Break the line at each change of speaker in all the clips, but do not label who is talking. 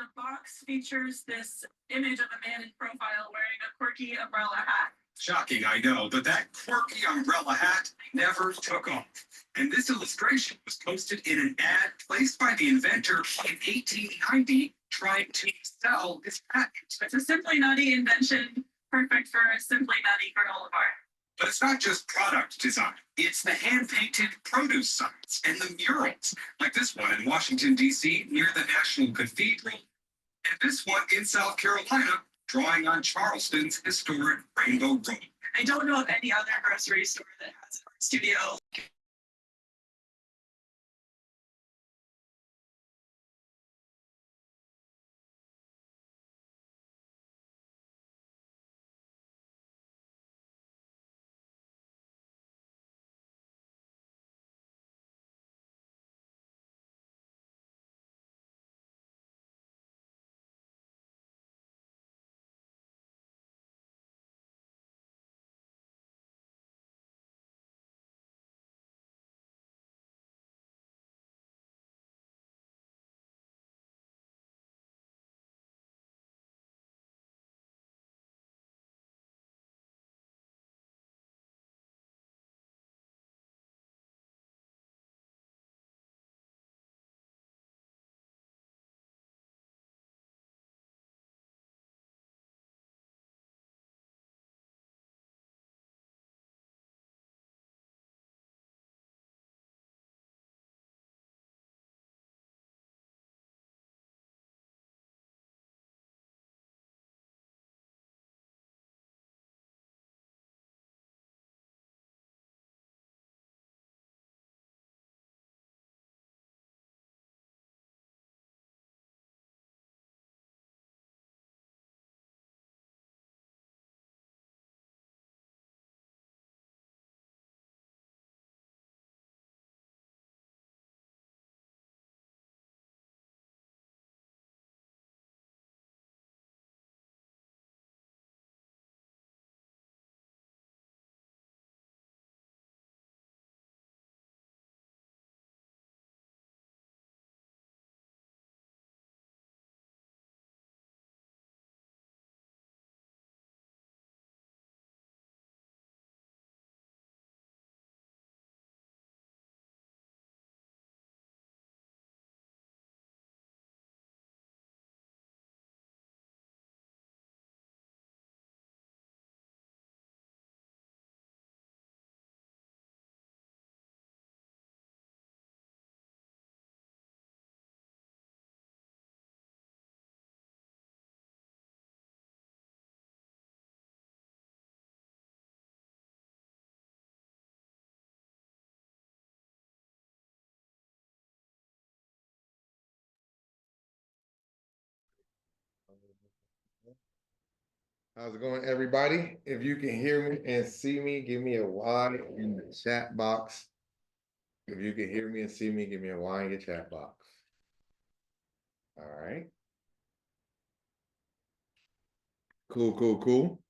The box features this image of a man in profile wearing a quirky umbrella hat.
Shocking, I know, but that quirky umbrella hat never took off. And this illustration was posted in an ad placed by the inventor in 1890 trying to sell his patent.
It's a simply nutty invention, perfect for a simply nutty granola bar.
But it's not just product design. It's the hand-painted produce signs and the murals, like this one in Washington, D.C., near the National Cathedral, and this one in South Carolina, drawing on Charleston's historic Rainbow Road.
I don't know of any other grocery store that has an art studio.
How's it going, everybody? If you can hear me and see me, give me a Y in the chat box. If you can hear me and see me, give me a Y in your chat box. All right. Cool, cool, cool.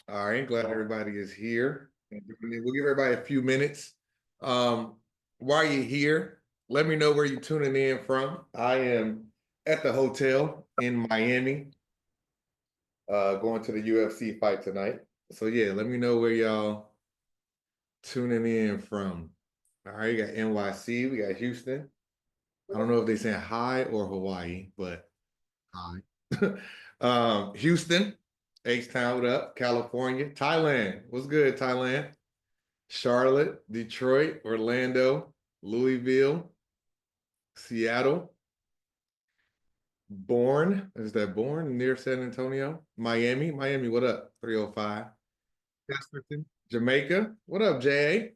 All right, glad everybody is here. We'll give everybody a few minutes. While you're here, let me know where you're tuning in from. I am at the hotel in Miami, going to the UFC fight tonight. So yeah, let me know where y'all tuning in from. All right, you got NYC, we got Houston. I don't know if they're saying hi or Hawaii, but hi. Houston, H-Town, what up? California, Thailand, what's good, Thailand? Charlotte, Detroit, Orlando, Louisville, Seattle, Bourne, is that Bourne near San Antonio? Miami, what up? 305. Chesterton, Jamaica, what up, JA?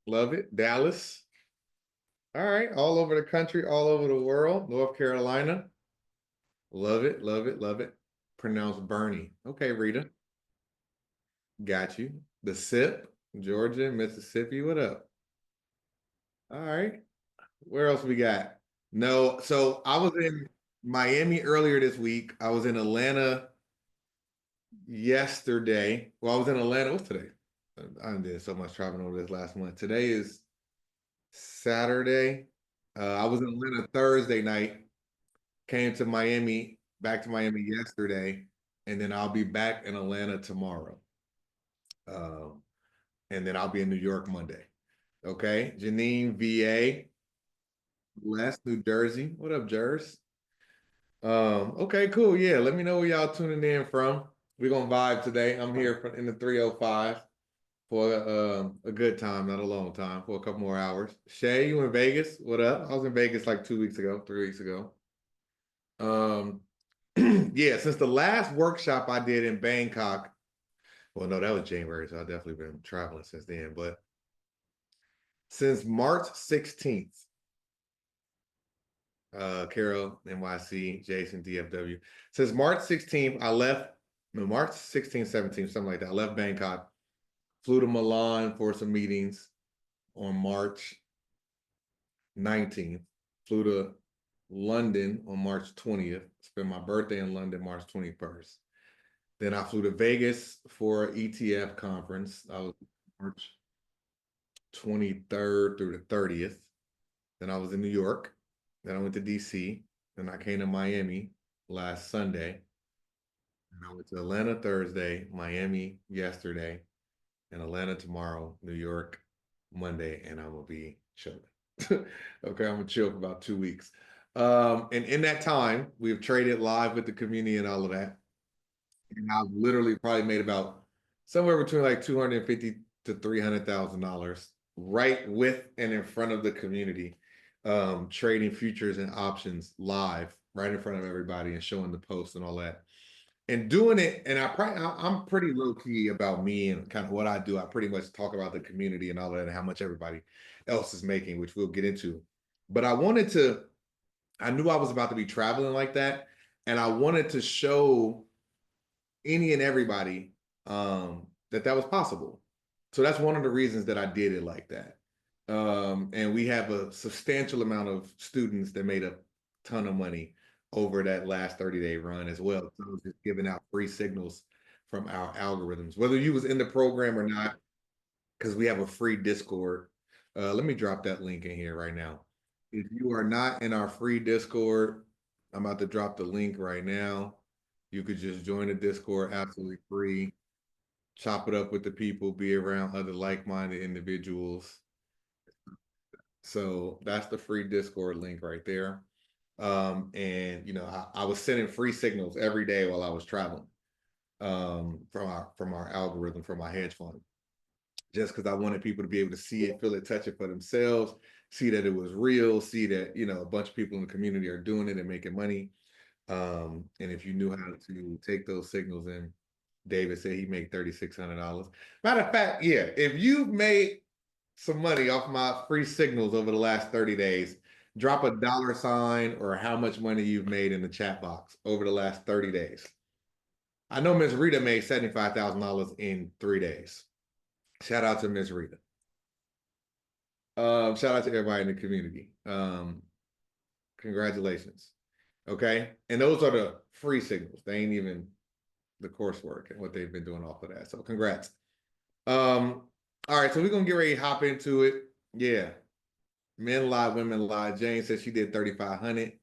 Love it. Dallas. All right, all over the country, all over the world. North Carolina. Love it, love it, love it. Pronounced Bernie. Okay, Rita. Got you. The SIP, Georgia, Mississippi. What up? All right. Where else we got? No, so I was in Miami earlier this week. I was in Atlanta yesterday. Well, I was in Atlanta. What's today? I did so much traveling over this last month. Today is Saturday. I was in Atlanta Thursday night. came to Miami, back to Miami yesterday, and then I'll be back in Atlanta tomorrow. And then I'll be in New York Monday. Okay, Janine, VA, West New Jersey. What up, Jers? Okay, cool. Yeah, let me know where y'all tuning in from. We're gonna vibe today. I'm here in the 305 for a good time, not a long time, for a couple more hours. Shay, you in Vegas? What up? I was in Vegas like 2 weeks ago, 3 weeks ago. Yeah, since the last workshop I did in Bangkok, well, no, that was January, so I've definitely been traveling since then. But since March 16th, Carol, NYC, Jason, DFW. Since March 16th, I left, no, March 16th, 17th, something like that. I left Bangkok, flew to Milan for some meetings on March 19th, flew to London on March 20th, spent my birthday in London, March 21st. Then I flew to Vegas for an ETF conference. I was March 23rd through the 30th. Then I was in New York. Then I went to DC. Then I came to Miami last Sunday. And I went to Atlanta Thursday, Miami yesterday, and Atlanta tomorrow, New York Monday, and I'm gonna be chilling. Okay, I'm gonna chill for about 2 weeks. And in that time, we've traded live with the community and all of that. And I've literally probably made about somewhere between like 250 to $300,000 right with and in front of the community, trading futures and options live right in front of everybody and showing the posts and all that. And doing it, and I'm pretty low key about me and kind of what I do. I pretty much talk about the community and all that and how much everybody else is making, which we'll get into. But I knew I was about to be traveling like that, and I wanted to show any and everybody that was possible. So that's one of the reasons that I did it like that. And we have a substantial amount of students that made a ton of money over that last 30-day run as well. So I was just giving out free signals from our algorithms, whether you was in the program or not, because we have a free Discord. Let me drop that link in here right now. If you are not in our free Discord, I'm about to drop the link right now. You could just join the Discord absolutely free, chop it up with the people, be around other like-minded individuals. So that's the free Discord link right there. And you know, I was sending free signals every day while I was traveling from our algorithm, from my hedge fund, just because I wanted people to be able to see it, feel it, touch it for themselves, see that it was real, see that, you know, a bunch of people in the community are doing it and making money. And if you knew how to take those signals in, David said he made $3,600. Matter of fact, yeah, if you've made some money off my free signals over the last 30 days, drop a $ or how much money you've made in the chat box over the last 30 days. I know Miss Rita made $75,000 in 3 days. Shout out to Miss Rita. Shout out to everybody in the community. Congratulations. Okay. And those are the free signals. They ain't even the coursework and what they've been doing off of that. So congrats. All right, so we're gonna get ready to hop into it. Yeah. Men lie, women lie. Jane said she did 3,500.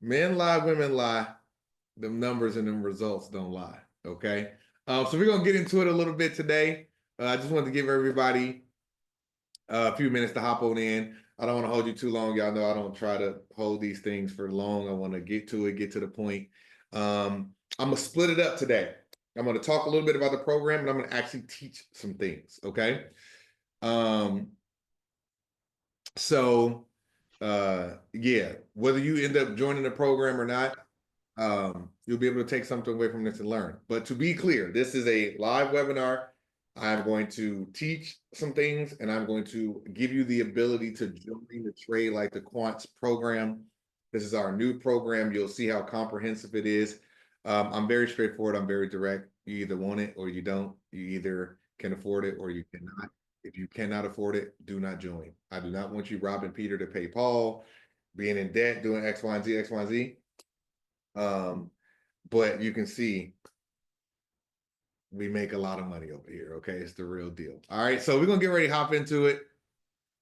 Men lie, women lie. The numbers and the results don't lie. Okay. So we're gonna get into it a little bit today. I just wanted to give everybody a few minutes to hop on in. I don't want to hold you too long. Y'all know I don't try to hold these things for long. I want to get to it, get to the point. I'm going to split it up today. I'm going to talk a little bit about the program, and I'm going to actually teach some things, okay? Yeah, whether you end up joining the program or not, you'll be able to take something away from this and learn. But to be clear, this is a live webinar. I'm going to teach some things, and I'm going to give you the ability to join the trade like the Quants program. This is our new program. You'll see how comprehensive it is. I'm very straightforward. I'm very direct. You either want it or you don't. You either can afford it or you cannot. If you cannot afford it, do not join. I do not want you robbing Peter to pay Paul, being in debt, doing X, Y, and Z, X, Y, and Z. But you can see we make a lot of money over here. Okay, it's the real deal. All right, so we're gonna get ready to hop into it.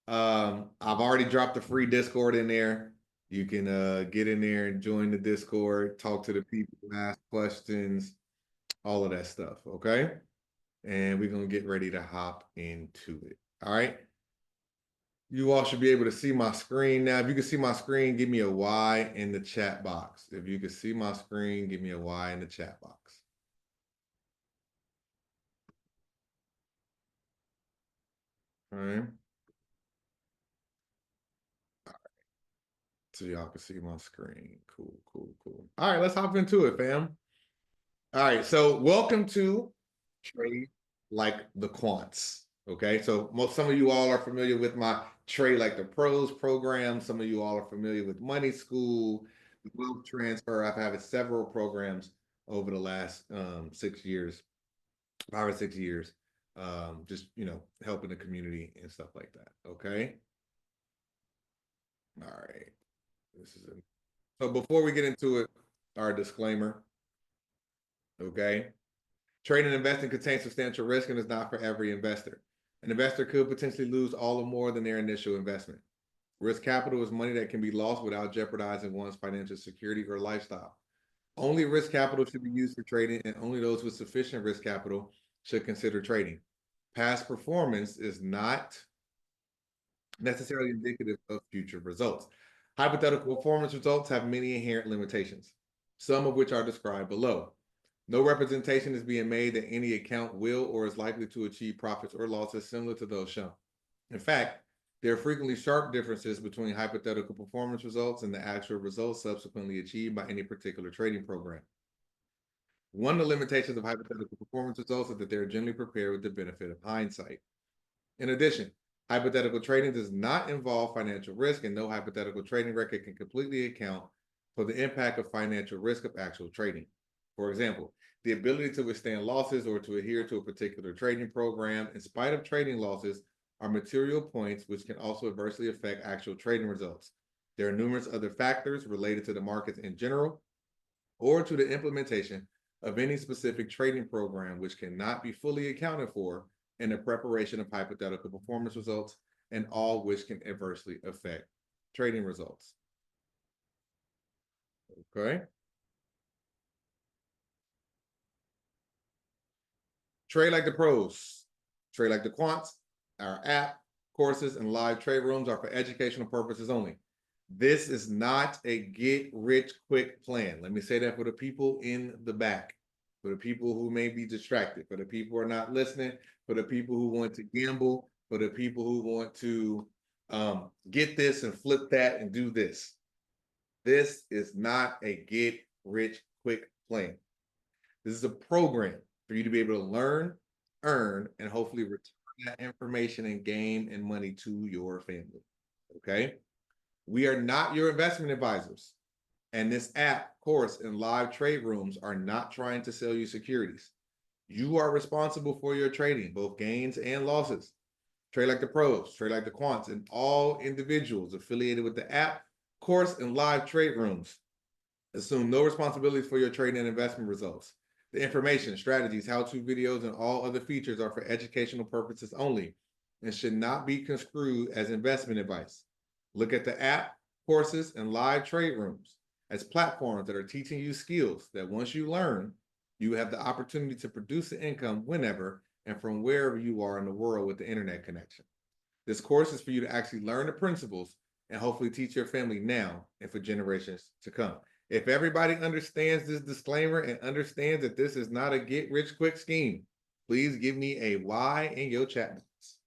I've already dropped the free Discord in there. You can get in there and join the Discord, talk to the people, ask questions, all of that stuff. Okay. And we're gonna get ready to hop into it. All right. You all should be able to see my screen now. If you can see my screen, give me a Y in the chat box. If you can see my screen, give me a Y in the chat box. All right. So y'all can see my screen. Cool, cool, cool. All right, let's hop into it, fam. All right, so welcome to Trade Like the Quants. Okay, so some of you all are familiar with my Trade Like the Pros program. Some of you all are familiar with Money School, Wealth Transfer. I've had several programs over the last 6 years, 5 or 6 years, just helping the community and stuff like that. Okay. All right. This is so before we get into it, our disclaimer. Okay. Trading and investing contains substantial risk and is not for every investor. An investor could potentially lose all or more than their initial investment. Risk capital is money that can be lost without jeopardizing one's financial security or lifestyle. Only risk capital should be used for trading, and only those with sufficient risk capital should consider trading. Past performance is not necessarily indicative of future results. Hypothetical performance results have many inherent limitations, some of which are described below. No representation is being made that any account will or is likely to achieve profits or losses similar to those shown. In fact, there are frequently sharp differences between hypothetical performance results and the actual results subsequently achieved by any particular trading program. One of the limitations of hypothetical performance results is that they're generally prepared with the benefit of hindsight. In addition, hypothetical trading does not involve financial risk, and no hypothetical trading record can completely account for the impact of financial risk of actual trading. For example, the ability to withstand losses or to adhere to a particular trading program in spite of trading losses are material points which can also adversely affect actual trading results. There are numerous other factors related to the markets in general or to the implementation of any specific trading program which cannot be fully accounted for in the preparation of hypothetical performance results, and all which can adversely affect trading results. Okay. Trade like the pros, trade like the quants. Our app, courses, and live trade rooms are for educational purposes only. This is not a get rich quick plan. Let me say that for the people in the back, for the people who may be distracted, for the people who are not listening, for the people who want to gamble, for the people who want to get this and flip that and do this. This is not a get rich quick plan. This is a program for you to be able to learn, earn, and hopefully return that information and gain and money to your family. Okay. We are not your investment advisors. And this app, course, and live trade rooms are not trying to sell you securities. You are responsible for your trading, both gains and losses. Trade like the pros, trade like the quants, and all individuals affiliated with the app, course, and live trade rooms assume no responsibility for your trading and investment results. The information, strategies, how-to videos, and all other features are for educational purposes only and should not be construed as investment advice. Look at the app, courses, and live trade rooms as platforms that are teaching you skills that once you learn, you have the opportunity to produce an income whenever and from wherever you are in the world with the internet connection. This course is for you to actually learn the principles and hopefully teach your family now and for generations to come. If everybody understands this disclaimer and understands that this is not a get rich quick scheme, please give me a Y in your chat box.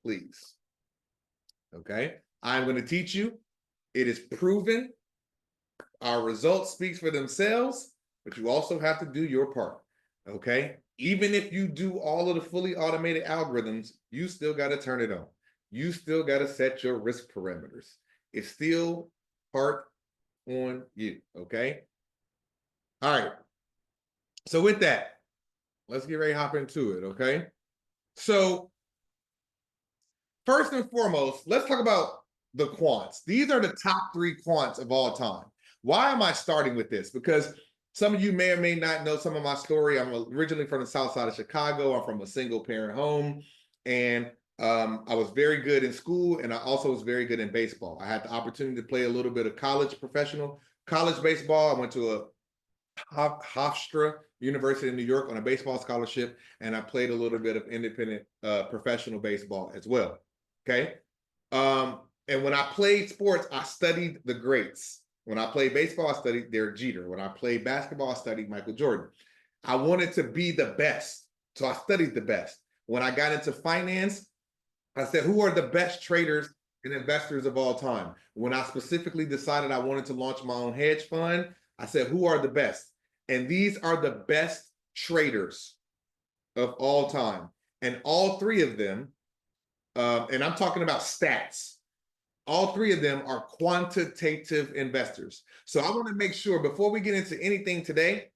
Please. Okay. I'm going to teach you. It is proven. Our results speaks for themselves, but you also have to do your part. Okay. Even if you do all of the fully automated algorithms, you still got to turn it on. You still got to set your risk parameters. It's still part on you. Okay. All right. So with that, let's get ready to hop into it. Okay. So first and foremost, let's talk about the quants. These are the top 3 quants of all time. Why am I starting with this? Because some of you may or may not know some of my story. I'm originally from the South Side of Chicago. I'm from a single parent home. And I was very good in school, and I also was very good in baseball. I had the opportunity to play a little bit of professional college baseball. I went to a Hofstra University in New York on a baseball scholarship, and I played a little bit of independent professional baseball as well. Okay. And when I played sports, I studied the greats. When I played baseball, I studied Derek Jeter. When I played basketball, I studied Michael Jordan. I wanted to be the best, so I studied the best. When I got into finance, I said, who are the best traders and investors of all time? When I specifically decided I wanted to launch my own hedge fund, I said, who are the best? And these are the best traders of all time. And all three of them, and I'm talking about stats, all three of them are quantitative investors. So I want to make sure before we get into anything today,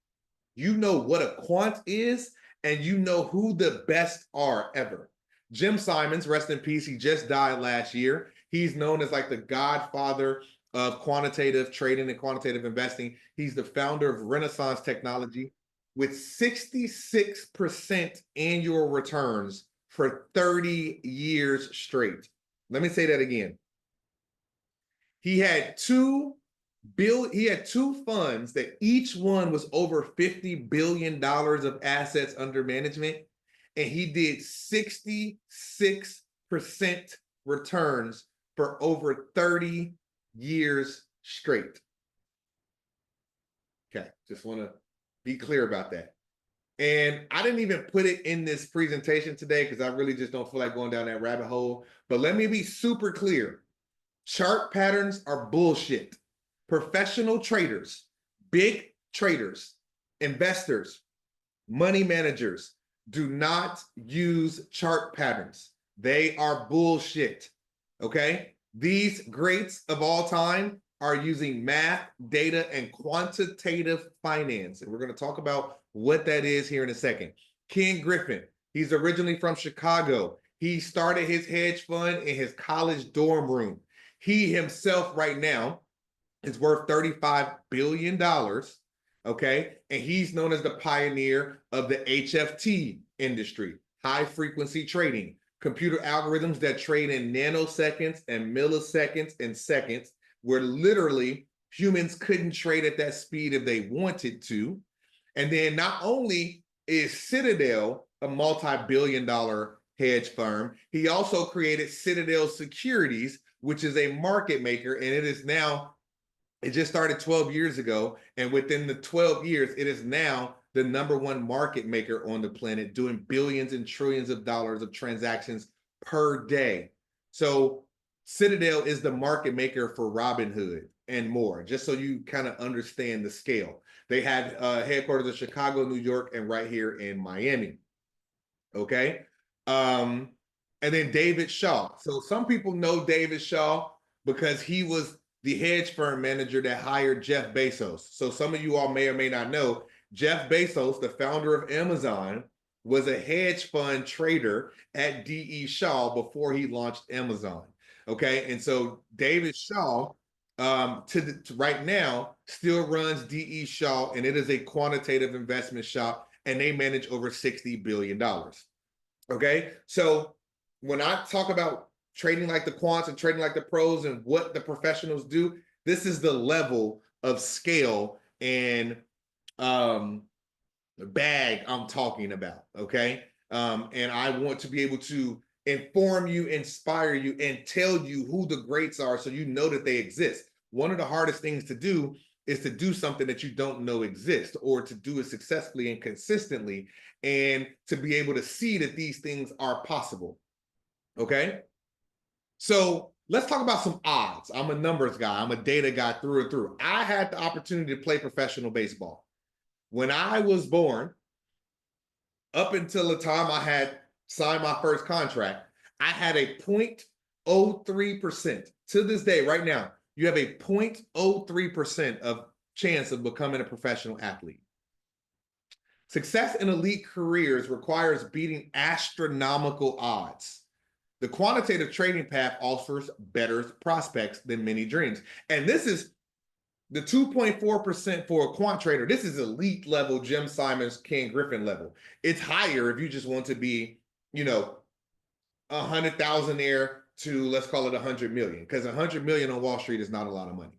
you know what a quant is and you know who the best are ever. Jim Simons, rest in peace, he just died last year. He's known as like the godfather of quantitative trading and quantitative investing. He's the founder of Renaissance Technology with 66% annual returns for 30 years straight. Let me say that again. He had two funds that each one was over $50 billion of assets under management, and he did 66% returns for over 30 years straight. Okay, just want to be clear about that. And I didn't even put it in this presentation today because I really just don't feel like going down that rabbit hole. But let me be super clear. Chart patterns are bullshit. Professional traders, big traders, investors, money managers do not use chart patterns. They are bullshit. Okay? These greats of all time are using math, data, and quantitative finance. And we're going to talk about what that is here in a second. Ken Griffin, he's originally from Chicago. He started his hedge fund in his college dorm room. He himself right now is worth $35 billion, okay? And he's known as the pioneer of the HFT industry, high frequency trading, computer algorithms that trade in nanoseconds and milliseconds and seconds, where literally humans couldn't trade at that speed if they wanted to. And then not only is Citadel a multi-billion-dollar hedge firm, he also created Citadel Securities, which is a market maker, and it just started 12 years ago, and within the 12 years, it is now the #1 market maker on the planet, doing billions and trillions of dollars of transactions per day. So Citadel is the market maker for Robinhood and more, just so you kind of understand the scale. They had headquarters in Chicago, New York, and right here in Miami. Okay. And then David Shaw. So some people know David Shaw because he was the hedge firm manager that hired Jeff Bezos. So some of you all may or may not know, Jeff Bezos, the founder of Amazon, was a hedge fund trader at D.E. Shaw before he launched Amazon. Okay. And so David Shaw, to right now, still runs D.E. Shaw, and it is a quantitative investment shop, and they manage over $60 billion. Okay. So when I talk about trading like the quants and trading like the pros and what the professionals do, this is the level of scale and bag I'm talking about. Okay. And I want to be able to inform you, inspire you, and tell you who the greats are so you know that they exist. One of the hardest things to do is to do something that you don't know exists, or to do it successfully and consistently, and to be able to see that these things are possible. Okay. So let's talk about some odds. I'm a numbers guy. I'm a data guy through and through. I had the opportunity to play professional baseball. When I was born, up until the time I had signed my first contract, I had a 0.03%. To this day, right now, you have a 0.03% of chance of becoming a professional athlete. Success in elite careers requires beating astronomical odds. The quantitative trading path offers better prospects than many dreams. And this is the 2.4% for a quant trader. This is elite level, Jim Simons, Ken Griffin level. It's higher if you just want to be, 100,000 to, let's call it 100 million, because 100 million on Wall Street is not a lot of money.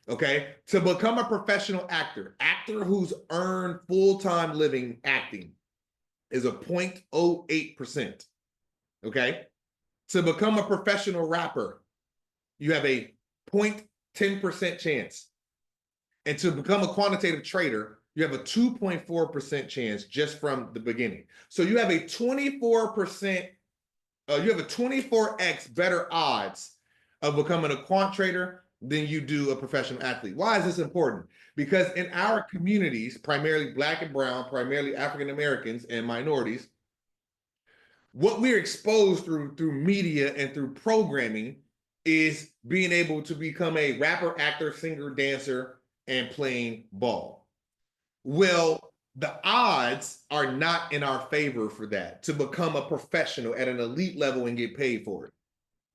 Okay, to become a professional actor who's earned full-time living acting is a 0.08%. Okay, to become a professional rapper, you have a 0.10% chance. And to become a quantitative trader, you have a 2.4% chance just from the beginning. So you have a 24%, you have a 24x better odds of becoming a quant trader than you do a professional athlete. Why is this important? Because in our communities, primarily Black and brown, primarily African Americans and minorities, what we're exposed through media and through programming is being able to become a rapper, actor, singer, dancer, and playing ball. Well, the odds are not in our favor for that, to become a professional at an elite level and get paid for it.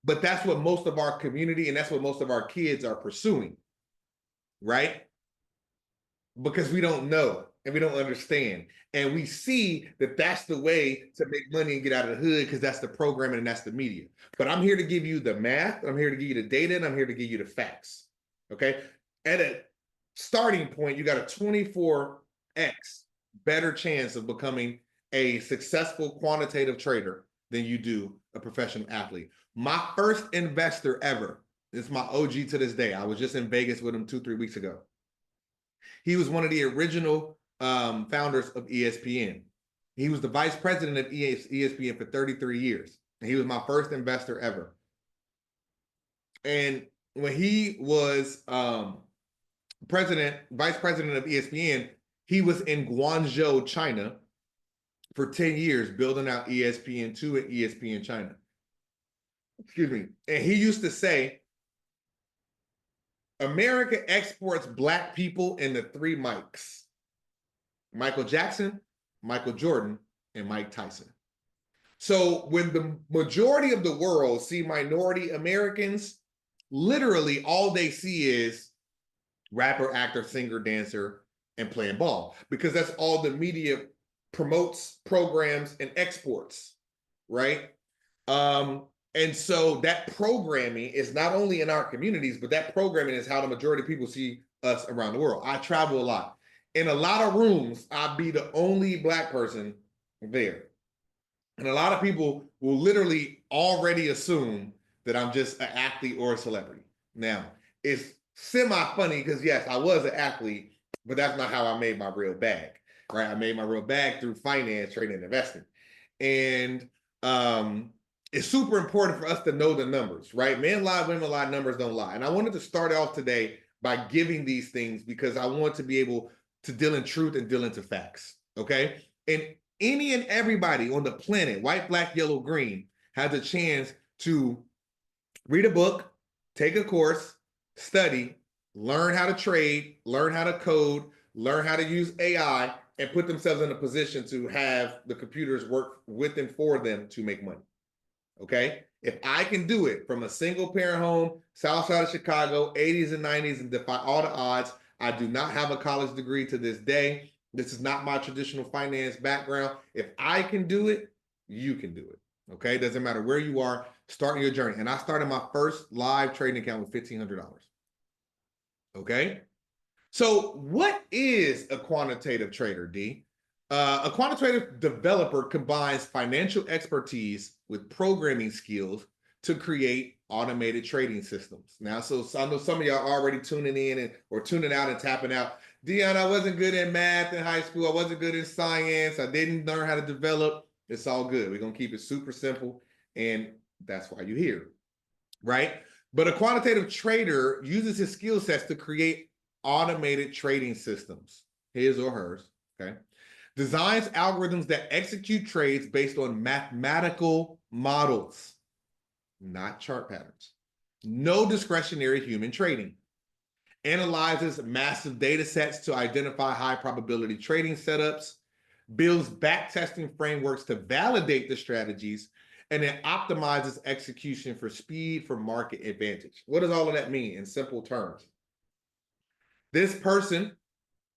But that's what most of our community and that's what most of our kids are pursuing, right? Because we don't know and we don't understand. And we see that that's the way to make money and get out of the hood because that's the programming and that's the media. But I'm here to give you the math, I'm here to give you the data, and I'm here to give you the facts, okay? At a starting point, you got a 24x better chance of becoming a successful quantitative trader than you do a professional athlete. My first investor ever, this is my OG to this day. I was just in Vegas with him 2-3 weeks ago. He was one of the original founders of ESPN. He was the vice president of ESPN for 33 years. And he was my first investor ever. And when he was vice president of ESPN, he was in Guangzhou, China for 10 years building out ESPN2 and ESPN China. Excuse me. And he used to say, America exports Black people into 3 Mikes: Michael Jackson, Michael Jordan, and Mike Tyson. So when the majority of the world see minority Americans, literally all they see is rapper, actor, singer, dancer, and playing ball, because that's all the media promotes, programs, and exports, right? And so that programming is not only in our communities, but that programming is how the majority of people see us around the world. I travel a lot. In a lot of rooms, I'll be the only Black person there. And a lot of people will literally already assume that I'm just an athlete or a celebrity. Now, it's semi-funny because, yes, I was an athlete, but that's not how I made my real bag, right? I made my real bag through finance, trading, and investing. And it's super important for us to know the numbers, right? Men lie, women lie, numbers don't lie. And I wanted to start off today by giving these things because I want to be able to deal in truth and deal into facts, okay? And any and everybody on the planet, white, Black, yellow, green, has a chance to read a book, take a course, study, learn how to trade, learn how to code, learn how to use AI, and put themselves in a position to have the computers work with and for them to make money. Okay, if I can do it from a single parent home, south side of Chicago, 80s and 90s, and defy all the odds, I do not have a college degree to this day. This is not my traditional finance background. If I can do it, you can do it. Okay, doesn't matter where you are, starting your journey. And I started my first live trading account with $1,500. Okay, so what is a quantitative trader, D? A quantitative developer combines financial expertise with programming skills to create automated trading systems. Now, so I know some of y'all are already tuning in or tuning out and tapping out. Dion, I wasn't good in math in high school. I wasn't good in science. I didn't learn how to develop. It's all good. We're going to keep it super simple. And that's why you're here, right? But a quantitative trader uses his skill sets to create automated trading systems, his or hers, okay? Designs algorithms that execute trades based on mathematical models, not chart patterns. No discretionary human trading. Analyzes massive data sets to identify high probability trading setups, builds backtesting frameworks to validate the strategies, and then optimizes execution for speed for market advantage. What does all of that mean in simple terms? This person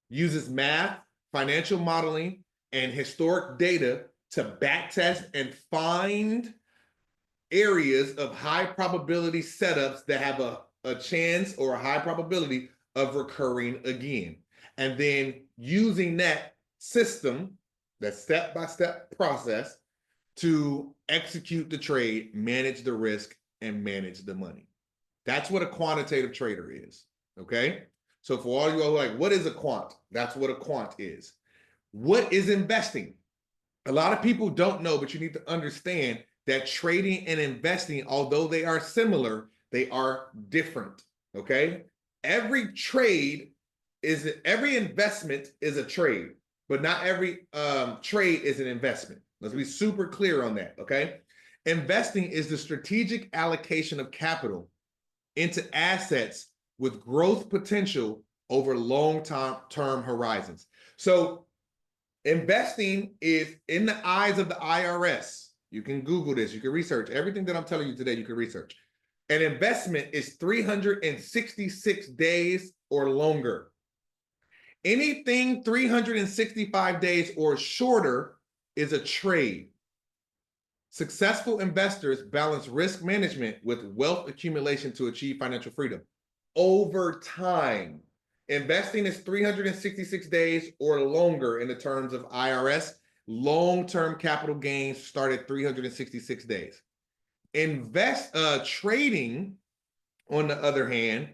uses math, financial modeling, and historic data to backtest and find areas of high probability setups that have a chance or a high probability of recurring again. And then using that system, that step-by-step process, to execute the trade, manage the risk, and manage the money. That's what a quantitative trader is, okay? So for all you all like, what is a quant? That's what a quant is. What is investing? A lot of people don't know, but you need to understand that trading and investing, although they are similar, they are different, okay? Every investment is a trade, but not every trade is an investment. Let's be super clear on that, okay? Investing is the strategic allocation of capital into assets with growth potential over long-term horizons. So investing is, in the eyes of the IRS, you can Google this, you can research everything that I'm telling you today, you can research. An investment is 366 days or longer. Anything 365 days or shorter is a trade. Successful investors balance risk management with wealth accumulation to achieve financial freedom. Over time, investing is 366 days or longer in the terms of IRS. Long-term capital gains start at 366 days. Trading, on the other hand,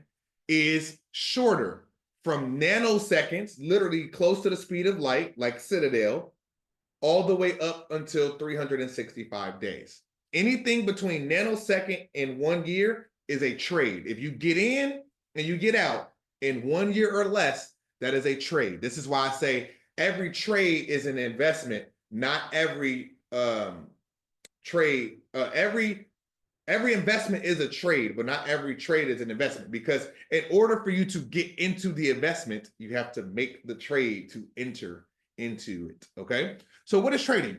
is shorter, from nanoseconds, literally close to the speed of light, like Citadel, all the way up until 365 days. Anything between nanosecond and 1 year is a trade. If you get in and you get out in 1 year or less, that is a trade. This is why I say every trade is an investment. Not every trade, every investment is a trade, but not every trade is an investment, because in order for you to get into the investment, you have to make the trade to enter into it, okay? So what is trading?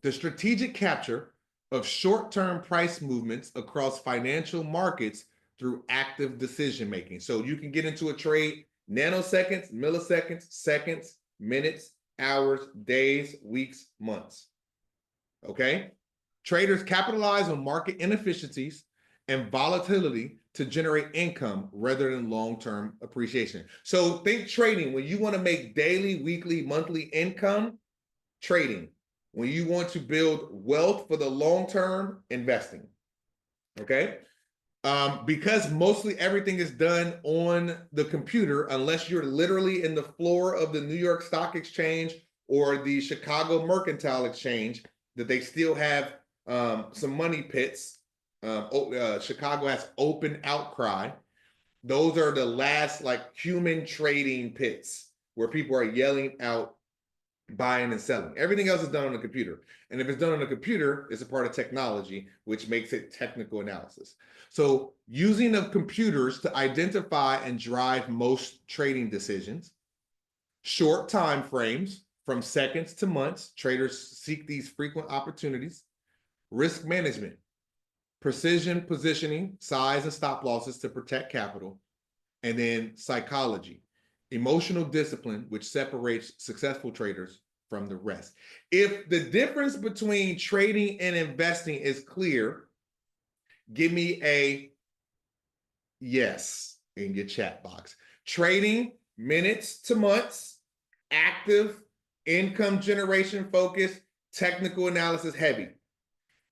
The strategic capture of short-term price movements across financial markets through active decision-making. So you can get into a trade nanoseconds, milliseconds, seconds, minutes, hours, days, weeks, months, okay? Traders capitalize on market inefficiencies and volatility to generate income rather than long-term appreciation. So think trading. When you want to make daily, weekly, monthly income, trading. When you want to build wealth for the long term, investing. Okay? Because mostly everything is done on the computer, unless you're literally in the floor of the New York Stock Exchange or the Chicago Mercantile Exchange, that they still have some money pits. Chicago has open outcry. Those are the last like human trading pits where people are yelling out buying and selling. Everything else is done on the computer. And if it's done on the computer, it's a part of technology, which makes it technical analysis. So using of computers to identify and drive most trading decisions, short time frames from seconds to months, traders seek these frequent opportunities, risk management, precision positioning, size and stop losses to protect capital, and then psychology, emotional discipline, which separates successful traders from the rest. If the difference between trading and investing is clear, give me a yes in your chat box. Trading, minutes to months, active, income generation focused, technical analysis heavy.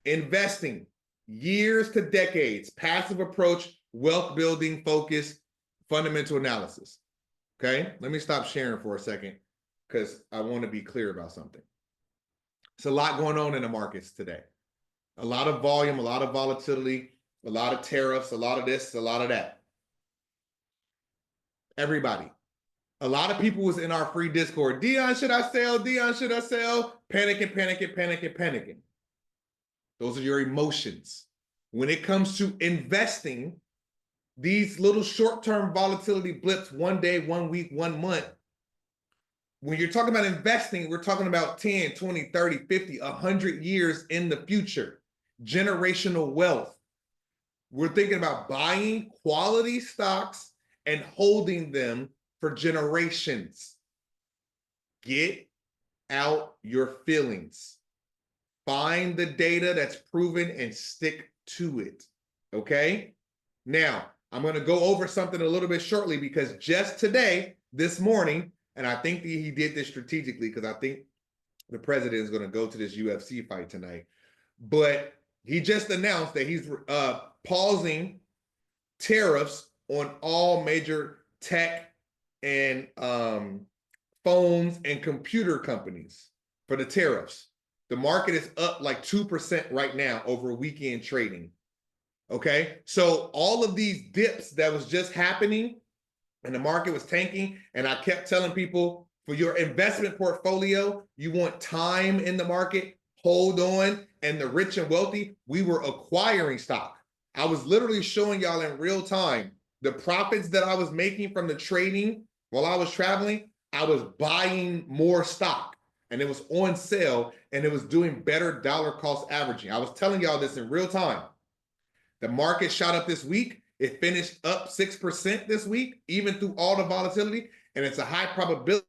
Investing, years to decades, passive approach, wealth building focus, fundamental analysis. Okay, let me stop sharing for a second because I want to be clear about something. It's a lot going on in the markets today. A lot of volume, a lot of volatility, a lot of tariffs, a lot of this, a lot of that. Everybody. A lot of people was in our free Discord. Dion, should I sell? Dion, should I sell? Panicking, panicking, panicking, panicking. Those are your emotions. When it comes to investing, these little short-term volatility blips, 1 day, 1 week, 1 month. When you're talking about investing, we're talking about 10, 20, 30, 50, 100 years in the future. Generational wealth. We're thinking about buying quality stocks and holding them for generations. Get out your feelings. Find the data that's proven and stick to it. Okay? Now, I'm going to go over something a little bit shortly because just today, this morning, and I think he did this strategically because I think the president is going to go to this UFC fight tonight. But he just announced that he's pausing tariffs on all major tech and phones and computer companies for the tariffs. The market is up like 2% right now over weekend trading. Okay, so all of these dips that was just happening and the market was tanking, and I kept telling people, for your investment portfolio, you want time in the market, hold on, and the rich and wealthy, we were acquiring stock. I was literally showing y'all in real time the profits that I was making from the trading while I was traveling. I was buying more stock and it was on sale and it was doing better dollar cost averaging. I was telling y'all this in real time. The market shot up this week. It finished up 6% this week, even through all the volatility, and it's a high probability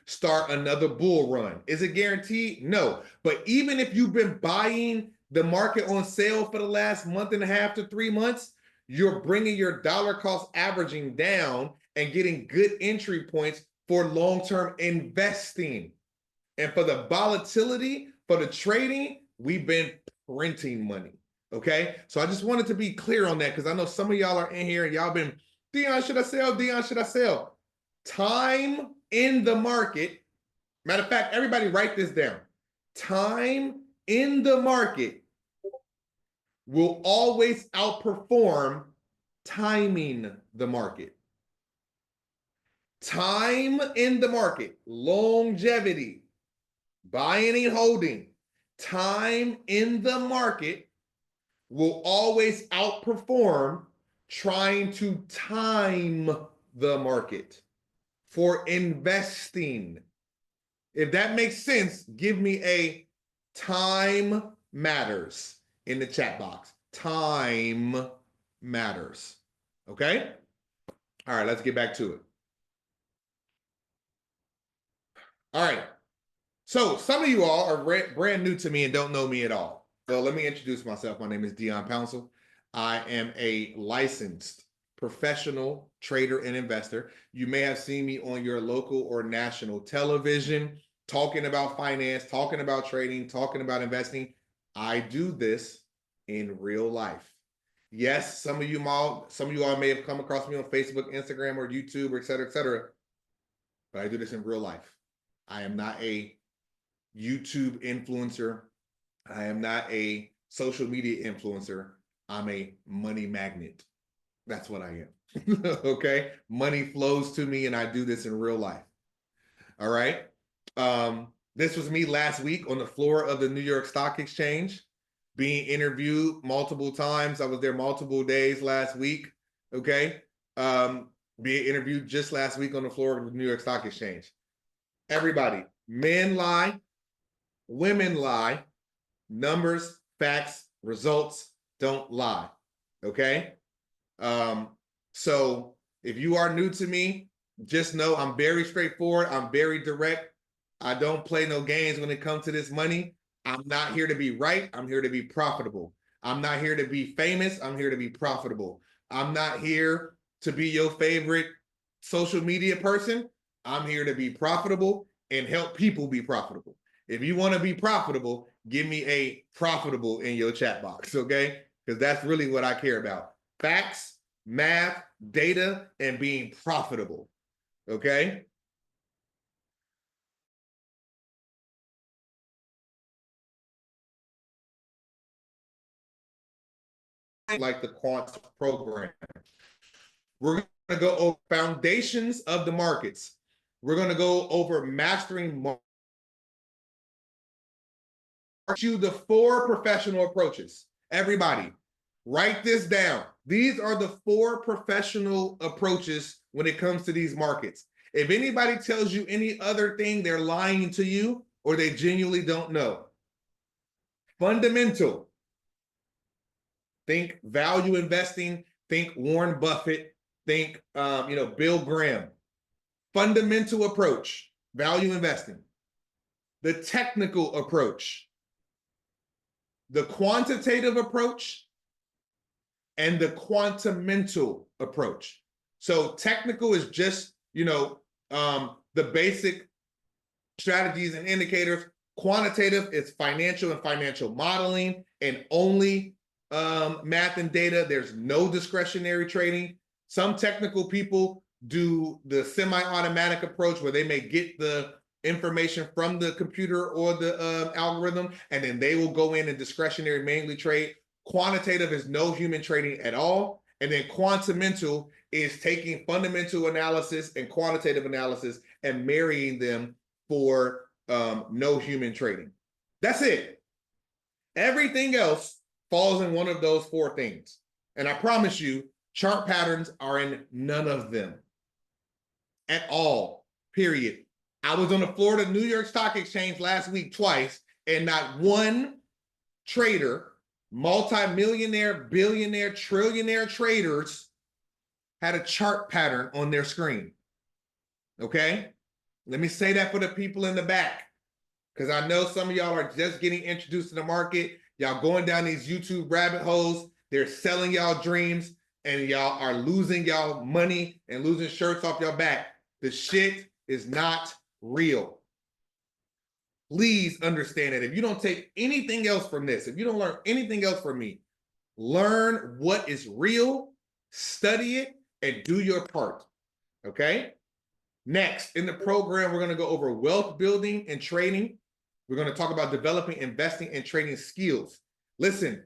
start another bull run. Is it guaranteed? No. But even if you've been buying the market on sale for the last month and a half to 3 months, you're bringing your dollar cost averaging down and getting good entry points for long-term investing. And for the volatility, for the trading, we've been printing money. Okay. So I just wanted to be clear on that because I know some of y'all are in here and y'all been, Dion, should I sell? Dion, should I sell? Time in the market. Matter of fact, everybody write this down. Time in the market will always outperform timing the market. Time in the market, longevity, buying and holding, time in the market will always outperform trying to time the market for investing. If that makes sense, give me a time matters in the chat box. Time matters. Okay? All right, let's get back to it. All right. So some of you all are brand new to me and don't know me at all. So let me introduce myself. My name is Dion Pouncil. I am a licensed professional trader and investor. You may have seen me on your local or national television talking about finance, talking about trading, talking about investing. I do this in real life. Yes, some of you all may have come across me on Facebook, Instagram, or YouTube, or et cetera, but I do this in real life. I am not a YouTube influencer. I am not a social media influencer. I'm a money magnet. That's what I am. Okay. Money flows to me and I do this in real life. All right. This was me last week on the floor of the New York Stock Exchange, being interviewed multiple times. I was there multiple days last week. Okay. Being interviewed just last week on the floor of the New York Stock Exchange. Everybody, men lie, women lie, numbers, facts, results don't lie. Okay. So if you are new to me, just know I'm very straightforward. I'm very direct. I don't play no games when it comes to this money. I'm not here to be right. I'm here to be profitable. I'm not here to be famous. I'm here to be profitable. I'm not here to be your favorite social media person. I'm here to be profitable and help people be profitable. If you want to be profitable, give me a profitable in your chat box, okay? Because that's really what I care about. Facts, math, data, and being profitable, okay? Like the Quants program. We're going to go over foundations of the markets. We're going to go over mastering markets. You the 4 professional approaches. Everybody, write this down. These are the 4 professional approaches when it comes to these markets. If anybody tells you any other thing, they're lying to you or they genuinely don't know. Fundamental. Think value investing. Think Warren Buffett. Think Bill Graham. Fundamental approach, value investing. the technical approach, the quantitative approach, and the quantamental approach. So technical is just, the basic strategies and indicators. Quantitative is financial and financial modeling and only math and data. There's no discretionary trading. Some technical people do the semi-automatic approach where they may get the information from the computer or the algorithm, and then they will go in and discretionary manually trade. Quantitative is no human trading at all. And then quantamental is taking fundamental analysis and quantitative analysis and marrying them for no human trading. That's it. Everything else falls in one of those four things. And I promise you, chart patterns are in none of them at all, period. I was on the Florida New York Stock Exchange last week twice, and not one trader, multi-millionaire, billionaire, trillionaire traders had a chart pattern on their screen. Okay? Let me say that for the people in the back, because I know some of y'all are just getting introduced to the market. Y'all going down these YouTube rabbit holes. They're selling y'all dreams, and y'all are losing y'all money and losing shirts off your back. The shit is not real. Please understand that. If you don't take anything else from this, if you don't learn anything else from me, learn what is real, study it, and do your part. Okay? Next, in the program, we're going to go over wealth building and trading. We're going to talk about developing, investing, and trading skills. Listen,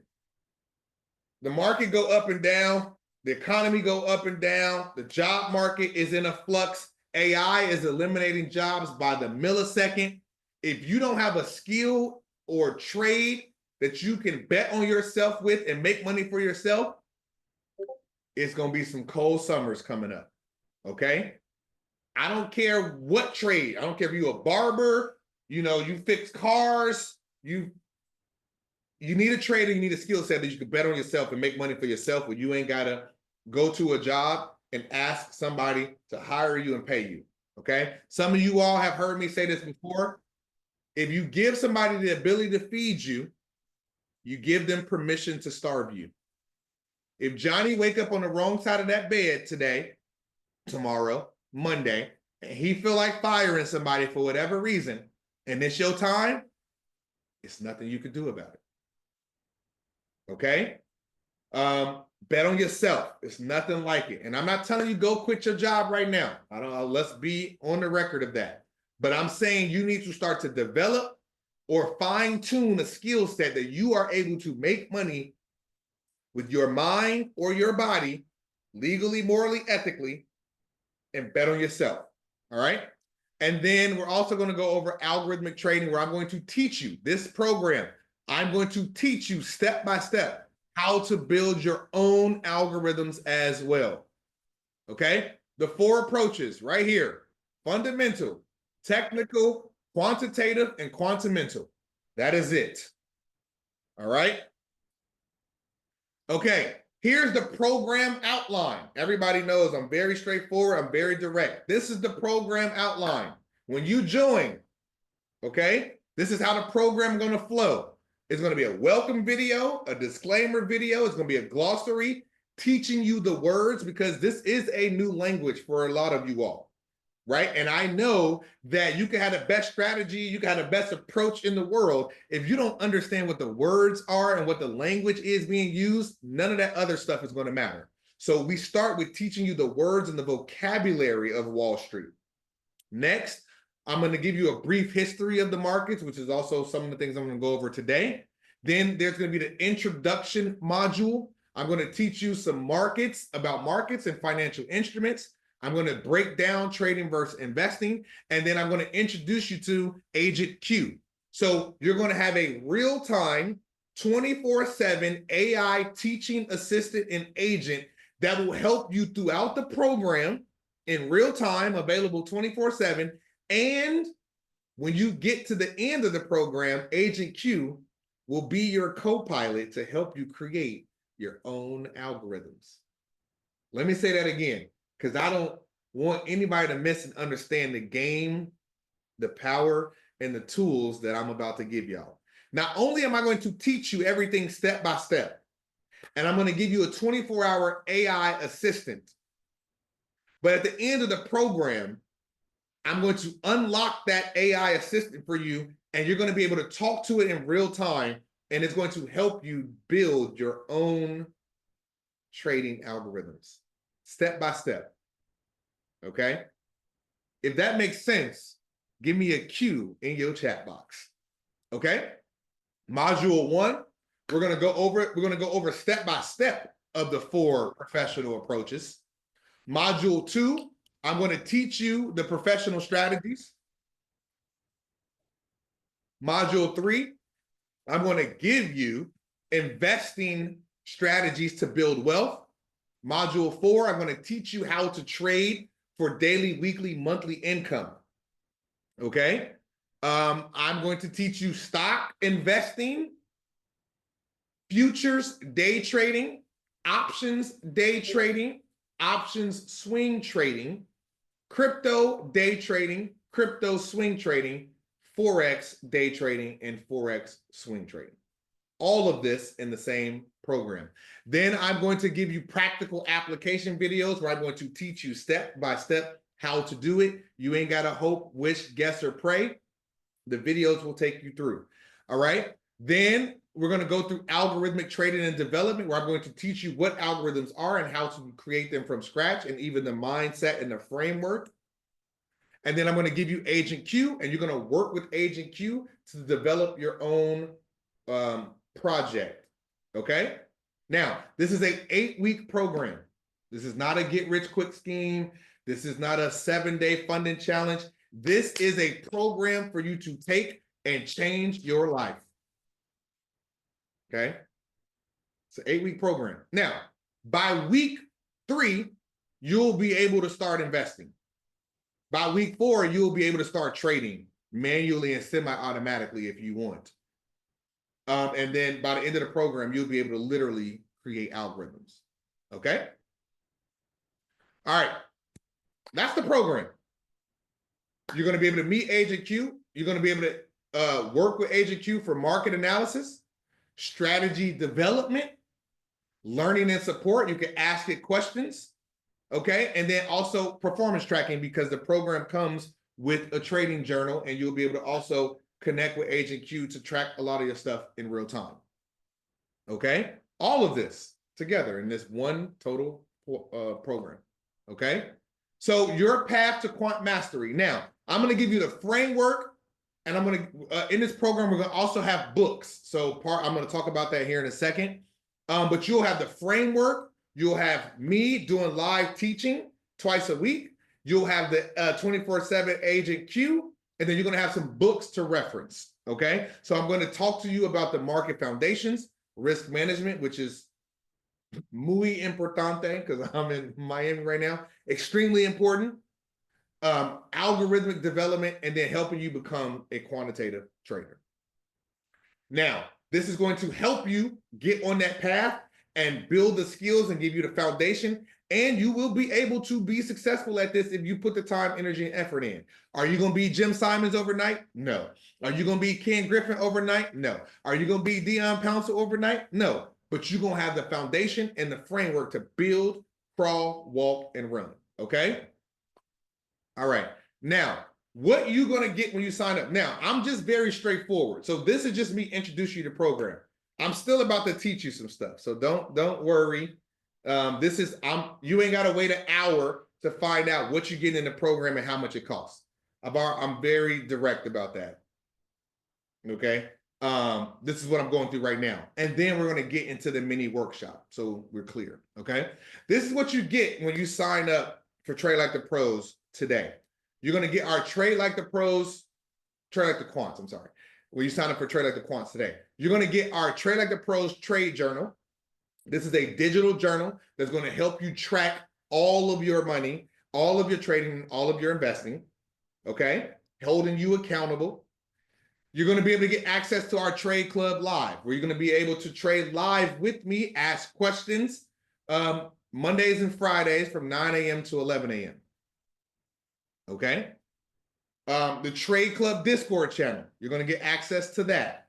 the market go up and down. The economy go up and down. The job market is in a flux. AI is eliminating jobs by the millisecond. If you don't have a skill or trade that you can bet on yourself with and make money for yourself, it's going to be some cold summers coming up. Okay? I don't care what trade. I don't care if you're a barber, you fix cars, you need a trader, you need a skill set that you can bet on yourself and make money for yourself where you ain't got to go to a job and ask somebody to hire you and pay you. Okay? Some of you all have heard me say this before. If you give somebody the ability to feed you, you give them permission to starve you. If Johnny wake up on the wrong side of that bed today, tomorrow, Monday, and he feel like firing somebody for whatever reason, and it's your time, it's nothing you could do about it. Okay? Bet on yourself. It's nothing like it. And I'm not telling you go quit your job right now. Let's be on the record of that. But I'm saying you need to start to develop or fine-tune a skill set that you are able to make money with your mind or your body, legally, morally, ethically, and bet on yourself. All right? And then we're also going to go over algorithmic trading, where I'm going to teach you this program. I'm going to teach you step by step how to build your own algorithms as well. Okay? The four approaches right here: fundamental, technical, quantitative, and quantamental. That is it. All right? Okay, here's the program outline. Everybody knows I'm very straightforward. I'm very direct. This is the program outline. When you join, okay, this is how the program is going to flow. It's going to be a welcome video, a disclaimer video. It's going to be a glossary teaching you the words, because this is a new language for a lot of you all, right? And I know that you can have the best strategy, you can have the best approach in the world. If you don't understand what the words are and what the language is being used, none of that other stuff is going to matter. So we start with teaching you the words and the vocabulary of Wall Street. Next, I'm going to give you a brief history of the markets, which is also some of the things I'm going to go over today. Then there's going to be the introduction module. I'm going to teach you some markets, about markets and financial instruments. I'm going to break down trading versus investing. And then I'm going to introduce you to Agent Q. So you're going to have a real-time, 24/7 AI teaching assistant and agent that will help you throughout the program in real time, available 24/7. And when you get to the end of the program, Agent Q will be your co-pilot to help you create your own algorithms. Let me say that again, because I don't want anybody to miss and understand the game, the power, in the tools that I'm about to give y'all. Not only am I going to teach you everything step by step, and I'm going to give you a 24-hour AI assistant, but at the end of the program, I'm going to unlock that AI assistant for you, and you're going to be able to talk to it in real time, and it's going to help you build your own trading algorithms step by step. Okay? If that makes sense, give me a Q in your chat box. Okay? Module 1, we're going to go over step by step of the 4 professional approaches. Module 2, I'm going to teach you the professional strategies. Module 3, I'm going to give you investing strategies to build wealth. Module 4, I'm going to teach you how to trade for daily, weekly, monthly income. Okay? I'm going to teach you stock investing, futures day trading, options day trading, options swing trading, crypto day trading, crypto swing trading, Forex day trading, and Forex swing trading. All of this in the same program. Then I'm going to give you practical application videos where I'm going to teach you step by step how to do it. You ain't got to hope, wish, guess, or pray. The videos will take you through. All right. Then we're going to go through algorithmic trading and development, where I'm going to teach you what algorithms are and how to create them from scratch, and even the mindset and the framework. And then I'm going to give you Agent Q, and you're going to work with Agent Q to develop your own project. Okay. Now, this is an 8-week program. This is not a get-rich-quick scheme. This is not a 7-day funding challenge. This is a program for you to take and change your life. Okay. It's an 8-week program. Now, by week 3, you'll be able to start investing. By week 4, you'll be able to start trading manually and semi-automatically if you want. And then by the end of the program, you'll be able to literally create algorithms. Okay? All right. That's the program. You're going to be able to meet Agent Q. You're going to be able to work with Agent Q for market analysis, strategy development, learning and support. You can ask it questions. Okay? And then also performance tracking, because the program comes with a trading journal, and you'll be able to also connect with Agent Q to track a lot of your stuff in real time. Okay? All of this together in this one total program. Okay? So your path to quant mastery. Now, I'm going to give you the framework, and I'm going to, in this program, we're going to also have books. So I'm going to talk about that here in a second. But you'll have the framework. You'll have me doing live teaching twice a week. You'll have the 24/7 Agent Q, and then you're going to have some books to reference. Okay? So I'm going to talk to you about the market foundations, risk management, which is muy importante because I'm in Miami right now. Extremely important. Algorithmic development, and then helping you become a quantitative trader. Now, this is going to help you get on that path and build the skills and give you the foundation, and you will be able to be successful at this if you put the time, energy, and effort in. Are you going to be Jim Simons overnight? No. Are you going to be Ken Griffin overnight? No. Are you going to be Deion Pouncil overnight? No. But you're going to have the foundation and the framework to build, crawl, walk, and run. Okay? All right. Now, what you going to get when you sign up? Now, I'm just very straightforward. So this is just me introducing you to the program. I'm still about to teach you some stuff. So don't worry. You ain't got to wait an hour to find out what you get in the program and how much it costs. I'm very direct about that. Okay. This is what I'm going through right now. And then we're going to get into the mini workshop. So we're clear. Okay. This is what you get when you sign up for Trade Like the Pros today. You're going to get our Trade Like the Pros, Trade Like the Quants, I'm sorry. When you sign up for Trade Like the Quants today, you're going to get our Trade Like the Pros trade journal. This is a digital journal that's going to help you track all of your money, all of your trading, all of your investing. Okay. Holding you accountable. You're going to be able to get access to our Trade Club Live, where you're going to be able to trade live with me, ask questions, Mondays and Fridays from 9 a.m. to 11 a.m. Okay. The Trade Club Discord channel, you're going to get access to that.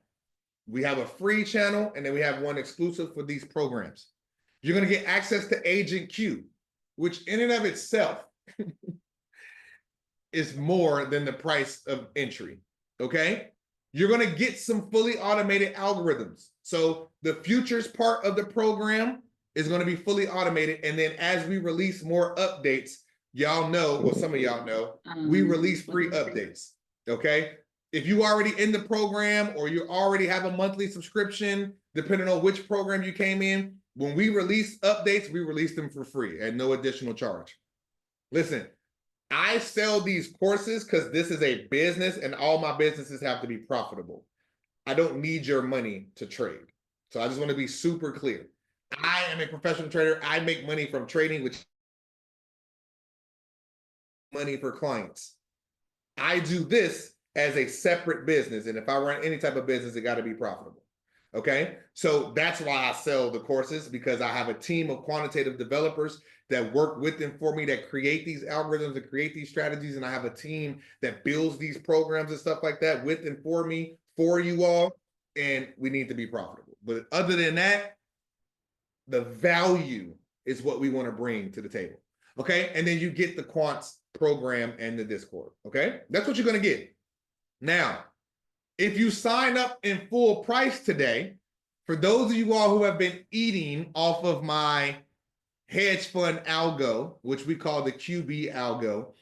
We have a free channel, and then we have one exclusive for these programs. You're going to get access to Agent Q, which in and of itself is more than the price of entry, okay? You're going to get some fully automated algorithms. So the futures part of the program is going to be fully automated. And then as we release more updates, y'all know, well, some of y'all know, we release free updates, okay? If you already in the program or you already have a monthly subscription, depending on which program you came in, when we release updates, we release them for free at no additional charge. Listen, I sell these courses because this is a business and all my businesses have to be profitable. I don't need your money to trade. So I just want to be super clear. I am a professional trader. I make money from trading, which money for clients. I do this as a separate business. And if I run any type of business, it got to be profitable. Okay. So that's why I sell the courses, because I have a team of quantitative developers that work with and for me, that create these algorithms and create these strategies. And I have a team that builds these programs and stuff like that with and for me, for you all. And we need to be profitable. But other than that, the value is what we want to bring to the table. Okay. And then you get the Quants program and the Discord. Okay. That's what you're going to get. Now, if you sign up in full price today, for those of you all who have been eating off of my hedge fund algo, which we call the QB algo,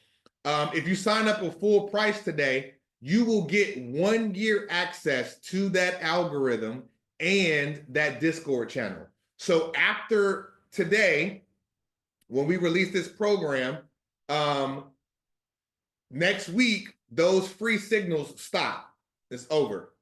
if you sign up in full price today, you will get 1 year access to that algorithm and that Discord channel. So after today, when we release this program, next week, those free signals stop. It's over.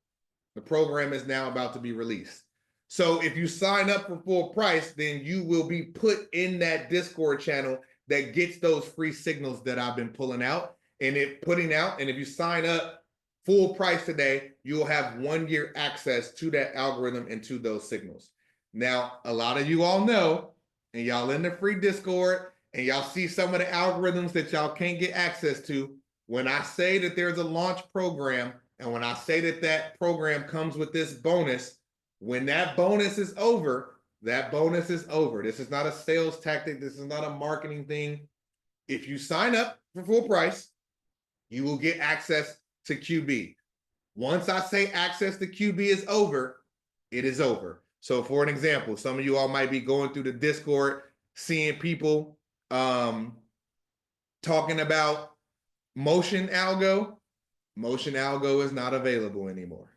The program is now about to be released. So if you sign up for full price, then you will be put in that Discord channel that gets those free signals that I've been pulling out and and if you sign up full price today, you will have 1 year access to that algorithm and to those signals. Now, a lot of you all know, and y'all in the free Discord, and y'all see some of the algorithms that y'all can't get access to. When I say that there's a launch program, and when I say that that program comes with this bonus, when that bonus is over, that bonus is over. This is not a sales tactic. This is not a marketing thing. If you sign up for full price, you will get access to QB. Once I say access to QB is over, it is over. So for an example, some of you all might be going through the Discord, seeing people talking about motion algo. Motion algo is not available anymore.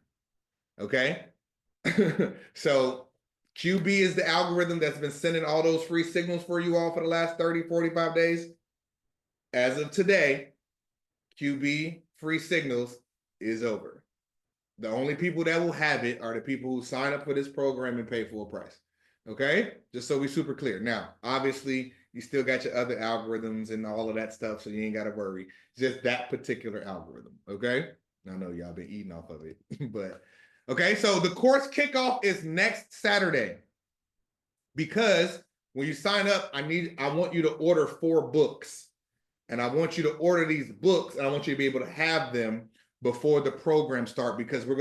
Okay. So QB is the algorithm that's been sending all those free signals for you all for the last 30, 45 days. As of today, QB free signals is over. The only people that will have it are the people who sign up for this program and pay full price. Okay. Just so we're super clear. Now, obviously, you still got your other algorithms and all of that stuff, so you ain't got to worry. Just that particular algorithm, okay? I know y'all been eating off of it, but okay. So the course kickoff is next Saturday, because when you sign up, I want you to order 4 books, and I want you to order these books, and I want you to be able to have them before the program start, because we're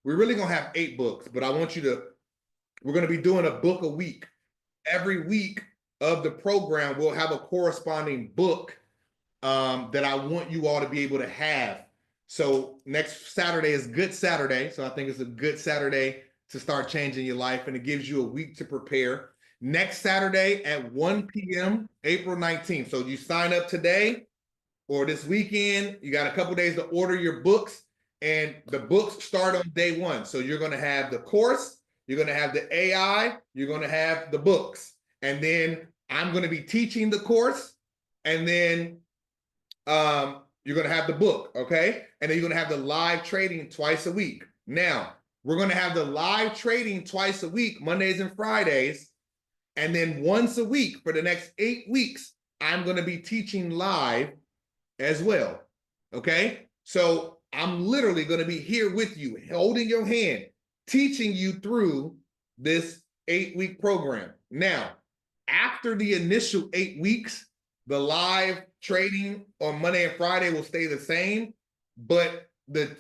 really gonna have 8 books, but we're gonna be doing a book a week. Every week of the program, we'll have a corresponding book that I want you all to be able to have. So next Saturday is Good Saturday. So I think it's a good Saturday to start changing your life, and it gives you a week to prepare. Next Saturday at 1 p.m., April 19th. So you sign up today or this weekend, you got a couple days to order your books, and the books start on day 1. So you're going to have the course, you're going to have the AI, you're going to have the books. And then I'm going to be teaching the course, and then you're going to have the book, okay? And then you're going to have the live trading twice a week. Now, we're going to have the live trading twice a week, Mondays and Fridays, and then once a week for the next 8 weeks, I'm going to be teaching live as well, okay? So I'm literally going to be here with you, holding your hand, teaching you through this 8-week program. Now, after the initial 8 weeks, the live trading on Monday and Friday will stay the same, but the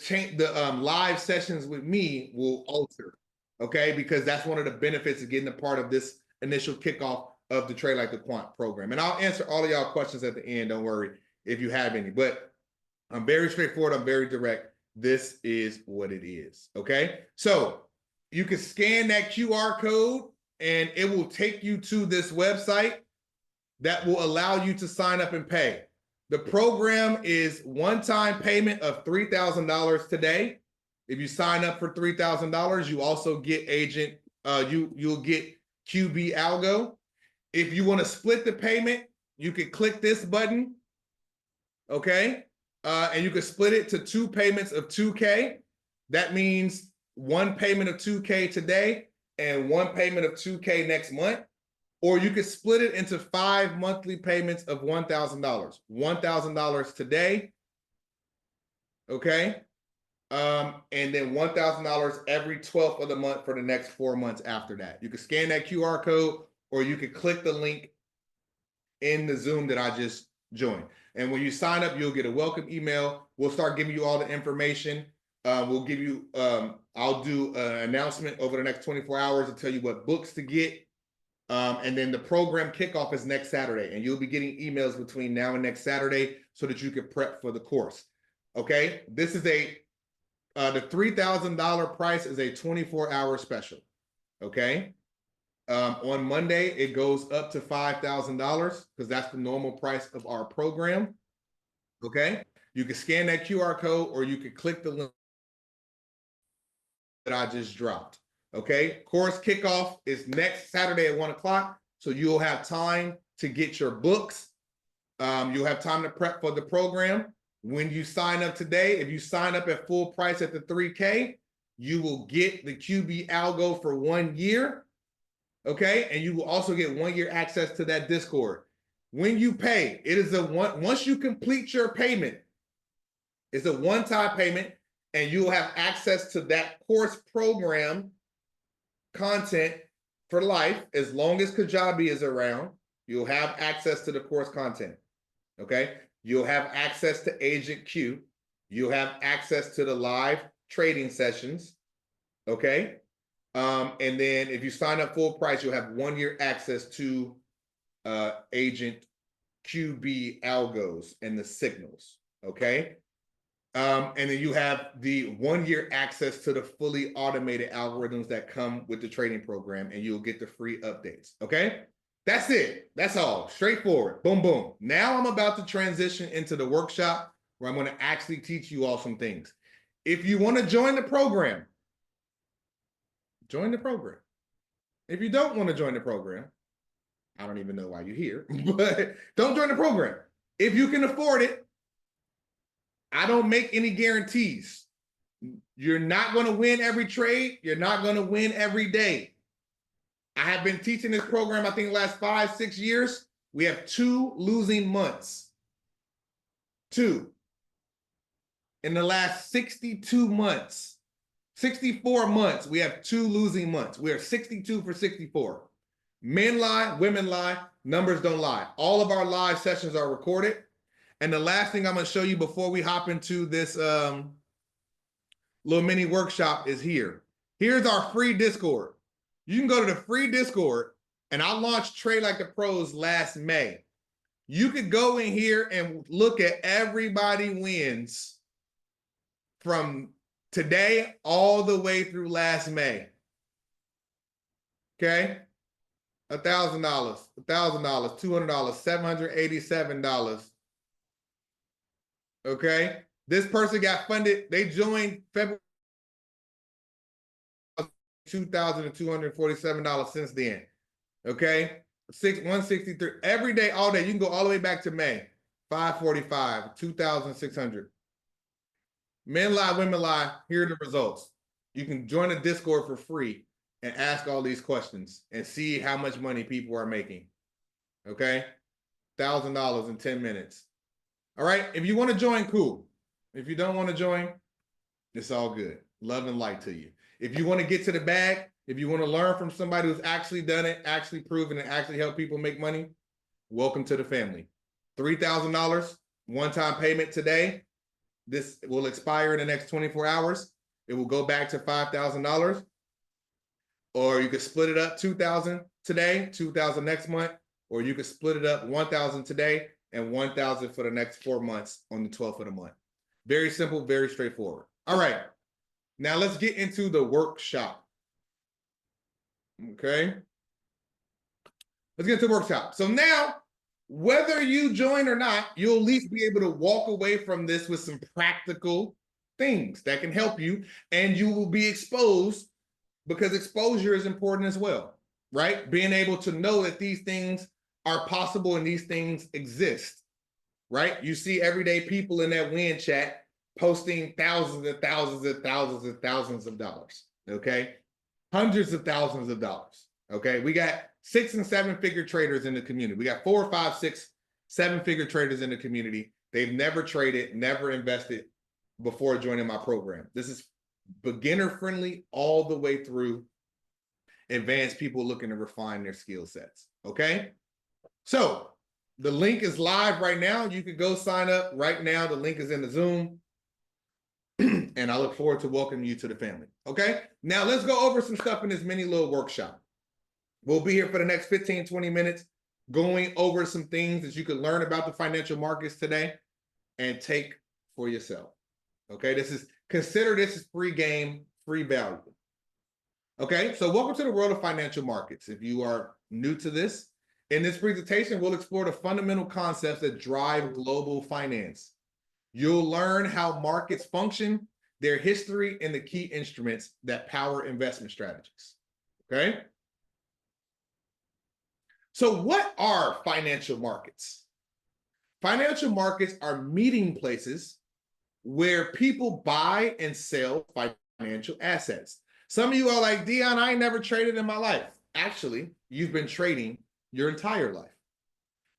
live sessions with me will alter. Okay, because that's one of the benefits of getting a part of this initial kickoff of the Trade Like the Quant program. And I'll answer all of y'all questions at the end. Don't worry if you have any. But I'm very straightforward. I'm very direct. This is what it is. Okay, so you can scan that QR code and it will take you to this website that will allow you to sign up and pay. The program is one-time payment of $3,000 today. If you sign up for $3,000, you also get you'll get QB algo. If you want to split the payment, you can click this button, okay? And you can split it to 2 payments of 2K. That means 1 payment of 2K today and 1 payment of 2K next month. Or you could split it into 5 monthly payments of $1,000. $1,000 today, okay? And then $1,000 every 12th of the month for the next 4 months after that. You can scan that QR code, or you can click the link in the Zoom that I just joined. And when you sign up, you'll get a welcome email. We'll start giving you all the information. We'll give you, I'll do an announcement over the next 24 hours to tell you what books to get. And then the program kickoff is next Saturday, and you'll be getting emails between now and next Saturday so that you can prep for the course. Okay, this is the $3,000 price is a 24-hour special. Okay, on Monday it goes up to $5,000 because that's the normal price of our program. Okay, you can scan that QR code or you can click the link that I just dropped. Okay, course kickoff is next Saturday at 1 o'clock. So you'll have time to get your books. You'll have time to prep for the program. When you sign up today, if you sign up at full price at the 3K, you will get the QB algo for 1 year. Okay, and you will also get 1 year access to that Discord. When you pay, it is once you complete your payment, it's a one-time payment, and you'll have access to that course program content for life. As long as Kajabi is around, you'll have access to the course content. Okay, you'll have access to Agent Q. You'll have access to the live trading sessions. Okay, and then if you sign up full price, you'll have 1 year access to Agent QB algos and the signals. Okay. And then you have the 1 year access to the fully automated algorithms that come with the trading program, and you'll get the free updates. Okay, that's it. That's all. Straightforward. Boom, boom. Now I'm about to transition into the workshop where I'm going to actually teach you all some things. If you want to join the program, join the program. If you don't want to join the program, I don't even know why you're here, but don't join the program. If you can afford it, I don't make any guarantees. You're not going to win every trade. You're not going to win every day. I have been teaching this program, I think, the last 5-6 years. We have 2 losing months. 2. In the last 62 months, 64 months, we have 2 losing months. We are 62 for 64. Men lie, women lie, numbers don't lie. All of our live sessions are recorded. And the last thing I'm going to show you before we hop into this little mini workshop is here. Here's our free Discord. You can go to the free Discord, and I launched Trade Like the Pros last May. You could go in here and look at everybody wins from today all the way through last May. Okay? $1,000, $200, $787. Okay, this person got funded. They joined February, $2,247 since then. Okay, 163 every day, all day. You can go all the way back to May, 545, 2,600. Men lie, women lie. Here are the results. You can join the Discord for free and ask all these questions and see how much money people are making. Okay, $1,000 in 10 minutes. All right, if you want to join, cool. If you don't want to join, it's all good. Love and light to you. If you want to get to the bag, if you want to learn from somebody who's actually done it, actually proven it, actually help people make money, welcome to the family. $3,000 one-time payment today. This will expire in the next 24 hours. It will go back to $5,000. Or you could split it up, 2,000 today, 2,000 next month, or you could split it up 1,000 today and 1,000 for the next 4 months on the 12th of the month. Very simple, very straightforward. All right. Now let's get into the workshop. Okay. Let's get into the workshop. So now, whether you join or not, you'll at least be able to walk away from this with some practical things that can help you, and you will be exposed, because exposure is important as well, right? Being able to know that these things are possible and these things exist, right? You see everyday people in that win chat posting thousands and thousands and thousands and thousands of dollars, okay? Hundreds of thousands of dollars, okay? We got 6 and 7 figure traders in the community. We got 4, 5, 6, 7 figure traders in the community. They've never traded, never invested before joining my program. This is beginner friendly all the way through advanced people looking to refine their skill sets, okay? So the link is live right now. You can go sign up right now. The link is in the Zoom. And I look forward to welcoming you to the family. Okay. Now let's go over some stuff in this mini little workshop. We'll be here for the next 15, 20 minutes, going over some things that you can learn about the financial markets today and take for yourself. Okay. Consider this is free game, free value. Okay. So welcome to the world of financial markets. If you are new to this, in this presentation, we'll explore the fundamental concepts that drive global finance. You'll learn how markets function, their history, and the key instruments that power investment strategies. Okay? So what are financial markets? Financial markets are meeting places where people buy and sell financial assets. Some of you are like, Dion, I ain't never traded in my life. Actually, you've been trading your entire life.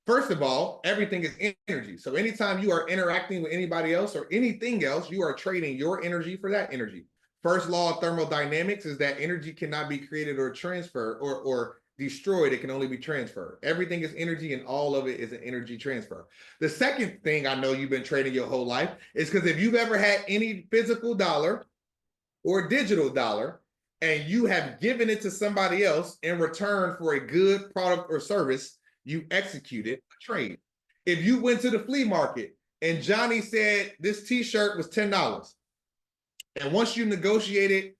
First of all, everything is energy. So anytime you are interacting with anybody else or anything else, you are trading your energy for that energy. First law of thermodynamics is that energy cannot be created or transferred or destroyed. It can only be transferred. Everything is energy, and all of it is an energy transfer. The second thing I know you've been trading your whole life is because if you've ever had any physical dollar or digital dollar, and you have given it to somebody else in return for a good product or service, you executed a trade. If you went to the flea market and Johnny said this t-shirt was $10, and once you negotiated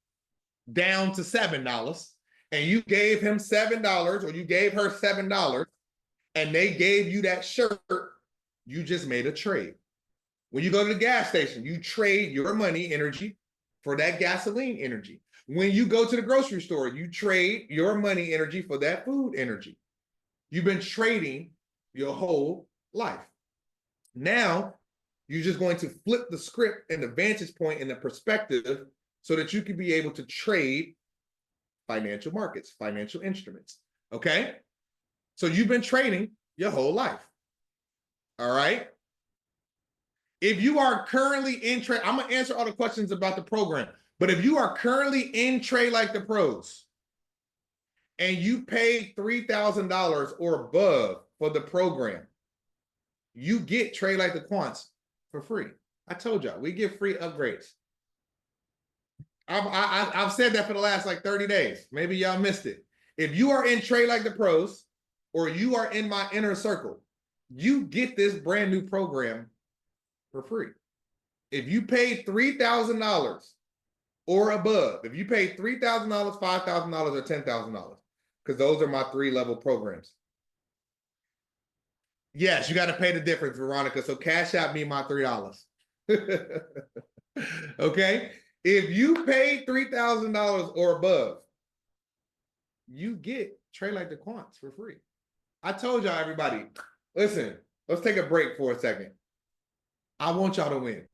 down to $7, and you gave him $7 or you gave her $7, and they gave you that shirt, you just made a trade. When you go to the gas station, you trade your money energy for that gasoline energy. When you go to the grocery store, you trade your money energy for that food energy. You've been trading your whole life. Now, you're just going to flip the script and the vantage point and the perspective so that you can be able to trade financial markets, financial instruments. Okay? So you've been trading your whole life. All right? If you are currently in trade, I'm going to answer all the questions about the program. But if you are currently in Trade Like the Pros, and you pay $3,000 or above for the program, you get Trade Like the Quants for free. I told y'all, we give free upgrades. I've said that for the last like 30 days. Maybe y'all missed it. If you are in Trade Like the Pros, or you are in my inner circle, you get this brand new program for free. If you pay $3,000 or above, if you pay $3,000, $5,000, or $10,000, because those are my 3-level programs. Yes, you got to pay the difference, Veronica. So cash out me my $3. Okay? If you pay $3,000 or above, you get Trade Like the Quants for free. I told y'all, everybody, listen, let's take a break for a second. I want y'all to win.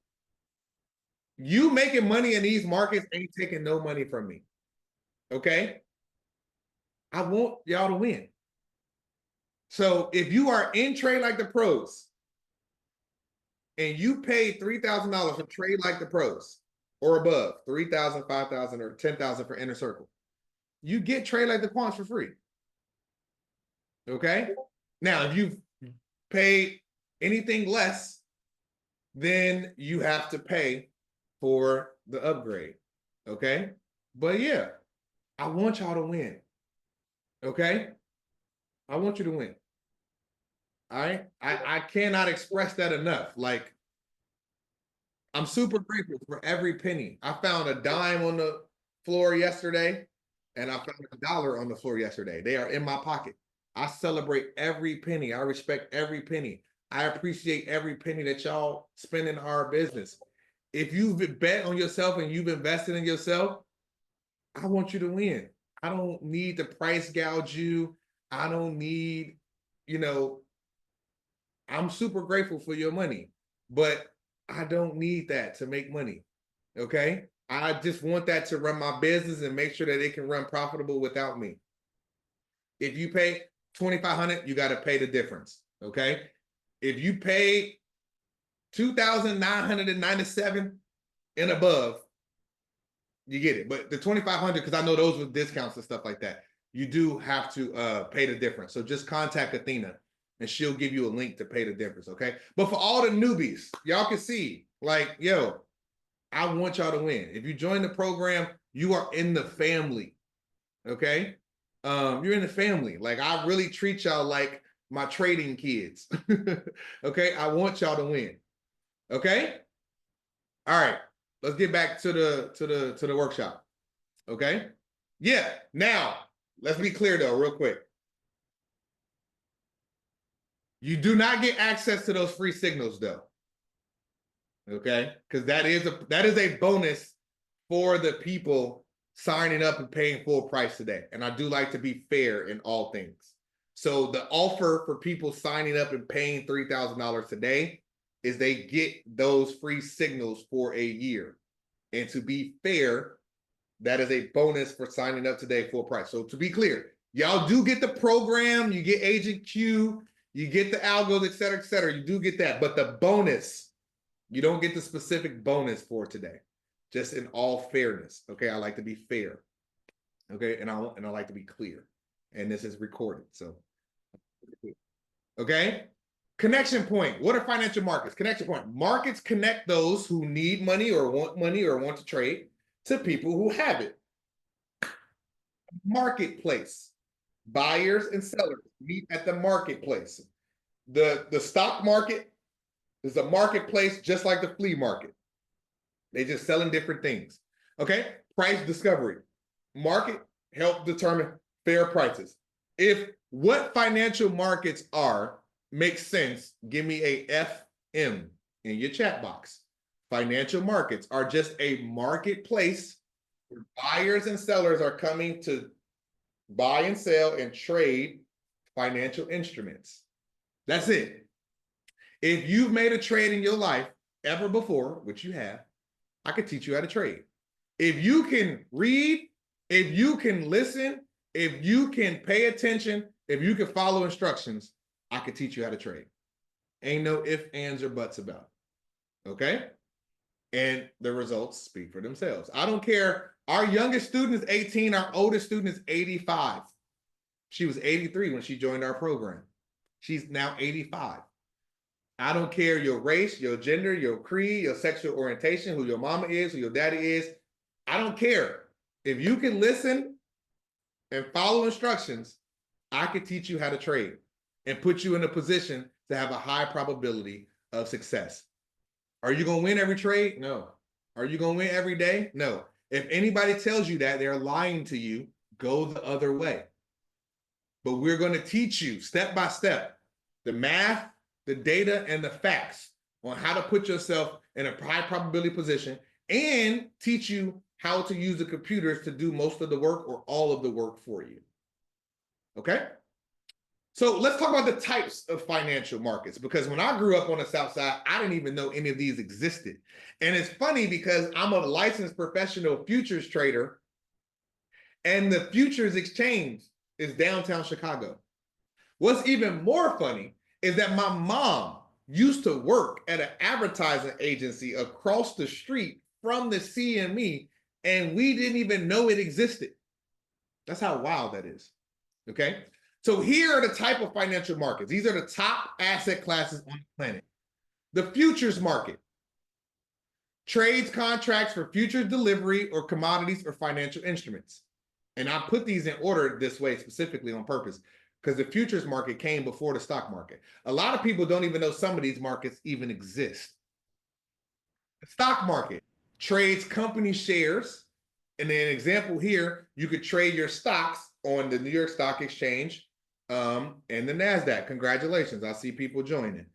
You making money in these markets ain't taking no money from me. Okay? I want y'all to win. So if you are in Trade Like the Pros and you pay $3,000 for Trade Like the Pros or above, $3,000, $5,000, or $10,000 for Inner Circle, you get Trade Like the Quants for free. Okay? Now, if you've paid Anything less, then you have to pay for the upgrade. Okay. But yeah, I want y'all to win. Okay. I want you to win. All right. I cannot express that enough. Like, I'm super grateful for every penny. I found a dime on the floor yesterday, and I found $1 on the floor yesterday. They are in my pocket. I celebrate every penny. I respect every penny. I appreciate every penny that y'all spend in our business. If you've bet on yourself and you've invested in yourself, I want you to win. I don't need to price gouge you. I don't need, you know, I'm super grateful for your money, but I don't need that to make money. Okay. I just want that to run my business and make sure that it can run profitable without me. If you pay 2,500, you got to pay the difference. Okay. If you pay 2,997 and above, you get it. But the 2,500, because I know those with discounts and stuff like that, you do have to pay the difference. So just contact Athena and she'll give you a link to pay the difference. Okay. But for all the newbies, y'all can see, like, yo, I want y'all to win. If you join the program, you are in the family. Okay. You're in the family. Like, I really treat y'all like my trading kids. Okay. I want y'all to win. Okay. All right. Let's get back to the workshop. Okay. Yeah. Now, let's be clear though, real quick. You do not get access to those free signals though. Okay, because that is a bonus for the people signing up and paying full price today. And I do like to be fair in all things. So the offer for people signing up and paying $3,000 today is they get those free signals for a year. And to be fair, that is a bonus for signing up today full price. So to be clear, y'all do get the program, you get Agent Q, you get the algos, et cetera, et cetera. You do get that, but the bonus, you don't get the specific bonus for today. Just in all fairness, okay? I like to be fair, okay? And I like to be clear. And this is recorded, so okay. Connection point. What are financial markets? Connection point. Markets connect those who need money or want to trade to people who have it. Marketplace. Buyers and sellers meet at the marketplace. The stock market is a marketplace just like the flea market. They just selling different things. Okay. Price discovery. Market help determine fair prices. If what financial markets are makes sense, give me a FM in your chat box. Financial markets are just a marketplace where buyers and sellers are coming to buy and sell and trade financial instruments. That's it. If you've made a trade in your life ever before, which you have, I could teach you how to trade. If you can read, if you can listen, if you can pay attention, if you can follow instructions, I could teach you how to trade. Ain't no ifs, ands, or buts about it. Okay? And the results speak for themselves. I don't care. Our youngest student is 18. Our oldest student is 85. She was 83 when she joined our program. She's now 85. I don't care your race, your gender, your creed, your sexual orientation, who your mama is, who your daddy is. I don't care. If you can listen and follow instructions, I can teach you how to trade and put you in a position to have a high probability of success. Are you going to win every trade? No. Are you going to win every day? No. If anybody tells you that, they're lying to you. Go the other way. But we're going to teach you step by step the math, the data, and the facts on how to put yourself in a high probability position and teach you how to use the computers to do most of the work or all of the work for you. Okay? So let's talk about the types of financial markets, because when I grew up on the South Side, I didn't even know any of these existed. And it's funny because I'm a licensed professional futures trader, and the futures exchange is downtown Chicago. What's even more funny is that my mom used to work at an advertising agency across the street from the CME, and we didn't even know it existed. That's how wild that is. Okay. So here are the type of financial markets. These are the top asset classes on the planet. The futures market trades contracts for future delivery or commodities or financial instruments. And I put these in order this way specifically on purpose because the futures market came before the stock market. A lot of people don't even know some of these markets even exist. The stock market trades company shares. And an example here, you could trade your stocks on the New York Stock Exchange and the NASDAQ. Congratulations. I see people joining.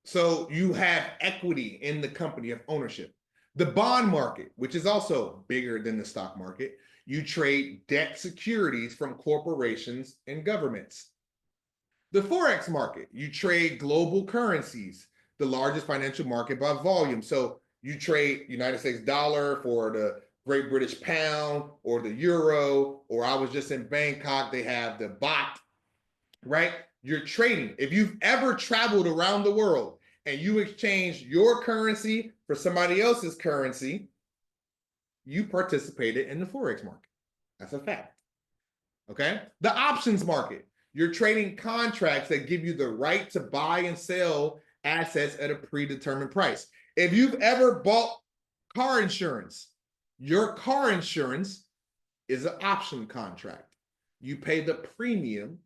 So you have equity in the company of ownership. The bond market, which is also bigger than the stock market, you trade debt securities from corporations and governments. The Forex market, you trade global currencies, the largest financial market by volume. So you trade United States dollar for the Great British pound or the euro, or I was just in Bangkok, they have the baht, right? You're trading. If you've ever traveled around the world and you exchange your currency for somebody else's currency, you participated in the Forex market. That's a fact. Okay? The options market. You're trading contracts that give you the right to buy and sell assets at a predetermined price. If you've ever bought car insurance, your car insurance is an option contract. You pay the premium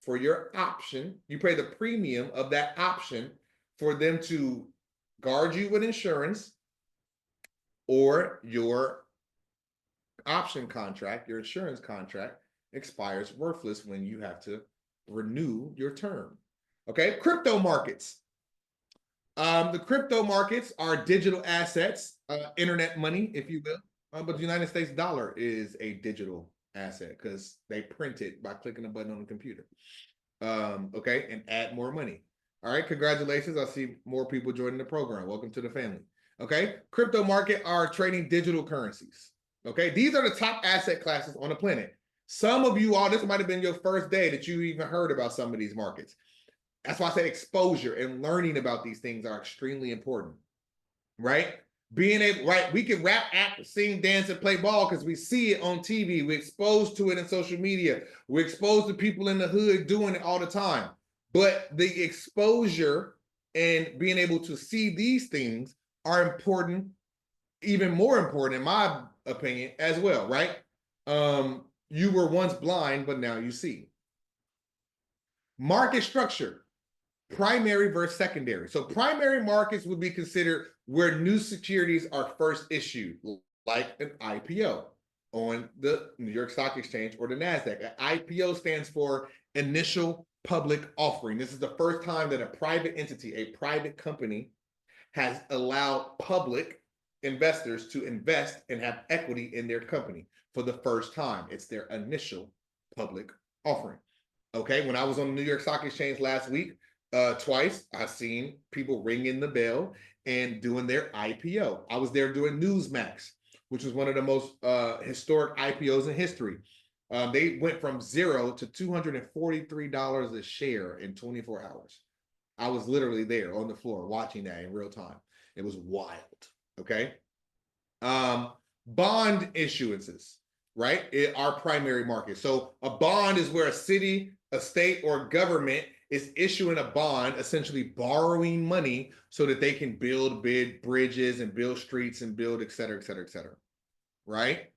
for your option. You pay the premium of that option for them to guard you with insurance, or your option contract, your insurance contract expires worthless when you have to renew your term. Okay, crypto markets. The crypto markets are digital assets, internet money, if you will. But the United States dollar is a digital asset because they print it by clicking a button on the computer. Okay, and add more money. All right, congratulations. I see more people joining the program. Welcome to the family. Okay, crypto market are trading digital currencies. Okay, these are the top asset classes on the planet. Some of you all, this might have been your first day that you even heard about some of these markets. That's why I said exposure and learning about these things are extremely important, right? Being able, right? We can rap, act, sing, dance, and play ball because we see it on TV. We're exposed to it in social media. We're exposed to people in the hood doing it all the time. But the exposure and being able to see these things are important, even more important, in my opinion, as well, right? You were once blind, but now you see. Market structure. Primary versus secondary. So primary markets would be considered where new securities are first issued, like an IPO on the New York Stock Exchange or the NASDAQ. An IPO stands for initial public offering. This is the first time that a private entity, a private company, has allowed public investors to invest and have equity in their company for the first time. It's their initial public offering. Okay, when I was on the New York Stock Exchange last week, twice, I've seen people ringing the bell and doing their IPO. I was there doing Newsmax, which was one of the most historic IPOs in history. They went from $0 to $243 a share in 24 hours. I was literally there on the floor watching that in real time. It was wild, okay? Bond issuances, right? Our primary market. So a bond is where a city, a state, or government is issuing a bond, essentially borrowing money so that they can build big bridges and build streets and build et cetera, et cetera, et cetera. Right?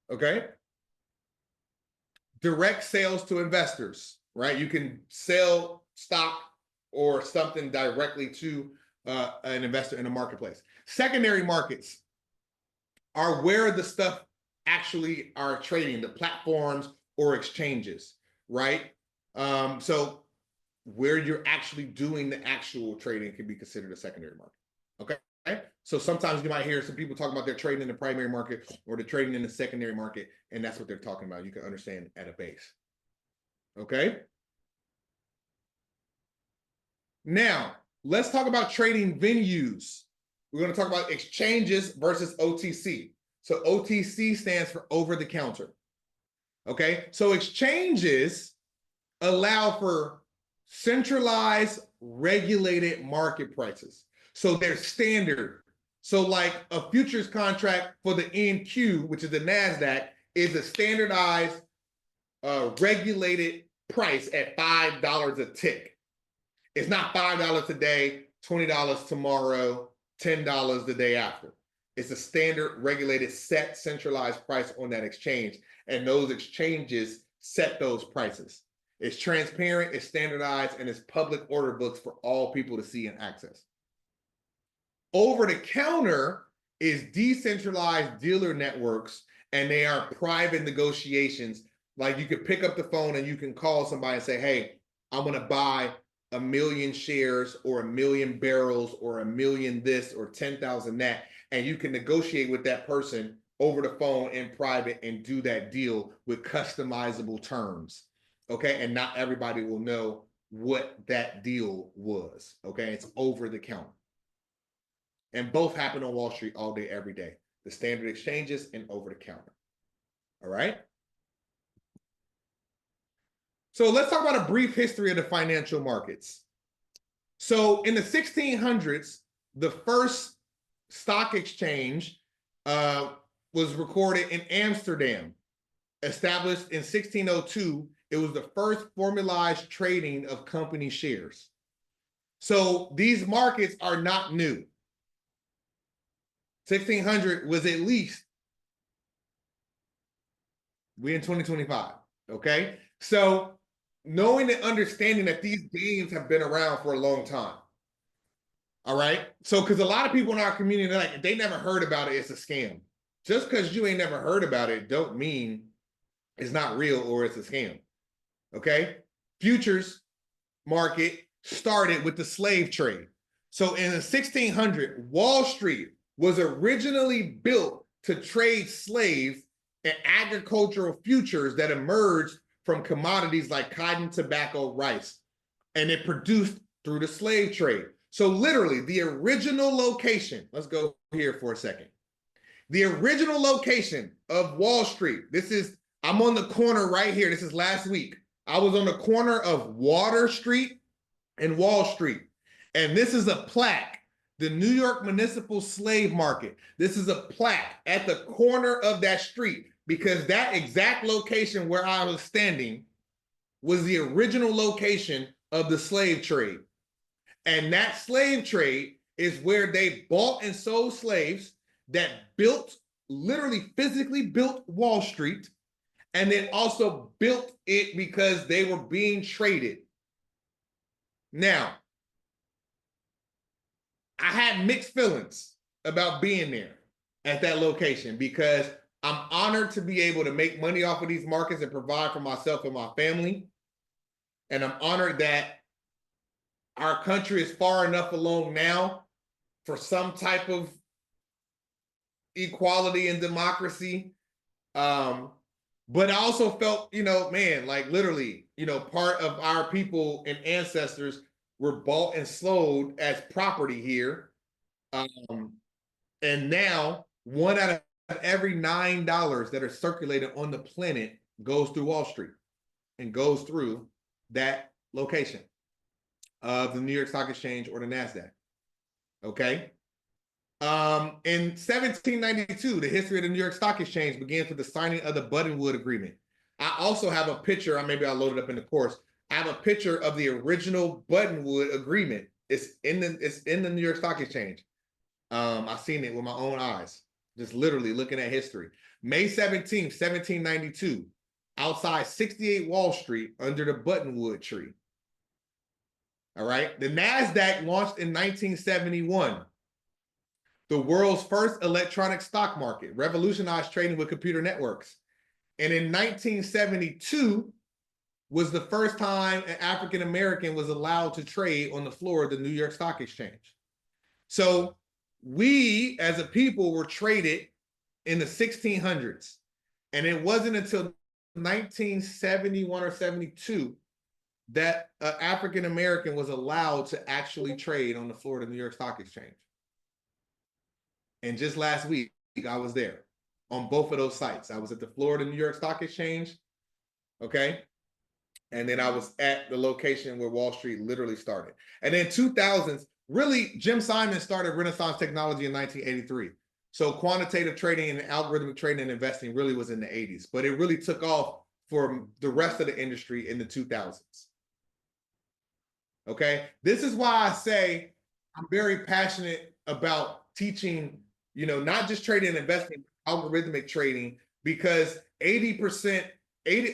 Okay. Direct sales to investors, right? You can sell stock or something directly to an investor in the marketplace. Secondary markets are where the stuff actually are trading, the platforms or exchanges, right? So where you're actually doing the actual trading can be considered a secondary market, okay? So sometimes you might hear some people talking about they're trading in the primary market or they're trading in the secondary market, and that's what they're talking about. You can understand at a base, okay? Now, let's talk about trading venues. We're going to talk about exchanges versus OTC. So OTC stands for over the counter. Okay, so exchanges allow for centralized regulated market prices. So they're standard. So like a futures contract for the NQ, which is the NASDAQ, is a standardized regulated price at $5 a tick. It's not $5 today, $20 tomorrow, $10 the day after. It's a standard regulated set centralized price on that exchange. And those exchanges set those prices. It's transparent, it's standardized, and it's public order books for all people to see and access. Over the counter is decentralized dealer networks, and they are private negotiations. Like you could pick up the phone and you can call somebody and say, hey, I'm going to buy 1 million shares or 1 million barrels or 1 million this or 10,000 that. And you can negotiate with that person over the phone in private and do that deal with customizable terms. Okay. And not everybody will know what that deal was. Okay. It's over the counter. And both happen on Wall Street all day, every day. The standard exchanges and over the counter. All right. So let's talk about a brief history of the financial markets. So in the 1600s, the first stock exchange was recorded in Amsterdam. Established in 1602, it was the first formalized trading of company shares. So these markets are not new. 1600 was at least, we in 2025, okay? So knowing and understanding that these games have been around for a long time. All right. So, because a lot of people in our community, like, if they never heard about it, it's a scam. Just because you ain't never heard about it, don't mean it's not real or it's a scam. Okay. Futures market started with the slave trade. So in the 1600, Wall Street was originally built to trade slaves and agricultural futures that emerged from commodities like cotton, tobacco, rice, and it produced through the slave trade. So literally the original location, let's go here for a second. The original location of Wall Street, I'm on the corner right here. This is last week. I was on the corner of Water Street and Wall Street. And this is a plaque, the New York Municipal Slave Market. This is a plaque at the corner of that street, because that exact location where I was standing was the original location of the slave trade. And that slave trade is where they bought and sold slaves that built, literally physically built Wall Street, and then also built it because they were being traded. Now, I had mixed feelings about being there at that location, because I'm honored to be able to make money off of these markets and provide for myself and my family. And I'm honored that our country is far enough along now for some type of equality and democracy. But I also felt, man, like literally, part of our people and ancestors were bought and sold as property here. And now 1 out of every $9 that are circulated on the planet goes through Wall Street and goes through that location of the New York Stock Exchange or the NASDAQ. Okay. In 1792, the history of the New York Stock Exchange begins with the signing of the Buttonwood Agreement. I also have a picture, maybe I'll load it up in the course. I have a picture of the original Buttonwood Agreement. It's in the New York Stock Exchange. I've seen it with my own eyes, just literally looking at history. May 17th, 1792, outside 68 Wall Street under the Buttonwood tree. All right. The NASDAQ launched in 1971. The world's first electronic stock market, revolutionized trading with computer networks. And in 1972 was the first time an African American was allowed to trade on the floor of the New York Stock Exchange. So we as a people were traded in the 1600s. And it wasn't until 1971 or 72 that an African American was allowed to actually trade on the floor of the New York Stock Exchange. And just last week, I was there on both of those sites. I was at the Florida New York Stock Exchange, okay? And then I was at the location where Wall Street literally started. And then 2000s, really, Jim Simon started Renaissance technology in 1983. So quantitative trading and algorithmic trading and investing really was in the 80s, but it really took off for the rest of the industry in the 2000s. Okay, this is why I say I'm very passionate about teaching, not just trading and investing, algorithmic trading, because 80%,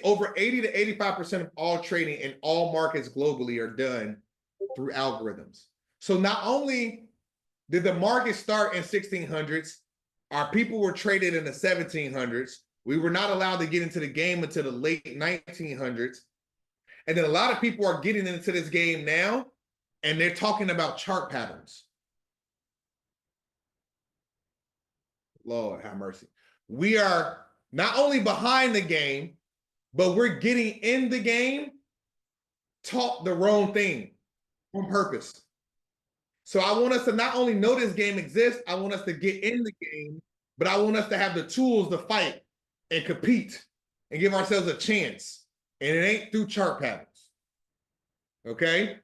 over 80 to 85% of all trading in all markets globally are done through algorithms. So not only did the market start in 1600s, our people were traded in the 1700s. We were not allowed to get into the game until the late 1900s. And then a lot of people are getting into this game now, and they're talking about chart patterns. Lord have mercy. We are not only behind the game, but we're getting in the game taught the wrong thing on purpose. So I want us to not only know this game exists, I want us to get in the game, but I want us to have the tools to fight and compete and give ourselves a chance. And it ain't through chart patterns. Okay?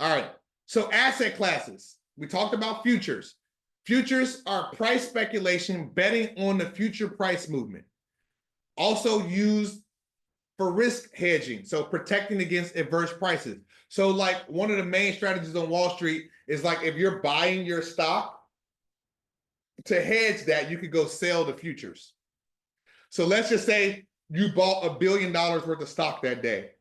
All right. So asset classes. We talked about futures. Futures are price speculation, betting on the future price movement. Also used for risk hedging, so protecting against adverse prices. So like one of the main strategies on Wall Street is like if you're buying your stock, to hedge that, you could go sell the futures. So let's just say you bought $1 billion worth of stock that day.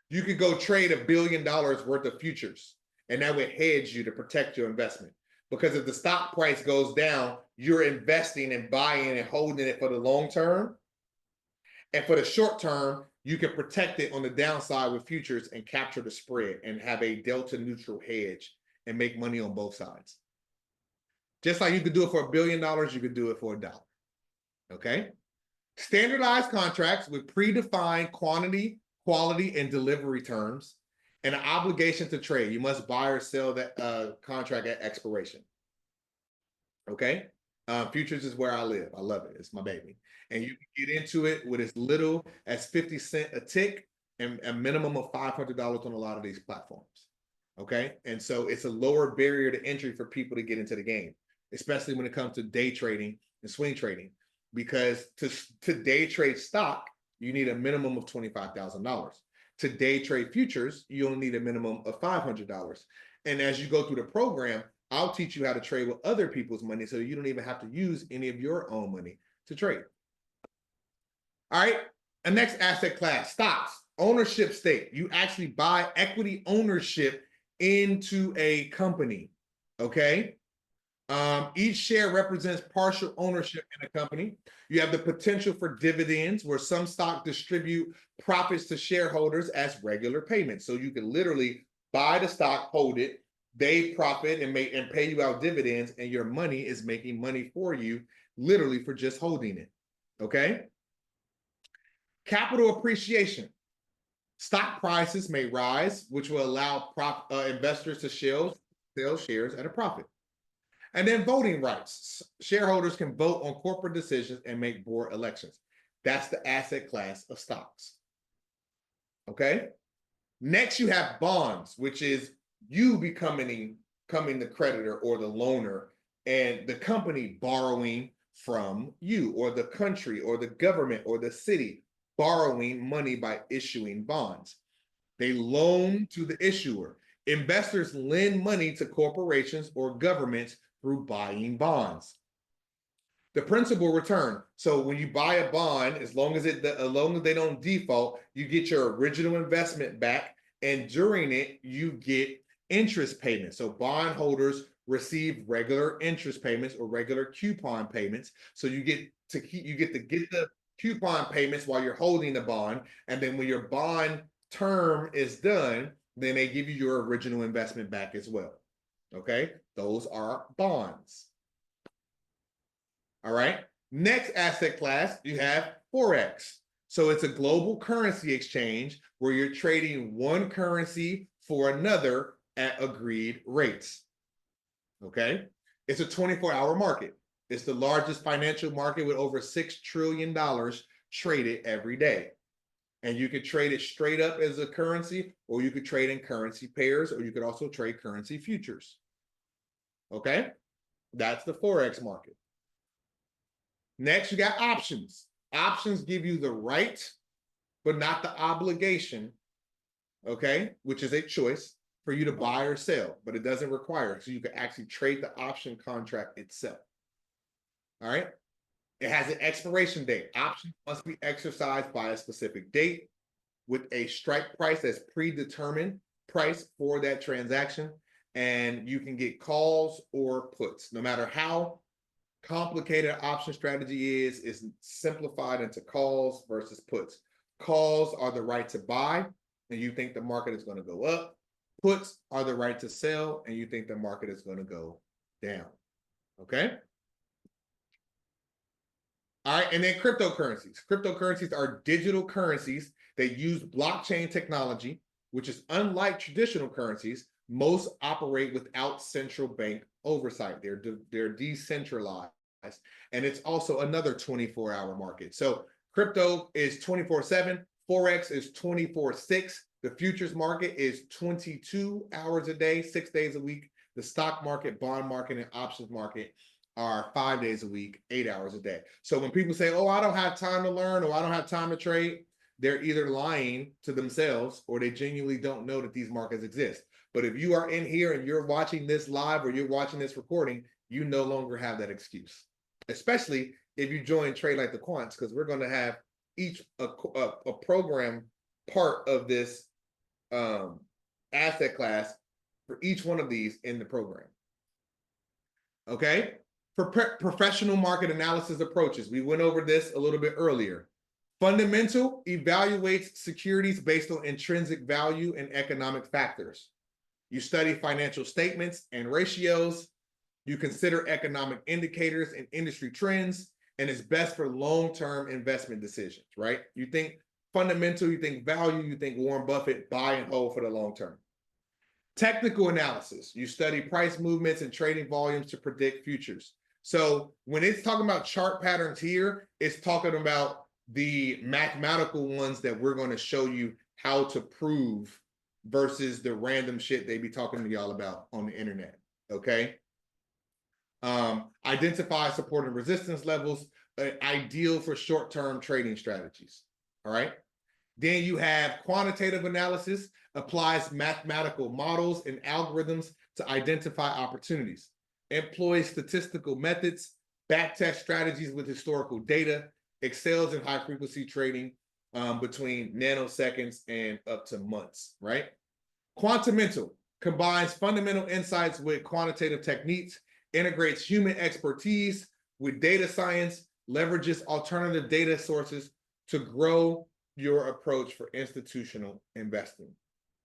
You could go trade $1 billion worth of futures, and that would hedge you to protect your investment. Because if the stock price goes down, you're investing and buying and holding it for the long term. And for the short term, you can protect it on the downside with futures and capture the spread and have a delta neutral hedge and make money on both sides. Just like you could do it for $1 billion, you could do it for $1. Okay? Standardized contracts with predefined quantity, quality, and delivery terms, and an obligation to trade. You must buy or sell that contract at expiration. Okay? Futures is where I live. I love it. It's my baby. And you can get into it with as little as 50 cents a tick and a minimum of $500 on a lot of these platforms. Okay? And so it's a lower barrier to entry for people to get into the game, especially when it comes to day trading and swing trading. Because to day trade stock, you need a minimum of $25,000. To day trade futures, you only need a minimum of $500. And as you go through the program, I'll teach you how to trade with other people's money so you don't even have to use any of your own money to trade. All right, the next asset class, stocks, ownership stake. You actually buy equity ownership into a company, okay? Each share represents partial ownership in a company. You have the potential for dividends, where some stock distribute profits to shareholders as regular payments. So you can literally buy the stock, hold it, they profit and pay you out dividends, and your money is making money for you, literally for just holding it. Okay. Capital appreciation. Stock prices may rise, which will allow investors to sell shares at a profit. And then voting rights. Shareholders can vote on corporate decisions and make board elections. That's the asset class of stocks. Okay. Next, you have bonds, which is you becoming the creditor or the loaner, and the company borrowing from you, or the country or the government or the city borrowing money by issuing bonds. They loan to the issuer. Investors lend money to corporations or governments through buying bonds. The principal return. So when you buy a bond, as long as they don't default, you get your original investment back, and during it, you get interest payments. So bondholders receive regular interest payments or regular coupon payments. So you get to get the coupon payments while you're holding the bond, and then when your bond term is done, then they give you your original investment back as well. Okay, those are bonds. All right, next asset class, you have Forex. So it's a global currency exchange where you're trading one currency for another at agreed rates. Okay, it's a 24-hour market. It's the largest financial market with over $6 trillion traded every day. And you could trade it straight up as a currency, or you could trade in currency pairs, or you could also trade currency futures. Okay, that's the Forex market. Next, you got options. Options give you the right, but not the obligation, okay, which is a choice for you to buy or sell, but it doesn't require it. So you can actually trade the option contract itself. All right. It has an expiration date. Options must be exercised by a specific date with a strike price that's predetermined price for that transaction. And you can get calls or puts. No matter how complicated option strategy is, it's simplified into calls versus puts. Calls are the right to buy, and you think the market is going to go up. Puts are the right to sell, and you think the market is going to go down. Okay. All right, and then cryptocurrencies. Cryptocurrencies are digital currencies that use blockchain technology, which is unlike traditional currencies. Most operate without central bank oversight. They're decentralized, and it's also another 24-hour market. So crypto is 24/7. Forex is 24/6. The futures market is 22 hours a day, 6 days a week. The stock market, bond market, and options market are 5 days a week, 8 hours a day. So when people say, oh, I don't have time to learn, or I don't have time to trade, they're either lying to themselves or they genuinely don't know that these markets exist. But if you are in here and you're watching this live or you're watching this recording, you no longer have that excuse, especially if you join Trade Like the Quants, because we're going to have each a program part of this asset class for each one of these in the program. Okay. For professional market analysis approaches, we went over this a little bit earlier. Fundamental evaluates securities based on intrinsic value and economic factors. You study financial statements and ratios. You consider economic indicators and industry trends, and it's best for long-term investment decisions, right? You think fundamental, you think value, you think Warren Buffett, buy and hold for the long term. Technical analysis, you study price movements and trading volumes to predict futures. So when it's talking about chart patterns here, it's talking about the mathematical ones that we're going to show you how to prove versus the random shit they be talking to y'all about on the internet, okay? Identify support and resistance levels, ideal for short-term trading strategies, all right? Then you have quantitative analysis, applies mathematical models and algorithms to identify opportunities, employs statistical methods, backtest strategies with historical data, excels in high-frequency trading between nanoseconds and up to months, right? Quantamental combines fundamental insights with quantitative techniques, integrates human expertise with data science, leverages alternative data sources to grow your approach for institutional investing.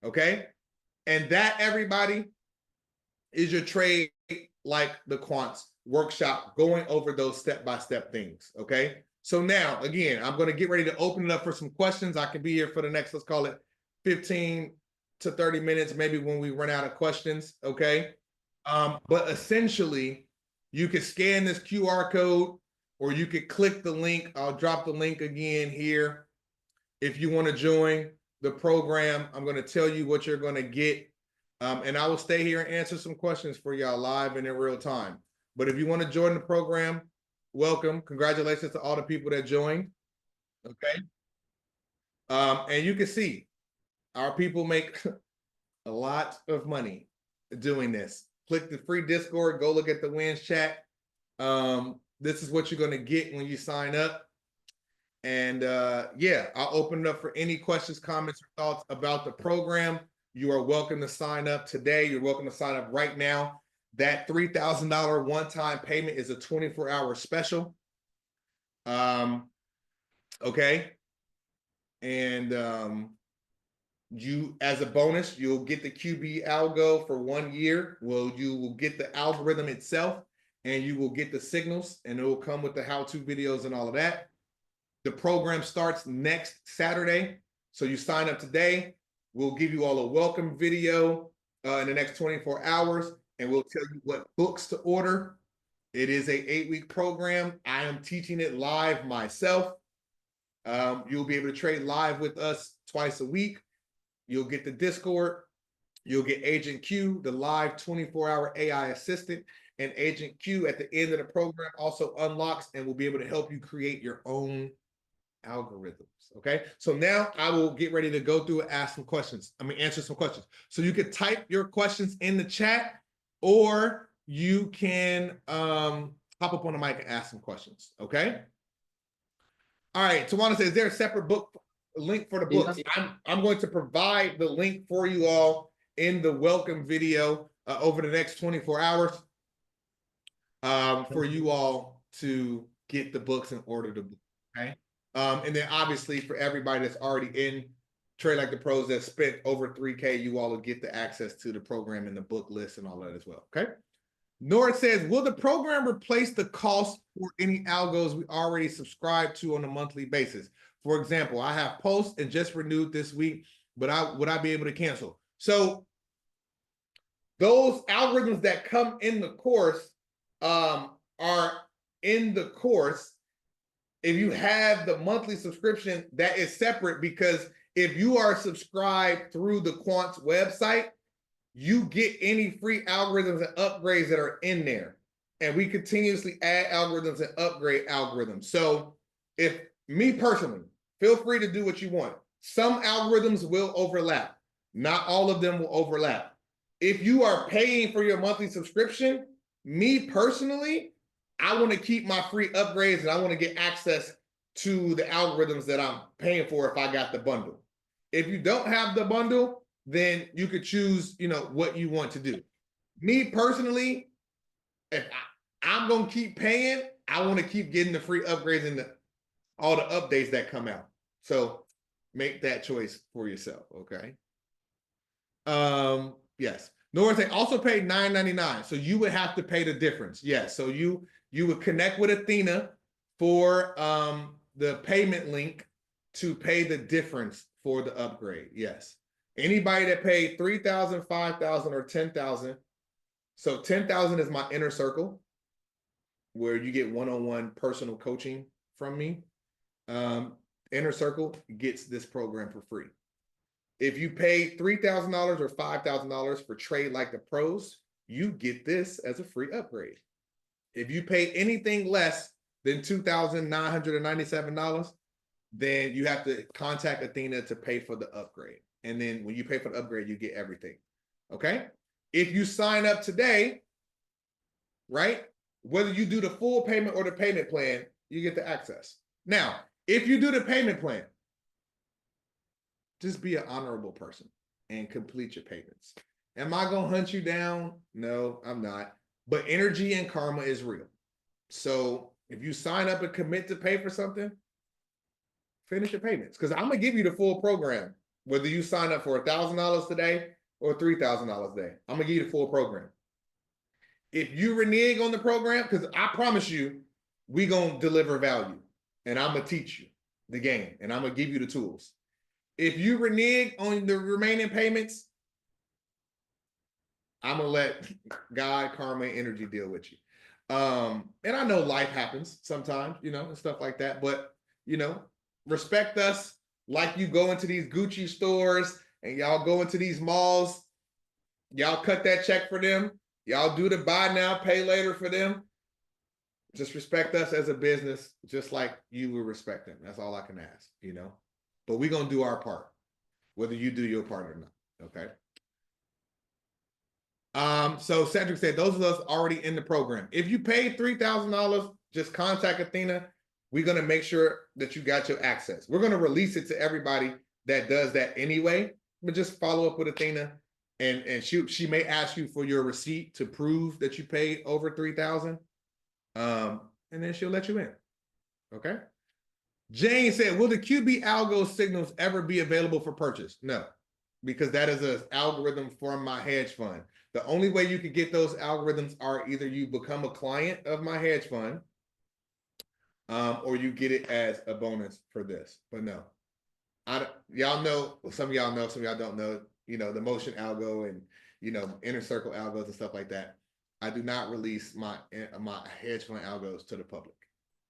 Okay. And that, everybody, is your Trade Like the Quants workshop, going over those step-by-step things. Okay. So now, again, I'm going to get ready to open it up for some questions. I can be here for the next, let's call it 15 to 30 minutes, maybe when we run out of questions. Okay. But essentially, you can scan this QR code or you could click the link. I'll drop the link again here. If you want to join the program, I'm going to tell you what you're going to get. And I will stay here and answer some questions for y'all live and in real time. But if you want to join the program, welcome. Congratulations to all the people that joined. Okay. And you can see our people make a lot of money doing this. Click the free Discord, go look at the wins chat. This is what you're going to get when you sign up. And yeah, I'll open it up for any questions, comments, or thoughts about the program. You are welcome to sign up today. You're welcome to sign up right now. That $3,000 one-time payment is a 24-hour special. Okay. And you, as a bonus, you'll get the QB algo for 1 year. Well, you will get the algorithm itself, and you will get the signals, and it will come with the how-to videos and all of that. The program starts next Saturday. So you sign up today. We'll give you all a welcome video in the next 24 hours, and we'll tell you what books to order. It is an 8-week program. I am teaching it live myself. You'll be able to trade live with us twice a week. You'll get the Discord. You'll get Agent Q, the live 24-hour AI assistant. And Agent Q at the end of the program also unlocks and will be able to help you create your own algorithms. Okay. So now I will get ready to go through and ask some questions. Answer some questions. So you can type your questions in the chat, or you can hop up on the mic and ask some questions. Okay. All right. Tawana says, is there a separate book link for the books? I'm going to provide the link for you all in the welcome video over the next 24 hours for you all to get the books and order the book. Okay. And then obviously for everybody that's already in Trade Like the Pros that spent over 3K, you all will get the access to the program and the book list and all that as well. Okay. Nora says, will the program replace the cost for any algos we already subscribe to on a monthly basis? For example, I have Post and just renewed this week, but would I be able to cancel? So those algorithms that come in the course are in the course. If you have the monthly subscription, that is separate, because if you are subscribed through the Quants website, you get any free algorithms and upgrades that are in there. And we continuously add algorithms and upgrade algorithms. So if me personally, feel free to do what you want. Some algorithms will overlap. Not all of them will overlap. If you are paying for your monthly subscription, me personally, I want to keep my free upgrades and I want to get access to the algorithms that I'm paying for if I got the bundle. If you don't have the bundle, then you could choose, what you want to do. Me personally, if I'm going to keep paying, I want to keep getting the free upgrades and all the updates that come out. So make that choice for yourself, okay? Yes. Nora also paid $9.99, so you would have to pay the difference. Yes, so you would connect with Athena for the payment link to pay the difference for the upgrade. Yes. Anybody that paid $3,000, $5,000, or $10,000. So $10,000 is my inner circle, where you get one-on-one personal coaching from me. Inner circle gets this program for free. If you pay $3,000 or $5,000 for Trade Like the Pros, you get this as a free upgrade. If you pay anything less than $2,997, then you have to contact Athena to pay for the upgrade. And then when you pay for the upgrade, you get everything. Okay? If you sign up today, right, whether you do the full payment or the payment plan, you get the access. Now, if you do the payment plan, just be an honorable person and complete your payments. Am I going to hunt you down? No, I'm not. But energy and karma is real. So if you sign up and commit to pay for something, finish your payments, because I'm going to give you the full program, whether you sign up for $1,000 today or $3,000 a day. I'm going to give you the full program. If you renege on the program, because I promise you, we're going to deliver value, and I'm going to teach you the game, and I'm going to give you the tools. If you renege on the remaining payments, I'm going to let God, karma, and energy deal with you. And I know life happens sometimes, and stuff like that, but, respect us like you go into these Gucci stores and y'all go into these malls, y'all cut that check for them, y'all do the buy now, pay later for them. Just respect us as a business, just like you will respect them. That's all I can ask, But we're going to do our part, whether you do your part or not, okay? So Cedric said, those of us already in the program. If you paid $3,000, just contact Athena. We're going to make sure that you got your access. We're going to release it to everybody that does that anyway, but just follow up with Athena, and she may ask you for your receipt to prove that you paid over $3,000. And then she'll let you in. Okay. Jane said, will the QB algo signals ever be available for purchase? No, because that is an algorithm for my hedge fund. The only way you could get those algorithms are either you become a client of my hedge fund, or you get it as a bonus for this. But no, y'all know, some of y'all know, some of y'all don't know, the motion algo and, inner circle algos and stuff like that. I do not release my hedge fund algos to the public.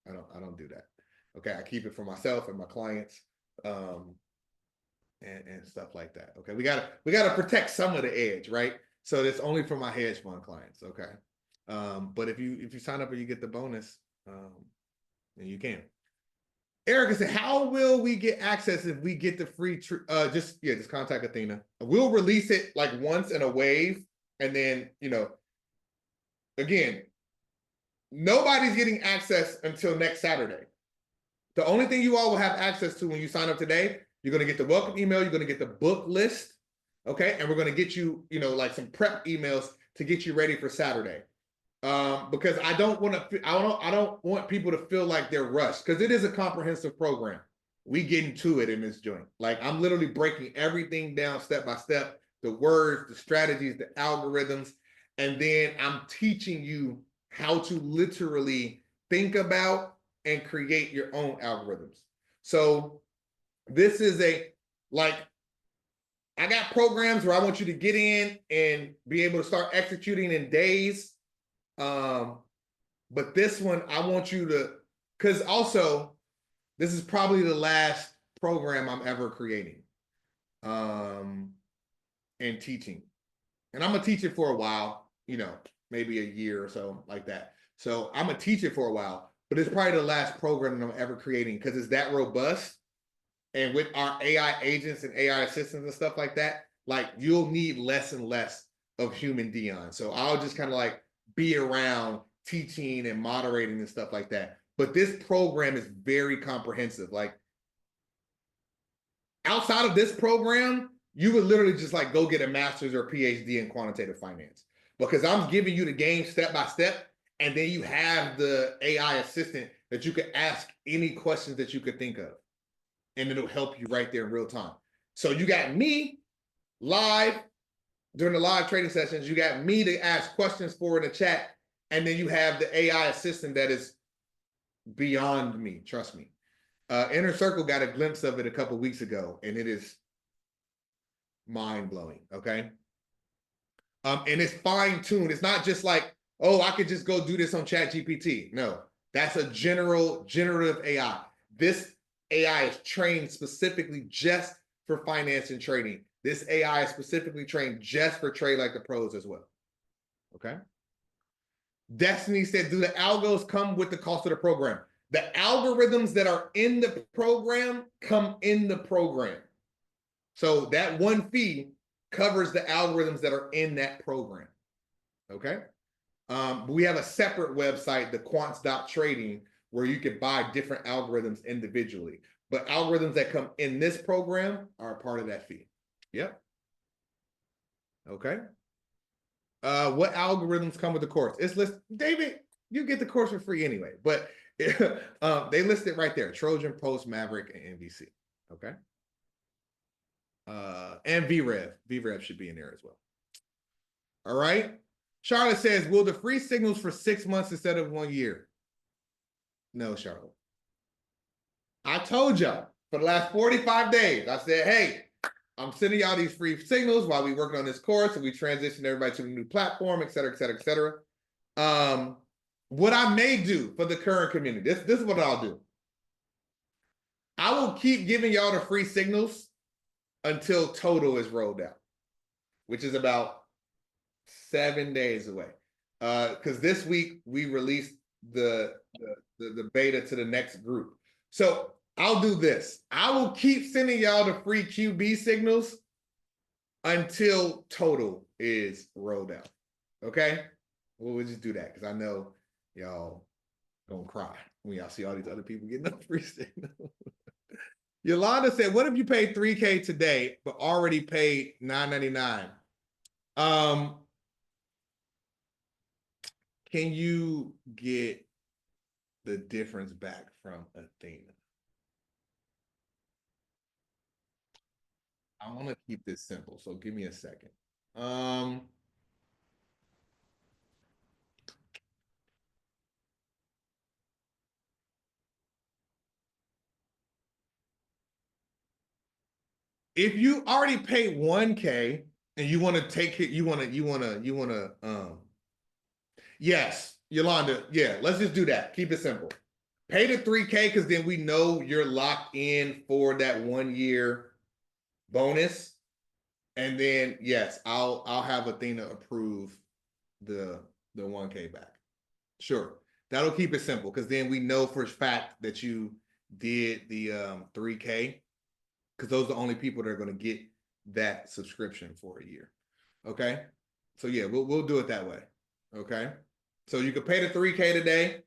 I don't do that. Okay, I keep it for myself and my clients, and stuff like that. Okay, we gotta protect some of the edge, right? So that's only for my hedge fund clients. Okay, but if you sign up and you get the bonus, then you can. Erica said, "How will we get access if we get the free? Just contact Athena. We'll release it like once in a wave, and then again, nobody's getting access until next Saturday. The only thing you all will have access to when you sign up today, you're going to get the welcome email, you're going to get the book list, okay? And we're going to get you, like some prep emails to get you ready for Saturday. Because I don't want people to feel like they're rushed, because it is a comprehensive program. We get into it in this joint. Like, I'm literally breaking everything down step by step, the words, the strategies, the algorithms, and then I'm teaching you how to literally think about and create your own algorithms. So this is I got programs where I want you to get in and be able to start executing in days. But this one, I want you to, because also, this is probably the last program I'm ever creating and teaching. And I'm going to teach it for a while, maybe a year or so, like that. So I'm going to teach it for a while, but it's probably the last program that I'm ever creating because it's that robust. And with our AI agents and AI assistants and stuff like that, like, you'll need less and less of human Dion. So I'll just kind of be around teaching and moderating and stuff like that. But this program is very comprehensive. Like, outside of this program, you would literally just go get a master's or PhD in quantitative finance, because I'm giving you the game step by step. And then you have the AI assistant that you can ask any questions that you could think of, and it'll help you right there in real time. So you got me live during the live trading sessions. You got me to ask questions for in the chat. And then you have the AI assistant that is beyond me. Trust me. Inner Circle got a glimpse of it a couple weeks ago, and it is mind-blowing, okay? And it's fine-tuned. It's not just oh, I could just go do this on ChatGPT. No, that's a generative AI. This AI is trained specifically just for finance and trading. This AI is specifically trained just for Trade Like the Pros as well. Okay. Destiny said, do the algos come with the cost of the program? The algorithms that are in the program come in the program. So that one fee covers the algorithms that are in that program. Okay. We have a separate website, the Quants.trading, where you can buy different algorithms individually. But algorithms that come in this program are a part of that fee. Yep. Okay. What algorithms come with the course? It's listed. David, you get the course for free anyway. But they list it right there: Trojan, Post, Maverick, and MVC. Okay. And VREV. VREV should be in there as well. All right. Charlotte says, will the free signals for 6 months instead of 1 year? No, Charlotte. I told y'all for the last 45 days, I said, hey, I'm sending y'all these free signals while we working on this course and we transition everybody to the new platform, et cetera, et cetera, et cetera. What I may do for the current community, this is what I'll do. I will keep giving y'all the free signals until Total is rolled out, which is about 7 days away. Because this week we released the beta to the next group. So I'll do this. I will keep sending y'all the free QB signals until Total is rolled out. Okay? We'll just do that because I know y'all gonna cry when y'all see all these other people getting the free signal. Yolanda said, what if you paid $3K today, but already paid $9.99? Can you get the difference back from Athena? I want to keep this simple, so give me a second. If you already paid 1K and you want to take it, yes, Yolanda, yeah, let's just do that. Keep it simple. pay the 3K because then we know you're locked in for that 1 year bonus. And then yes, I'll have Athena approve the 1K back. Sure. That'll keep it simple because then we know for a fact that you did the 3K, because those are the only people that are going to get that subscription for a year. Okay. So yeah, we'll do it that way. Okay. So you can pay the 3K today.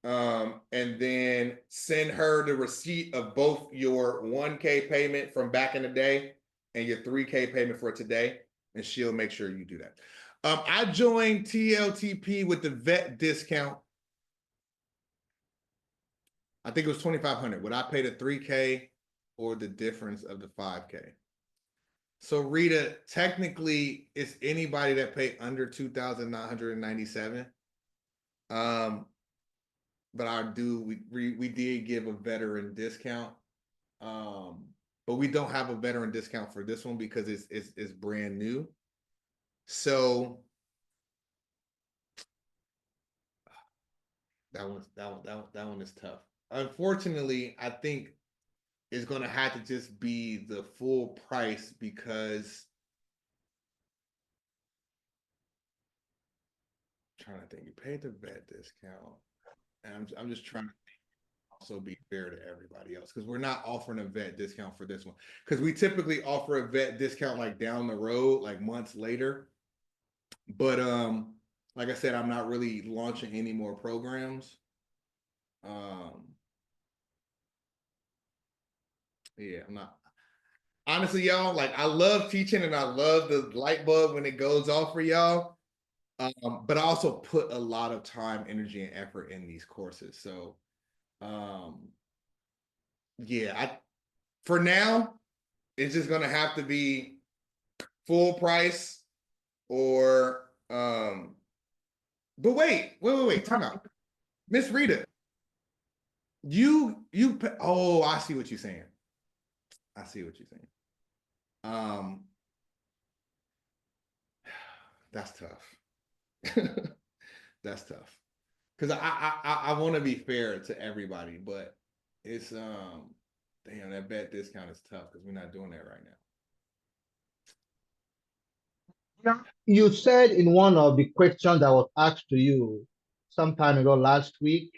And then send her the receipt of both your 1K payment from back in the day and your 3K payment for today, and she'll make sure you do that. I joined TLTP with the vet discount. I think it was 2,500. Would I pay the 3K or the difference of the 5K? So Rita, technically, it's anybody that paid under 2,997. But we did give a veteran discount. But we don't have a veteran discount for this one because it's brand new. So that one is tough. Unfortunately, I think it's gonna have to just be the full price because I'm trying to think. You paid the vet discount, and I'm just trying to also be fair to everybody else because we're not offering a vet discount for this one because we typically offer a vet discount like down the road, like months later. But like I said, I'm not really launching any more programs. Yeah, I'm not. Honestly, y'all, like I love teaching and I love the light bulb when it goes off for y'all. But I also put a lot of time, energy, and effort in these courses. So yeah, for now, it's just gonna have to be full price or but wait, time out. Miss Rita, oh, I see what you're saying. I see what you're saying. That's tough. That's tough. Because I want to be fair to everybody, but it's damn, that bet discount is tough because we're not doing that right now.
You said in one of the questions that was asked to you some time ago last week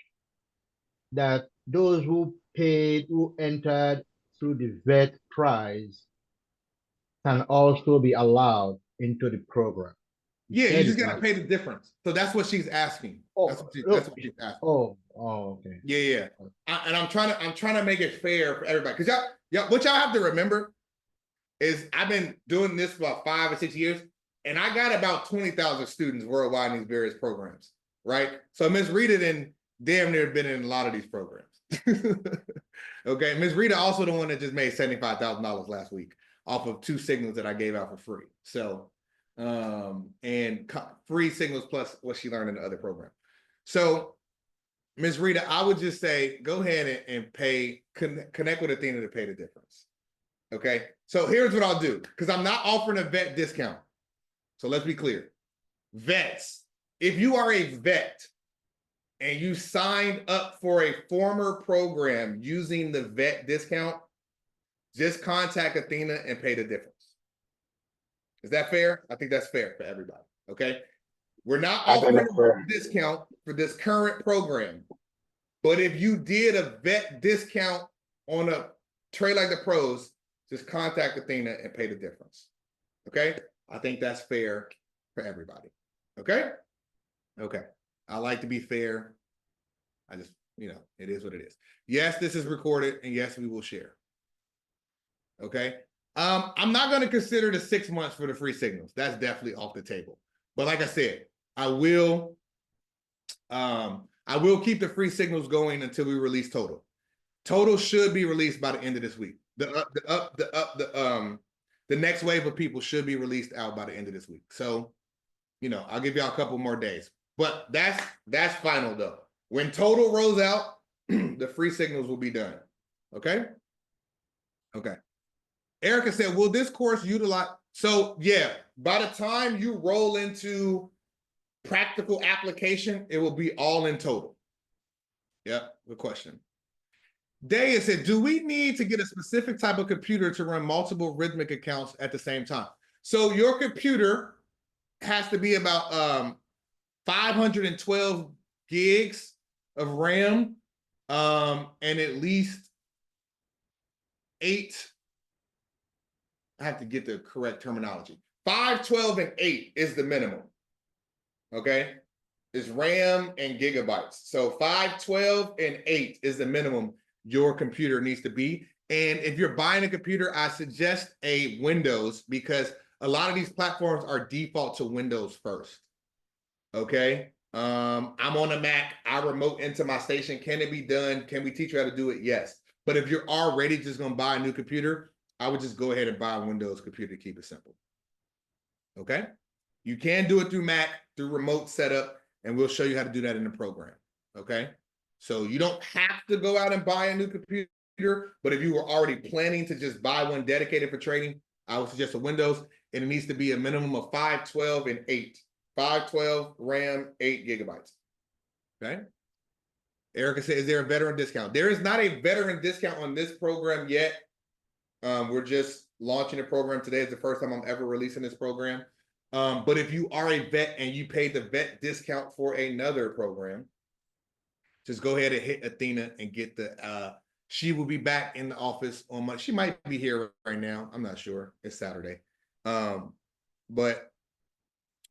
that those who entered through the vet prize can also be allowed into the program.
Yeah, you just gotta pay the difference. So that's what she's asking. That's what she's asking.
Oh, okay.
Yeah. And I'm trying to make it fair for everybody. Because y'all, what y'all have to remember is I've been doing this for about 5 or 6 years, and I got about 20,000 students worldwide in these various programs, right? So Ms. Rita then damn near been in a lot of these programs. Okay, Ms. Rita also the one that just made $75,000 last week off of 2 signals that I gave out for free. So, and free signals plus what she learned in the other program. So, Ms. Rita, I would just say go ahead and pay, connect with Athena to pay the difference. Okay, so here's what I'll do because I'm not offering a vet discount. So let's be clear. Vets, if you are a vet and you signed up for a former program using the vet discount, just contact Athena and pay the difference. Is that fair? I think that's fair for everybody. Okay. We're not offering a discount for this current program, but if you did a vet discount on a Trade Like the Pros, just contact Athena and pay the difference. Okay. I think that's fair for everybody. Okay. Okay. I like to be fair. I just, it is what it is. Yes, this is recorded, and yes, we will share. Okay. I'm not going to consider the 6 months for the free signals. That's definitely off the table. But like I said, I will keep the free signals going until we release Total. Total should be released by the end of this week. The next wave of people should be released out by the end of this week. So, I'll give y'all a couple more days. But that's final though. When Total rolls out, the free signals will be done. Okay? Okay. Erica said, will this course utilize? So yeah, by the time you roll into practical application, it will be all in Total. Yep, good question. Daya said, do we need to get a specific type of computer to run multiple Rhythmic accounts at the same time? So your computer has to be about 512 gigs of RAM, and at least 8. I have to get the correct terminology. 512 and 8 is the minimum. Okay, is RAM and gigabytes. So 512 and 8 is the minimum your computer needs to be. And if you're buying a computer, I suggest a Windows, because a lot of these platforms are default to Windows first. Okay. I'm on a Mac. I remote into my station. Can it be done? Can we teach you how to do it? Yes. But if you're already just going to buy a new computer, I would just go ahead and buy a Windows computer to keep it simple. Okay. You can do it through Mac, through remote setup, and we'll show you how to do that in the program. Okay. So you don't have to go out and buy a new computer, but if you were already planning to just buy one dedicated for trading, I would suggest a Windows, and it needs to be a minimum of 512 and 8. 512 RAM, 8 gigabytes. Okay. Erica said, is there a veteran discount? There is not a veteran discount on this program yet. We're just launching the program today. It's the first time I'm ever releasing this program. But if you are a vet and you paid the vet discount for another program, just go ahead and hit Athena and get the, she will be back in the office on Monday. She might be here right now. I'm not sure. It's Saturday. But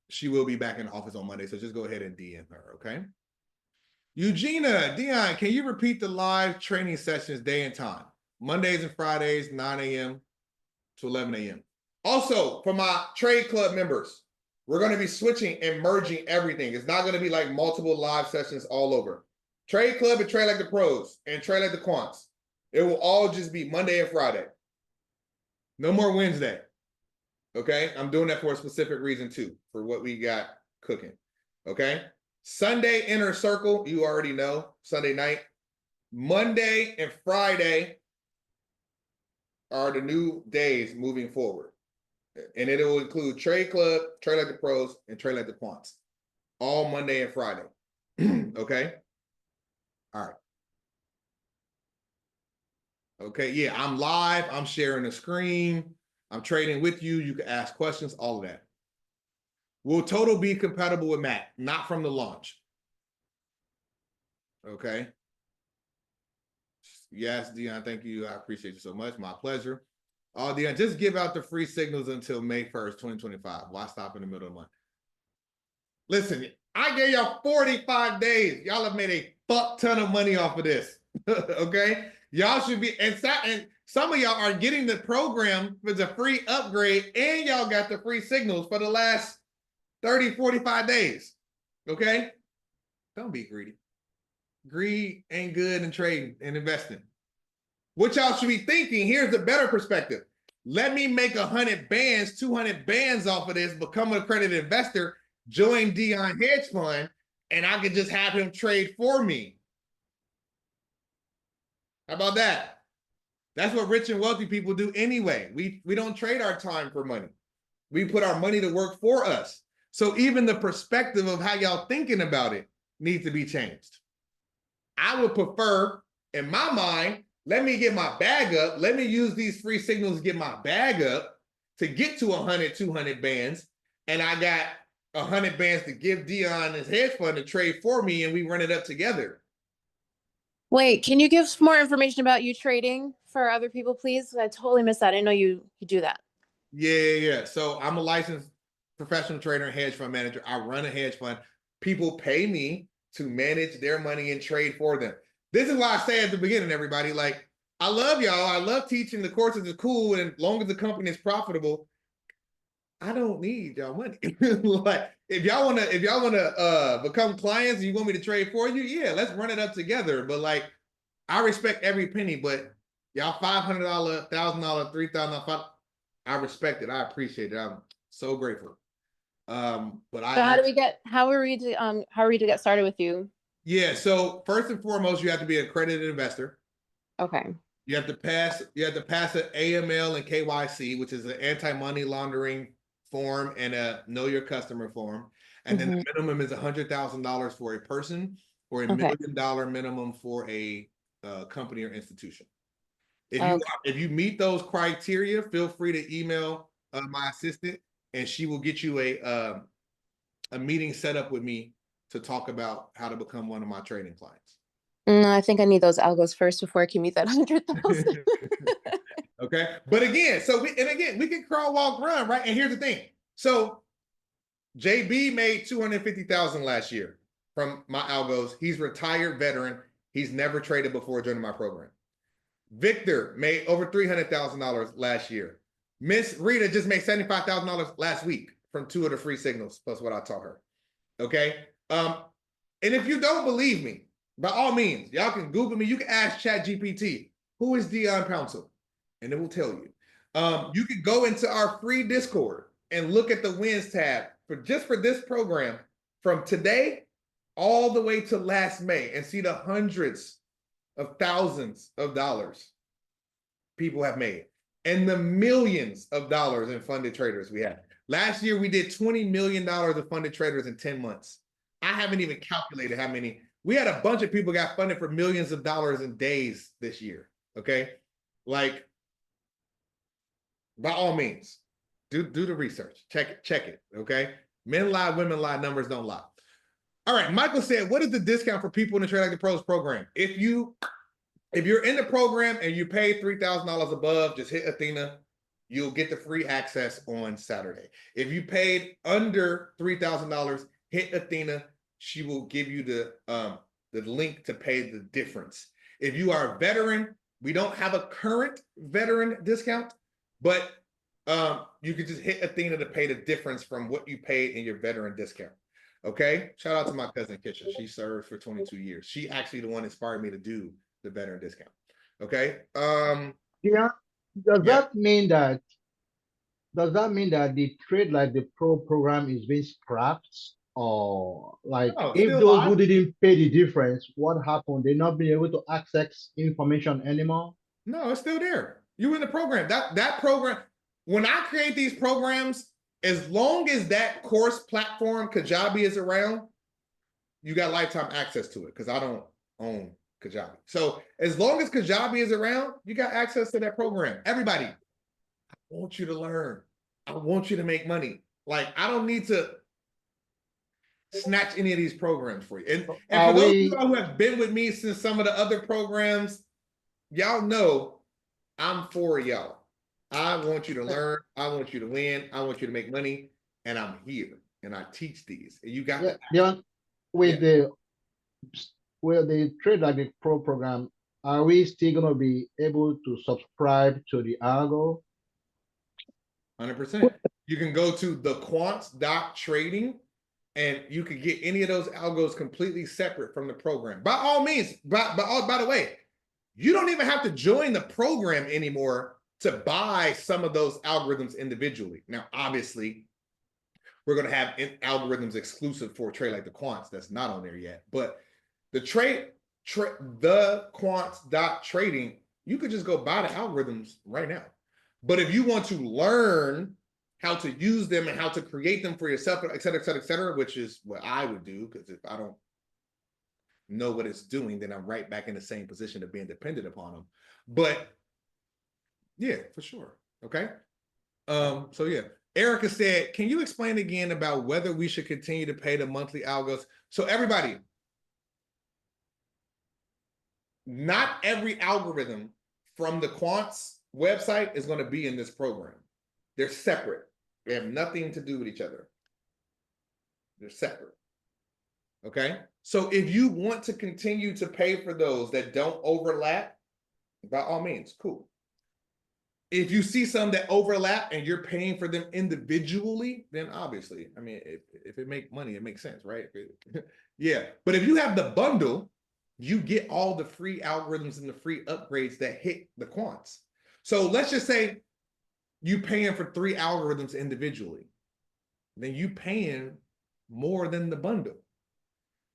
she will be back in the office on Monday. So just go ahead and DM her, okay? Eugenia, Dion, can you repeat the live training sessions day and time? Mondays and Fridays, 9 a.m. to 11 a.m. Also, for my trade club members, we're going to be switching and merging everything. It's not going to be like multiple live sessions all over. Trade club and trade like the pros and trade like the quants. It will all just be Monday and Friday. No more Wednesday. Okay, I'm doing that for a specific reason too, for what we got cooking. Okay, Sunday inner circle, you already know, Sunday night. Monday and Friday are the new days moving forward. And it will include trade club, trade like the pros, and trade like the quants. All Monday and Friday. Okay. All right. Okay, yeah, I'm live. I'm sharing the screen. I'm trading with you. You can ask questions, all of that. Will Total be compatible with Mac? Not from the launch. Okay. Yes, Dion, thank you. I appreciate you so much. My pleasure. Oh, Dion, just give out the free signals until May 1st, 2025. Why stop in the middle of the month? Listen, I gave y'all 45 days. Y'all have made a fuck ton of money off of this. Okay? Y'all should be, and some of y'all are getting the program with a free upgrade, and y'all got the free signals for the last 30, 45 days. Okay? Don't be greedy. Greed ain't good in trading and investing. What y'all should be thinking, here's a better perspective. Let me make 100 bands, 200 bands off of this, become an accredited investor, join Dion Hedge Fund, and I could just have him trade for me. How about that? That's what rich and wealthy people do anyway. We don't trade our time for money. We put our money to work for us. So even the perspective of how y'all thinking about it needs to be changed. I would prefer, in my mind, let me get my bag up. Let me use these free signals to get my bag up to get to 100, 200 bands. And I got 100 bands to give Dion his hedge fund to trade for me, and we run it up together.
Wait, can you give more information about you trading for other people, please? I totally missed that. I didn't know you do that.
Yeah. So I'm a licensed professional trader and hedge fund manager. I run a hedge fund. People pay me to manage their money and trade for them. This is why I say at the beginning, everybody, like, I love y'all. I love teaching. The courses are cool. And as long as the company is profitable, I don't need y'all money. Like, if y'all wanna become clients and you want me to trade for you, yeah, let's run it up together. But like, I respect every penny, but y'all $500, $1,000, $3,000, I respect it. I appreciate it. I'm so grateful. But
So how are we to get started with you?
Yeah, so first and foremost, you have to be an accredited investor.
Okay.
You have to pass an AML and KYC, which is an anti-money laundering form and a know your customer form. And then the minimum is $100,000 for a person or $1
Okay.
million minimum for a company or institution.
Okay.
If you meet those criteria, feel free to email my assistant, and she will get you a meeting set up with me to talk about how to become one of my trading clients.
No, I think I need those algos first before I can meet that 100,000.
Okay, but again, we can crawl, walk, run, right? And here's the thing: so JB made 250,000 last year from my algos. He's retired veteran. He's never traded before joining my program. Victor made over $300,000 last year. Miss Rita just made $75,000 last week from 2 of the free signals plus what I taught her. Okay. And if you don't believe me, by all means, y'all can Google me. You can ask ChatGPT, who is Dion Pouncil? And it will tell you. You can go into our free Discord and look at the wins tab for this program from today all the way to last May and see the hundreds of thousands of dollars people have made and the millions of dollars in funded traders we have. Last year, we did $20 million of funded traders in 10 months. I haven't even calculated how many. We had a bunch of people got funded for millions of dollars in days this year. Okay. Like, by all means, do the research. Check it. Okay. Men lie, women lie, numbers don't lie. All right. Michael said, what is the discount for people in the Trade Like the Pros program? If you're in the program and you pay $3,000 above, just hit Athena. You'll get the free access on Saturday. If you paid under $3,000, hit Athena. She will give you the link to pay the difference. If you are a veteran, we don't have a current veteran discount, but you can just hit Athena to pay the difference from what you paid in your veteran discount. Okay. Shout out to my cousin Kisha. She served for 22 years. She actually the one inspired me to do the veteran discount. Okay.
Yeah. Does that mean that the Trade Like the Pro program is being scrapped? Or like
No,
if
still
those
live.
who didn't pay the difference, what happened? They not being able to access information anymore?
No, it's still there. You in the program. That program, when I create these programs, as long as that course platform Kajabi is around, you got lifetime access to it because I don't own Kajabi. So as long as Kajabi is around, you got access to that program. Everybody, I want you to learn. I want you to make money. Like, I don't need to snatch any of these programs for you. And for those of you who have been with me since some of the other programs, y'all know I'm for y'all. I want you to learn. I want you to win. I want you to make money. And I'm here and I teach these. And you got
with the Trade Like the Pro program, are we still gonna be able to subscribe to the algo?
100%. You can go to the quants.trading and you can get any of those algos completely separate from the program. By all means, by the way, you don't even have to join the program anymore to buy some of those algorithms individually. Now, obviously, we're going to have algorithms exclusive for Trade Like the Quants. That's not on there yet. But the quants.trading, you could just go buy the algorithms right now. But if you want to learn how to use them and how to create them for yourself, et cetera, which is what I would do, because if I don't know what it's doing, then I'm right back in the same position of being dependent upon them. But yeah, for sure. Okay. So yeah, Erica said, can you explain again about whether we should continue to pay the monthly algos? So everybody, not every algorithm from the Quants website is going to be in this program. They're separate. They have nothing to do with each other. They're separate. Okay. So if you want to continue to pay for those that don't overlap, by all means, cool. If you see some that overlap and you're paying for them individually, then obviously, I mean, if it makes money, it makes sense, right? Yeah. But if you have the bundle, you get all the free algorithms and the free upgrades that hit the quants. So let's just say you paying for 3 algorithms individually, then you paying more than the bundle.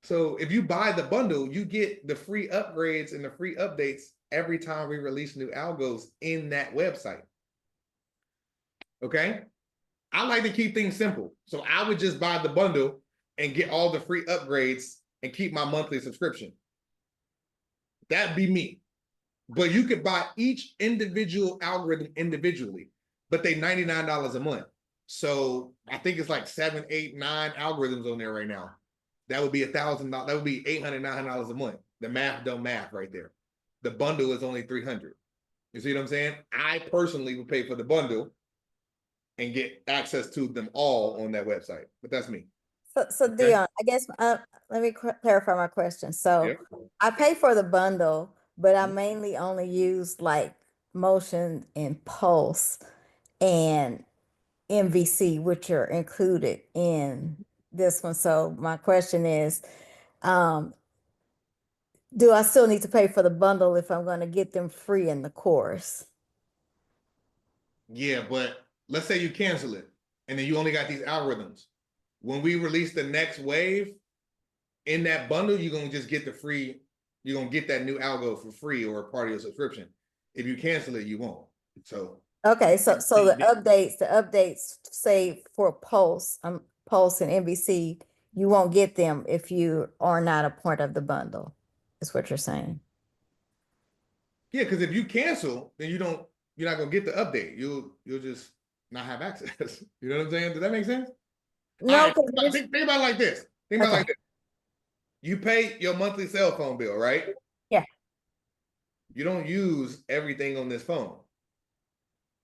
So if you buy the bundle, you get the free upgrades and the free updates every time we release new algos in that website. Okay. I like to keep things simple. So I would just buy the bundle and get all the free upgrades and keep my monthly subscription. That'd be me. But you could buy each individual algorithm individually, but they $99 a month. So I think it's like 7, 8, 9 algorithms on there right now. That would be $1,000. That would be $800, $900 a month. The math don't math right there. The bundle is only $300. You see what I'm saying? I personally would pay for the bundle and get access to them all on that website. But that's me.
So
Okay.
Dion, I guess let me clarify my question. So
Yep.
I pay for the bundle, but I mainly only use like Motion and Pulse and MVC, which are included in this one. So my question is, do I still need to pay for the bundle if I'm going to get them free in the course?
Yeah, but let's say you cancel it and then you only got these algorithms. When we release the next wave in that bundle, you're going to just get the free, you're going to get that new algo for free or a part of your subscription. If you cancel it, you won't. So
okay, so the updates say for Pulse, Pulse and NBC, you won't get them if you are not a part of the bundle, is what you're saying.
yeah, because if you cancel, then you're not gonna get the update. You'll just not have access. You know what I'm saying? Does that make sense?
No,
All right,
'cause
think about it like this. Think about it
Okay.
like this. You pay your monthly cell phone bill, right?
Yeah.
You don't use everything on this phone.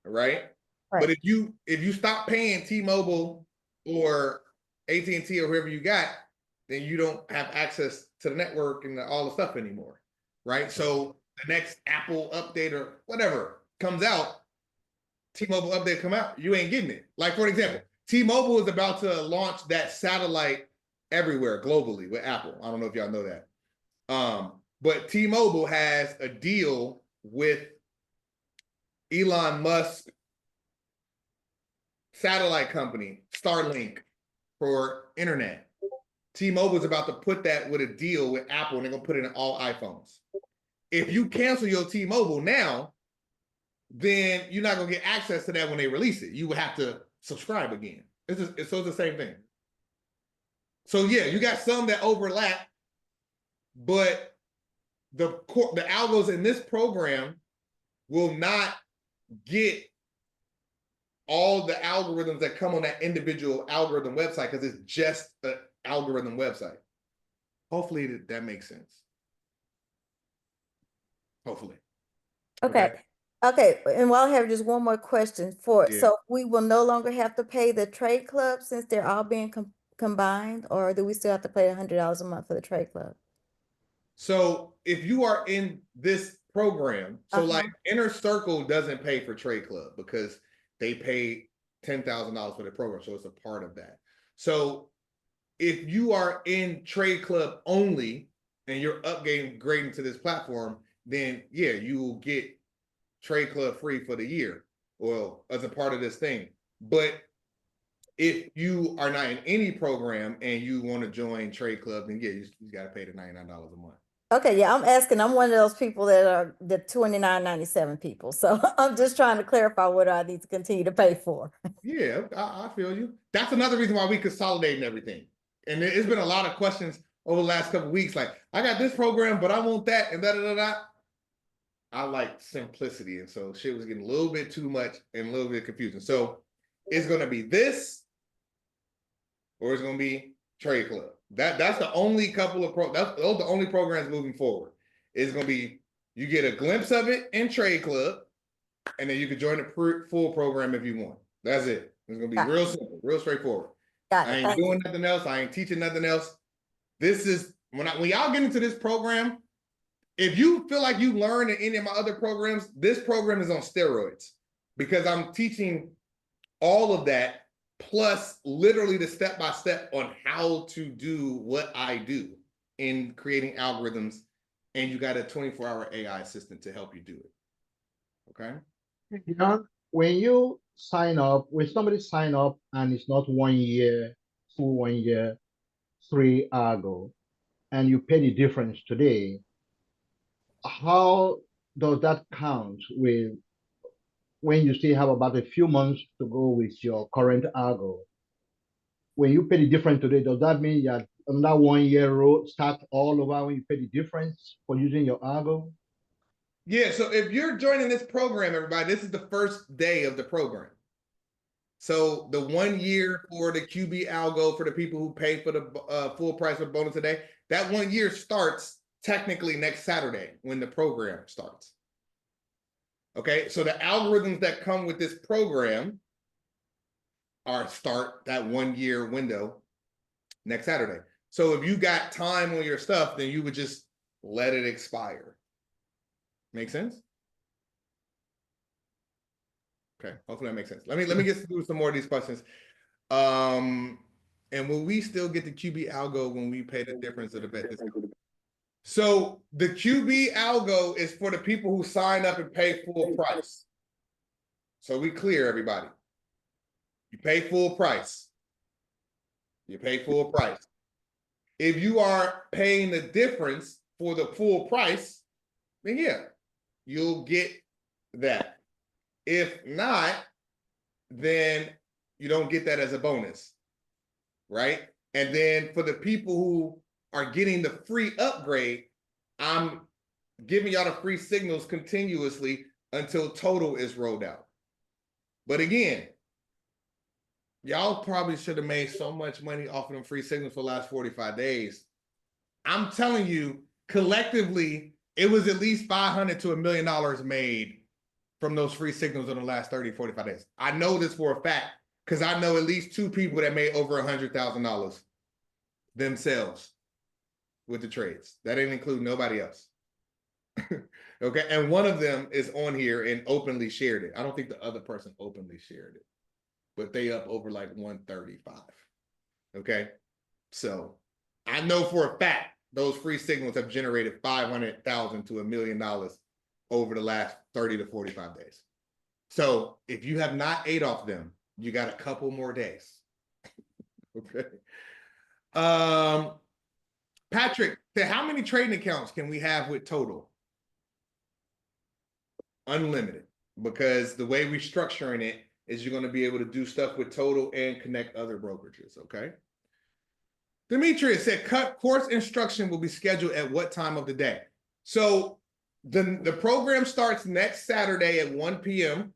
Right?
Right.
But if you stop paying T-Mobile or AT&T or whoever you got, then you don't have access to the network and all the stuff anymore. Right? So the next Apple update or whatever comes out, T-Mobile update come out, you ain't getting it. Like, for example, T-Mobile is about to launch that satellite everywhere globally with Apple. I don't know if y'all know that. But T-Mobile has a deal with Elon Musk satellite company, Starlink, for internet. T-Mobile is about to put that with a deal with Apple, and they're gonna put it in all iPhones. If you cancel your T-Mobile now, then you're not gonna get access to that when they release it. You would have to subscribe again. So it's the same thing. So yeah, you got some that overlap, but the algos in this program will not get all the algorithms that come on that individual algorithm website because it's just an algorithm website. Hopefully that makes sense. Hopefully.
Okay. Okay, and while I have just one more question
Yeah.
so we will no longer have to pay the trade club since they're all being combined, or do we still have to pay $100 a month for the trade club?
So if you are in this program, so like Inner Circle doesn't pay for Trade Club because they pay $10,000 for the program, so it's a part of that. So if you are in Trade Club only and you're upgrading to this platform, then yeah, you will get Trade Club free for the year, well, as a part of this thing. But if you are not in any program and you want to join Trade Club, then yeah, you got to pay the $99 a month.
Okay, yeah, I'm one of those people that are the $29.97 people. So I'm just trying to clarify what I need to continue to pay for.
Yeah, I feel you. That's another reason why we consolidating everything. And it's been a lot of questions over the last couple of weeks. Like, I got this program, but I want that and da-da-da-da. I like simplicity. And so shit was getting a little bit too much and a little bit confusing. So it's going to be this or it's going to be Trade Club. That's the only couple of those are the only programs moving forward. It's going to be, you get a glimpse of it in Trade Club, and then you can join the full program if you want. That's it. It's going to be real simple, real straightforward.
Got it.
I ain't doing nothing else. I ain't teaching nothing else. This is, when y'all get into this program, if you feel like you learn in any of my other programs, this program is on steroids because I'm teaching all of that plus literally the step-by-step on how to do what I do in creating algorithms, and you got a 24-hour AI assistant to help you do it. Okay?
When you sign up, when somebody sign up and it's not 1 year, full 1 year, free Argo, and you pay the difference today, how does that count with when you still have about a few months to go with your current Argo? When you pay the difference today, does that mean that another 1 year road start all over when you pay the difference for using your algo?
Yeah, so if you're joining this program, everybody, this is the first day of the program. So the 1 year for the QB algo for the people who pay for the full price of bonus today, that 1 year starts technically next Saturday when the program starts. Okay, so the algorithms that come with this program start that 1 year window next Saturday. So if you got time on your stuff, then you would just let it expire. Make sense? Okay, hopefully that makes sense. Let me get through some more of these questions. And will we still get the QB algo when we pay the difference of the bet discount? So the QB algo is for the people who sign up and pay full price. So we clear, everybody. You pay full price. You pay full price. If you are paying the difference for the full price, then yeah, you'll get that. If not, then you don't get that as a bonus, right? And then for the people who are getting the free upgrade, I'm giving y'all the free signals continuously until total is rolled out. But again, y'all probably should have made so much money off of them free signals for the last 45 days. I'm telling you, collectively, it was at least $500 to $1 million made from those free signals in the last 30, 45 days. I know this for a fact because I know at least 2 people that made over $100,000 themselves with the trades. That didn't include nobody else. Okay, and one of them is on here and openly shared it. I don't think the other person openly shared it, but they up over like 135. Okay, so I know for a fact those free signals have generated $500,000 to $1 million over the last 30 to 45 days. So if you have not ate off them, you got a couple more days. Okay. Patrick, how many trading accounts can we have with Total? Unlimited, because the way we're structuring it is you're going to be able to do stuff with Total and connect other brokerages. Okay. Demetrius said, course instruction will be scheduled at what time of the day? So the program starts next Saturday at 1 p.m.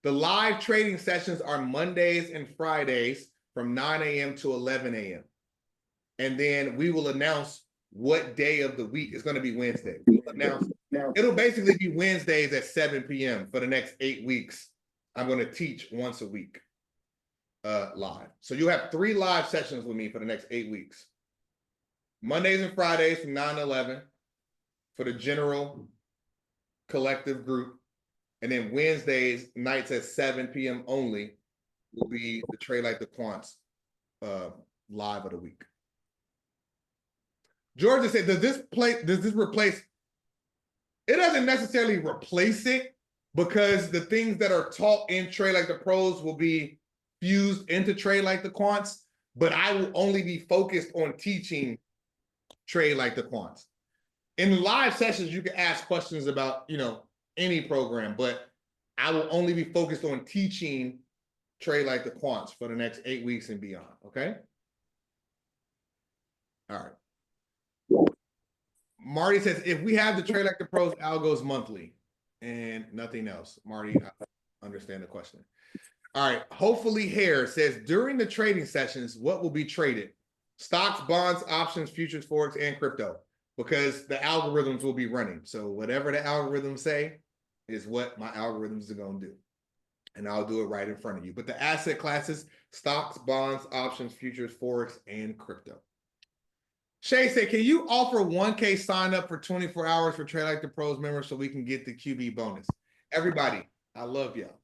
The live trading sessions are Mondays and Fridays from 9 a.m. to 11 a.m. And then we will announce what day of the week. It's going to be Wednesday. We'll announce. It'll basically be Wednesdays at 7 p.m. for the next 8 weeks. I'm going to teach once a week live. So you'll have 3 live sessions with me for the next 8 weeks. Mondays and Fridays from 9 to 11 for the general collective group. And then Wednesdays nights at 7 p.m. only will be the Trade Like the Quants live of the week. Georgia said, does this replace? It doesn't necessarily replace it because the things that are taught in Trade Like the Pros will be fused into Trade Like the Quants, but I will only be focused on teaching Trade Like the Quants. In live sessions, you can ask questions about, any program, but I will only be focused on teaching Trade Like the Quants for the next 8 weeks and beyond, okay? All right. Marty says, if we have the Trade Like the Pros algos monthly and nothing else. Marty, I understand the question. All right. Hopefully Hair says, during the trading sessions, what will be traded? Stocks, bonds, options, futures, forex, and crypto, because the algorithms will be running. So whatever the algorithms say is what my algorithms are going to do. And I'll do it right in front of you. But the asset classes, stocks, bonds, options, futures, forex, and crypto. Shay said, can you offer 1K sign up for 24 hours for Trade Like the Pros members so we can get the QB bonus? Everybody, I love y'all.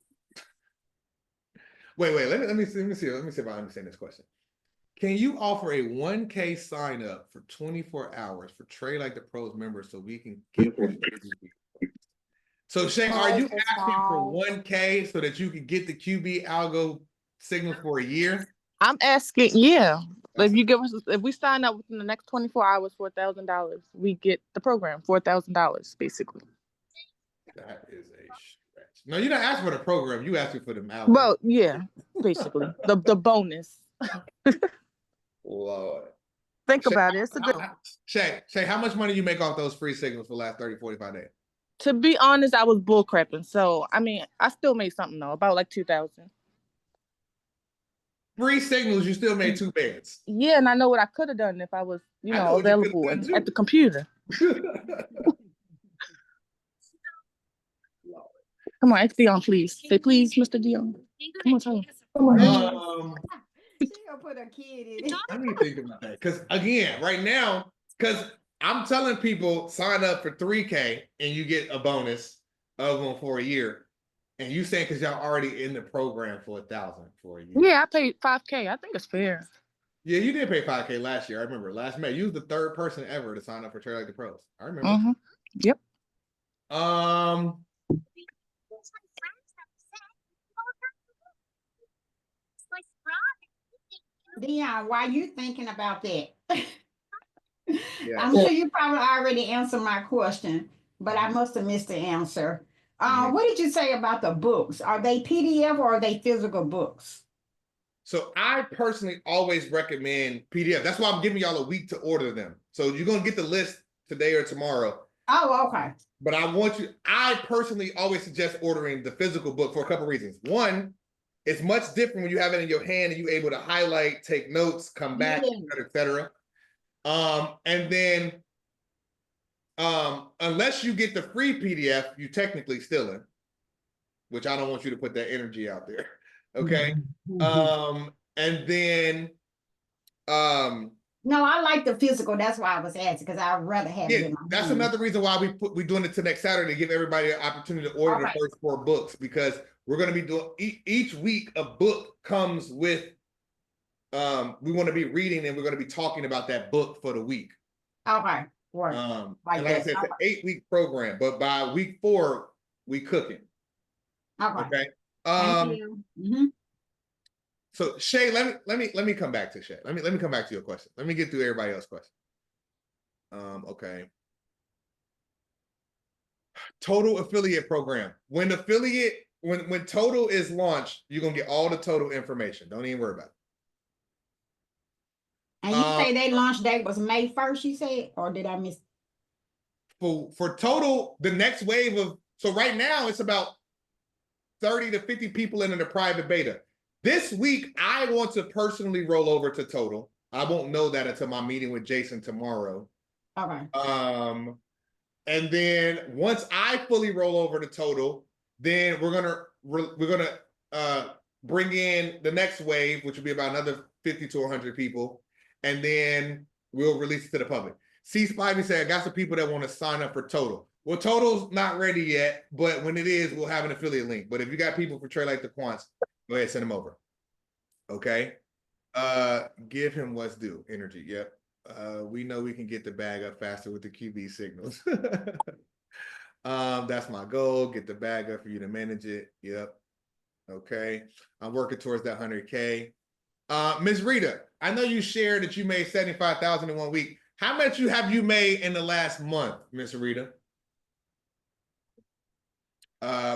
Wait, let me see if I understand this question. Can you offer a 1K sign up for 24 hours for Trade Like the Pros members so we can get the QB? So Shay, are you asking for 1K so that you can get the QB algo signal for a year?
I'm asking, yeah. If we sign up within the next 24 hours, $4,000, we get the program, $4,000, basically.
That is a stretch. No, you're not asking for the program. You asking for the algo.
Well, yeah, basically the bonus.
Lord.
Think
Shay,
about it. It's a good.
Shay, how much money you make off those free signals for the last 30, 45 days?
To be honest, I was bull crapping. So I mean, I still made something though, about like 2,000.
Free signals, you still made 2 bands.
Yeah, and I know what I could have done if I was,
I know what you could've
available
done, too.
at the computer. Come on, ask Dion, please. Say please, Mr. Dion. Come on, tell him.
She gonna put a kid in it.
Let me think about that. Because again, right now, because I'm telling people sign up for 3K and you get a bonus of them for a year. And you saying because y'all already in the program for 1,000 for a year.
Yeah, I paid $5K. I think it's fair.
Yeah, you did pay 5K last year. I remember last May. You was the 3rd person ever to sign up for Trade Like the Pros. I remember.
Mm-hmm. Yep.
Dion, why you thinking about that?
Yeah.
I'm sure you probably already answered my question, but I must have missed the answer. What did you say about the books? Are they PDF or are they physical books?
So I personally always recommend PDF. That's why I'm giving y'all a week to order them. So you're gonna get the list today or tomorrow.
Oh, okay.
But I personally always suggest ordering the physical book for a couple reasons. One, it's much different when you have it in your hand and you're able to highlight, take notes, come back, et cetera. And then unless you get the free PDF, you technically stealing, which I don't want you to put that energy out there. Okay. And then
no, I like the physical. That's why I was asking, because I'd rather have it in my
that's
hand.
another reason why we're doing it to next Saturday to give everybody an opportunity to order the first 4 books, because we're going to be doing each week a book comes with we want to be reading and we're going to be talking about that book for the week.
Okay. Right.
And like I said, it's an 8-week program, but by week 4 we cooking. Okay.
Thank you.
So Shay, let me come back to Shay. Let me come back to your question. Let me get through everybody else's question. Okay. Total affiliate program. When Total is launched, you're gonna get all the Total information. Don't even worry about it.
And you say they launch date was May 1st, you said, or did I miss?
For Total, the next wave of, so right now it's about 30 to 50 people in the private beta. This week, I want to personally roll over to Total. I won't know that until my meeting with Jason tomorrow.
Okay.
And then once I fully roll over to Total, then we're gonna bring in the next wave, which will be about another 50 to 100 people, and then we'll release it to the public. C Spivey said, I got some people that want to sign up for Total. Well, Total's not ready yet, but when it is, we'll have an affiliate link. But if you got people for Trade Like the Quants, go ahead, send them over. Okay. Give him what's due. Energy. Yep. We know we can get the bag up faster with the QB signals. That's my goal. Get the bag up for you to manage it. Yep. Okay. I'm working towards that 100K. Ms. Rita, I know you shared that you made 75,000 in 1 week. How much have you made in the last month, Ms. Rita?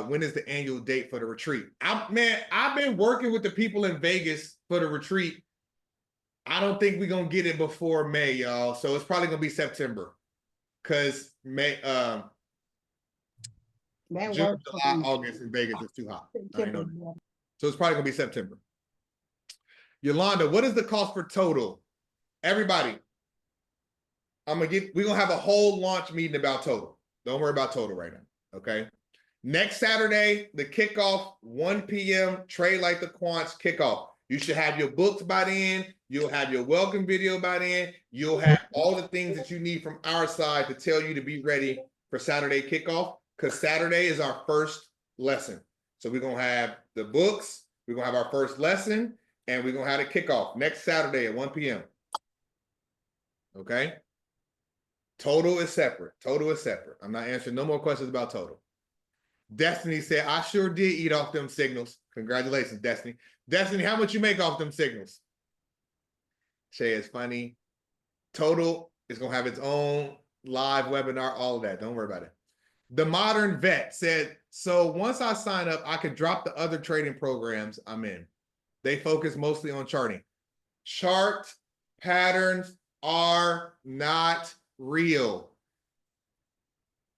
When is the annual date for the retreat? I've been working with the people in Vegas for the retreat. I don't think we're gonna get it before May, y'all. So it's probably gonna be September. Cause May June, July, August in Vegas is too hot. I know that. So it's probably gonna be September. Yolanda, what is the cost for Total? Everybody, we're gonna have a whole launch meeting about Total. Don't worry about Total right now. Okay. Next Saturday, the kickoff, 1 p.m. Trade Like the Quants kickoff. You should have your books by then. You'll have your welcome video by then. You'll have all the things that you need from our side to tell you to be ready for Saturday kickoff, because Saturday is our first lesson. So we're going to have the books, we're going to have our first lesson, and we're going to have a kickoff next Saturday at 1 p.m. Okay? Total is separate. Total is separate. I'm not answering no more questions about Total. Destiny said, I sure did eat off them signals. Congratulations, Destiny. Destiny, how much you make off them signals? Shay is funny. Total is going to have its own live webinar, all of that. Don't worry about it. The Modern Vet said, so once I sign up, I could drop the other trading programs I'm in. They focus mostly on charting. Chart patterns are not real.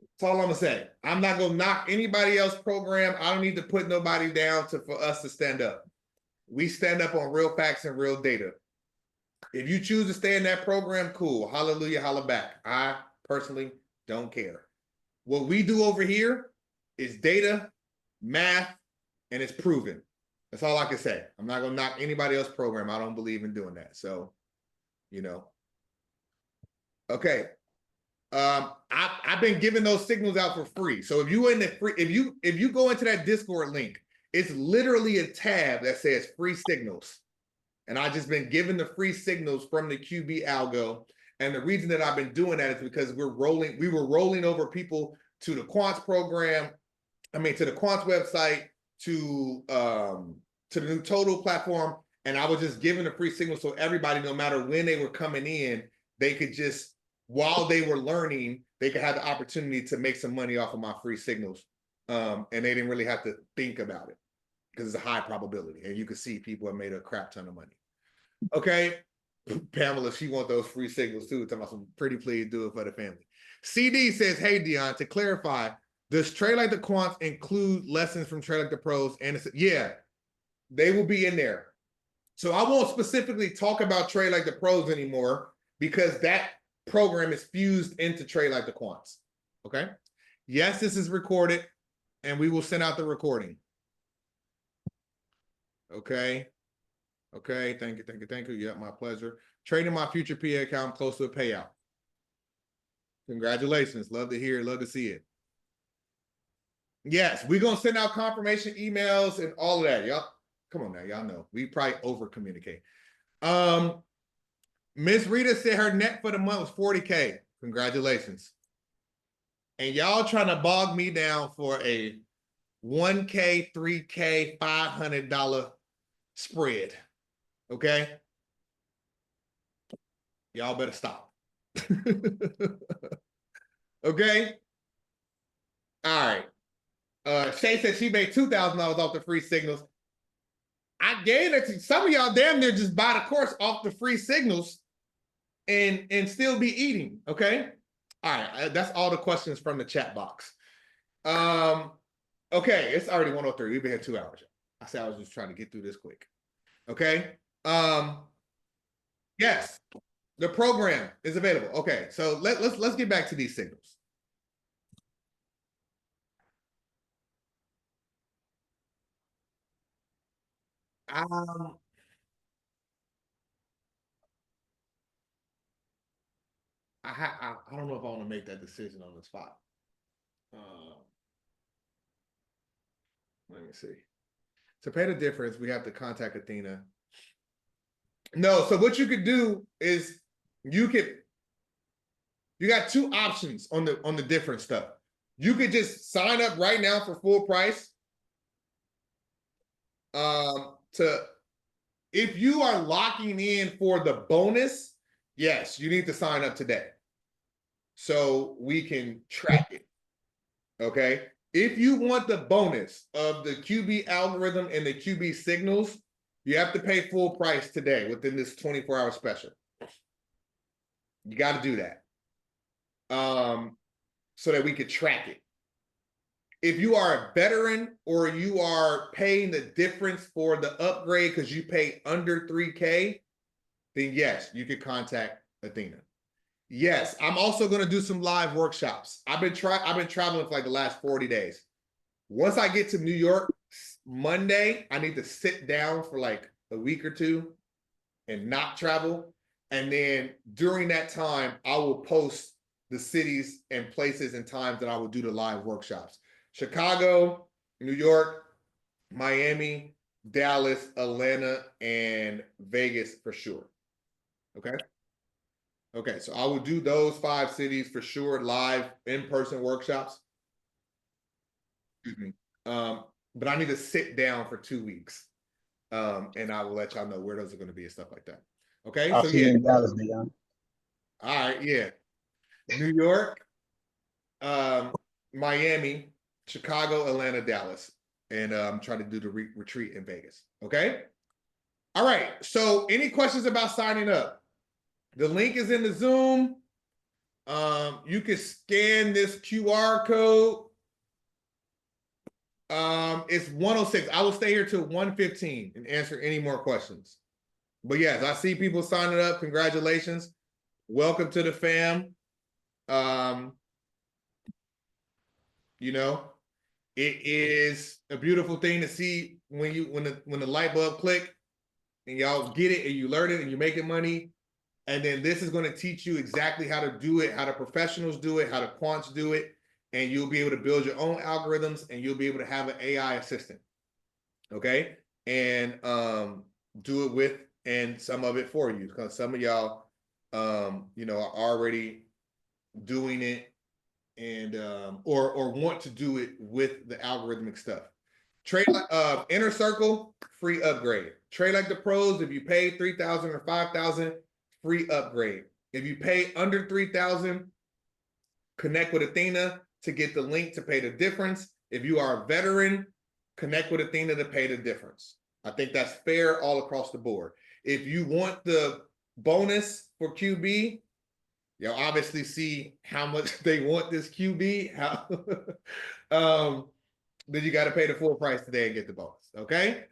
That's all I'm gonna say. I'm not gonna knock anybody else's program. I don't need to put nobody down for us to stand up. We stand up on real facts and real data. If you choose to stay in that program, cool. Hallelujah, holla back. I personally don't care. What we do over here is data, math, and it's proven. That's all I can say. I'm not gonna knock anybody else's program. I don't believe in doing that. So, you know. Okay. I've been giving those signals out for free. So if you in the free, if you go into that Discord link, it's literally a tab that says free signals. And I've just been giving the free signals from the QB algo. And the reason that I've been doing that is because we were rolling over people to the Quants program, to the Quants website, to the new Total platform. And I was just giving the free signals so everybody, no matter when they were coming in, they could just, while they were learning, they could have the opportunity to make some money off of my free signals. And they didn't really have to think about it because it's a high probability. And you can see people have made a crap ton of money. Okay. Pamela, she wants those free signals too. Talking about some pretty please do it for the family. CD says, hey, Dion, to clarify, does Trade Like the Quants include lessons from Trade Like the Pros? And yeah, they will be in there. So I won't specifically talk about Trade Like the Pros anymore because that program is fused into Trade Like the Quants. Okay. Yes, this is recorded and we will send out the recording. Okay. Okay. Thank you. Thank you. Thank you. Yeah, my pleasure. Trading my future PA account close to a payout. Congratulations. Love to hear it. Love to see it. Yes, we're going to send out confirmation emails and all of that. Y'all, come on now. Y'all know. We probably over communicate. Miss Rita said her net for the month was 40K. Congratulations. And y'all trying to bog me down for a 1K, 3K, $500 spread. Okay? Y'all better stop. Okay? All right. Shay said she made $2,000 off the free signals. I gave it to some of y'all damn near just buy the course off the free signals and still be eating. Okay. All right. That's all the questions from the chat box. Okay. It's already 1:03. We've been here 2 hours. I said I was just trying to get through this quick. Okay. Yes, the program is available. Okay. So let's get back to these signals. I don't know if I want to make that decision on the spot. Let me see. To pay the difference, we have to contact Athena. No, so what you could do is you got two options on the different stuff. You could just sign up right now for full price. If you are locking in for the bonus, yes, you need to sign up today so we can track it. Okay. If you want the bonus of the QB algorithm and the QB signals, you have to pay full price today within this 24-hour special. You got to do that so that we could track it. If you are a veteran or you are paying the difference for the upgrade because you pay under 3K, then yes, you could contact Athena. Yes, I'm also going to do some live workshops. I've been traveling for like the last 40 days. Once I get to New York Monday, I need to sit down for like a week or two and not travel. And then during that time, I will post the cities and places and times that I will do the live workshops. Chicago, New York, Miami, Dallas, Atlanta, and Vegas for sure. Okay. Okay, so I will do those 5 cities for sure, live in-person workshops. Excuse me. But I need to sit down for 2 weeks. And I will let y'all know where those are going to be and stuff like that. Okay.
I'll
so
see
yeah.
you in Dallas, Dion.
All right, yeah. New York, Miami, Chicago, Atlanta, Dallas. And I'm trying to do the retreat in Vegas. Okay. All right. So any questions about signing up? The link is in the Zoom. You can scan this QR code. It's 106. I will stay here till 1:15 and answer any more questions. But yes, I see people signing up. Congratulations. Welcome to the fam. You know, it is a beautiful thing to see when the light bulb click and y'all get it and you learn it and you're making money. And then this is going to teach you exactly how to do it, how the professionals do it, how the quants do it. And you'll be able to build your own algorithms and you'll be able to have an AI assistant. Okay. And do it with and some of it for you, because some of y'all you know, are already doing it and or want to do it with the algorithmic stuff. Trade Inner Circle, free upgrade. Trade like the pros. If you pay 3,000 or 5,000, free upgrade. If you pay under 3,000, connect with Athena to get the link to pay the difference. If you are a veteran, connect with Athena to pay the difference. I think that's fair all across the board. If you want the bonus for QB, you'll obviously see how much they want this QB. Then you got to pay the full price today and get the bonus. Okay.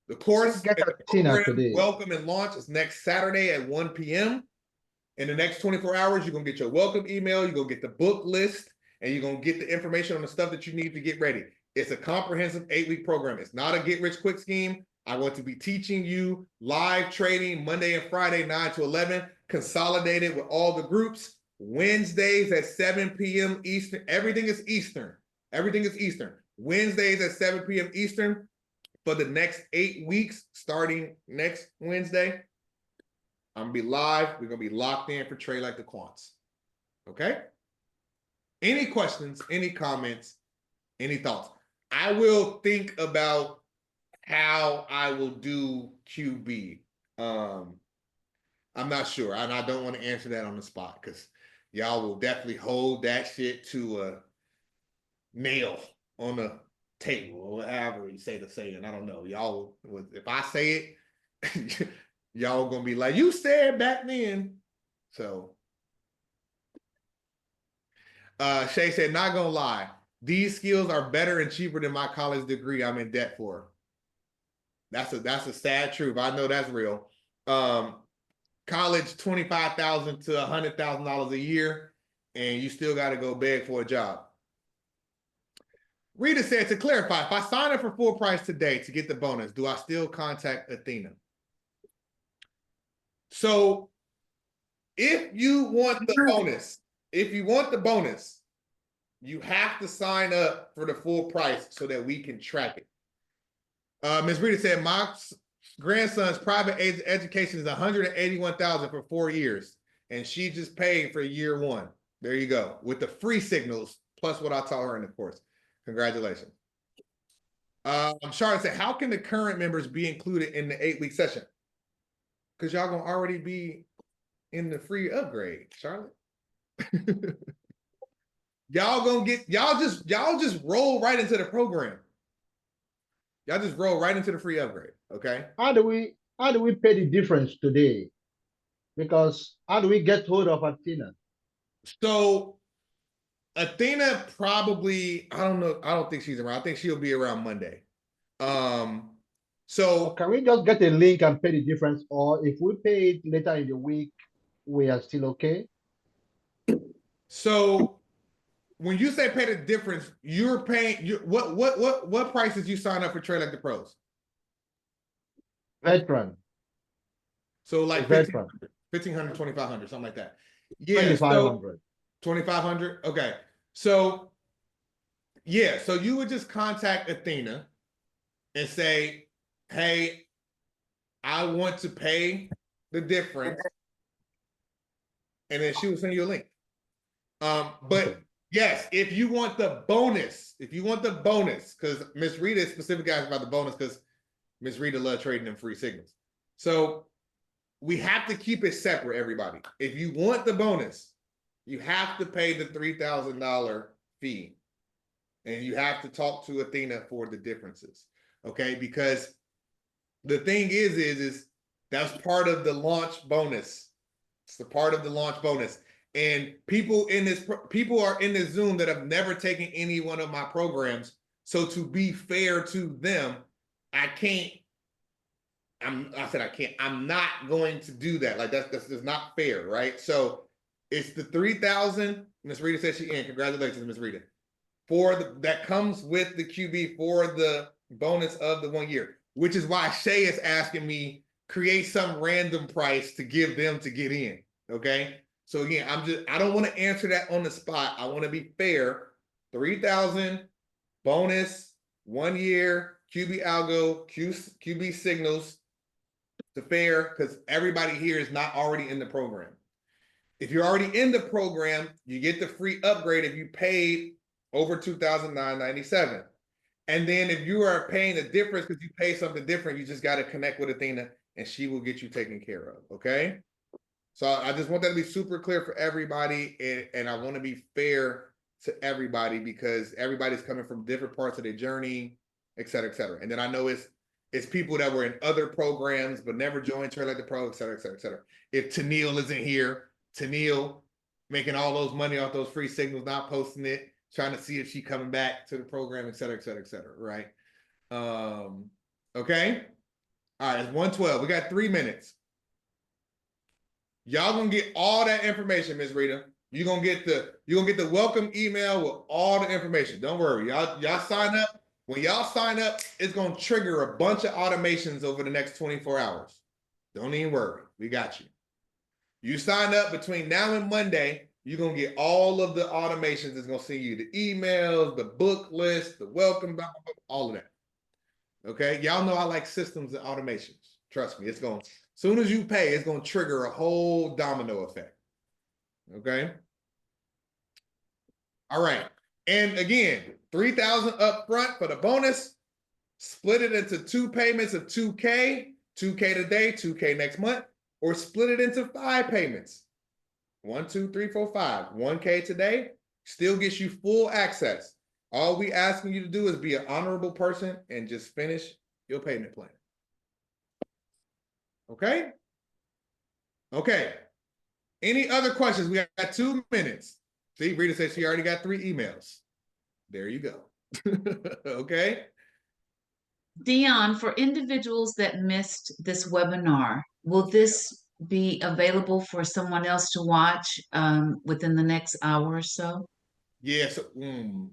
The course,
Get Athena today.
welcome and launch is next Saturday at 1 p.m. In the next 24 hours, you're going to get your welcome email. You're going to get the book list and you're going to get the information on the stuff that you need to get ready. It's a comprehensive 8-week program. It's not a get rich quick scheme. I want to be teaching you live trading Monday and Friday, 9 to 11, consolidated with all the groups. Wednesdays at 7 p.m. Eastern. Everything is Eastern. Everything is Eastern. Wednesdays at 7 p.m. Eastern for the next 8 weeks, starting next Wednesday. I'm going to be live. We're going to be locked in for Trade Like the Quants. Okay? Any questions, any comments, any thoughts? I will think about how I will do QB. I'm not sure, and I don't want to answer that on the spot because y'all will definitely hold that shit to a nail on the table or whatever you say the saying. I don't know. Y'all, if I say it, y'all gonna be like, you said back then. So Shay said, not gonna lie, these skills are better and cheaper than my college degree I'm in debt for. That's a sad truth. I know that's real. College, $25,000 to $100,000 a year, and you still got to go beg for a job. Rita said, to clarify, if I sign up for full price today to get the bonus, do I still contact Athena? So if you want the bonus, you have to sign up for the full price so that we can track it. Ms. Rita said, my grandson's private education is $181,000 for 4 years, and she just paid for year 1. There you go, with the free signals plus what I taught her in the course. Congratulations. Charlotte said, how can the current members be included in the 8-week session? Because y'all gonna already be in the free upgrade, Charlotte. Y'all just roll right into the program. Y'all just roll right into the free upgrade, okay?
How do we pay the difference today? Because how do we get hold of Athena?
So Athena probably, I don't know, I don't think she's around. I think she'll be around Monday. So
can we just get a link and pay the difference? Or if we pay it later in the week, we are still okay?
So when you say pay the difference, you're paying what prices you sign up for Trade Like the Pros?
Veteran.
So like
veteran.
1,500, 2,500, something like that. Yeah,
2,500.
2,500. Okay. So yeah, so you would just contact Athena and say, hey, I want to pay the difference. And then she will send you a link. But yes, if you want the bonus, because Miss Rita is specifically asked about the bonus because Miss Rita loves trading in free signals. So we have to keep it separate, everybody. If you want the bonus, you have to pay the $3,000 fee. And you have to talk to Athena for the differences. Okay, because the thing is that's part of the launch bonus. It's a part of the launch bonus. And people are in this Zoom that have never taken any one of my programs. So to be fair to them, I can't. I'm not going to do that. Like that's just not fair, right? So it's the 3,000. Miss Rita says she in. Congratulations, Miss Rita. That comes with the QB for the bonus of the 1 year, which is why Shay is asking me create some random price to give them to get in. Okay. So again, I don't want to answer that on the spot. I want to be fair. 3,000 bonus, 1 year, QB algo, QB signals to fair, because everybody here is not already in the program. If you're already in the program, you get the free upgrade if you paid over $2,997. And then if you are paying the difference because you pay something different, you just got to connect with Athena and she will get you taken care of. Okay. So I just want that to be super clear for everybody. And I want to be fair to everybody because everybody's coming from different parts of their journey, et cetera, et cetera. And then I know it's people that were in other programs but never joined Trade Like the Pro, et cetera, et cetera, et cetera. If Tennille isn't here, Tennille making all those money off those free signals, not posting it, trying to see if she coming back to the program, et cetera, et cetera, et cetera, right? Okay. All right, it's 1:12. We got 3 minutes. Y'all gonna get all that information, Miss Rita. You're gonna get the welcome email with all the information. Don't worry. Y'all sign up. When y'all sign up, it's gonna trigger a bunch of automations over the next 24 hours. Don't even worry. We got you. You sign up between now and Monday, you're gonna get all of the automations. It's gonna send you the emails, the book list, the welcome, all of that. Okay, y'all know I like systems and automations. Trust me, it's going. As soon as you pay, it's gonna trigger a whole domino effect. Okay. All right, and again, 3,000 up front for the bonus. Split it into 2 payments of 2K, 2K today, 2K next month, or split it into 5 payments. 1, 2, 3, 4, 5. 1K today still gets you full access. All we asking you to do is be an honorable person and just finish your payment plan. Okay? Okay. Any other questions? We got 2 minutes. See, Rita said she already got 3 emails. There you go. Okay?
Dion, for individuals that missed this webinar, will this be available for someone else to watch within the next hour or so?
Yes.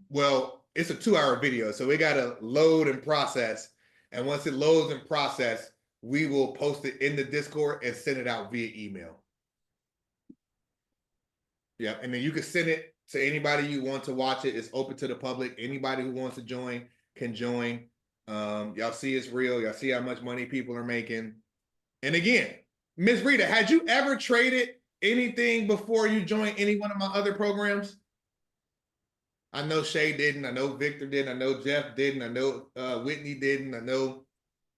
Well, it's a 2-hour video, so we got to load and process. And once it loads and process, we will post it in the Discord and send it out via email. Yeah, and then you can send it to anybody you want to watch it. It's open to the public. Anybody who wants to join can join. Y'all see it's real. Y'all see how much money people are making. And again, Ms. Rita, had you ever traded anything before you joined any one of my other programs? I know Shay didn't. I know Victor didn't. I know Jeff didn't. I know Whitney didn't. I know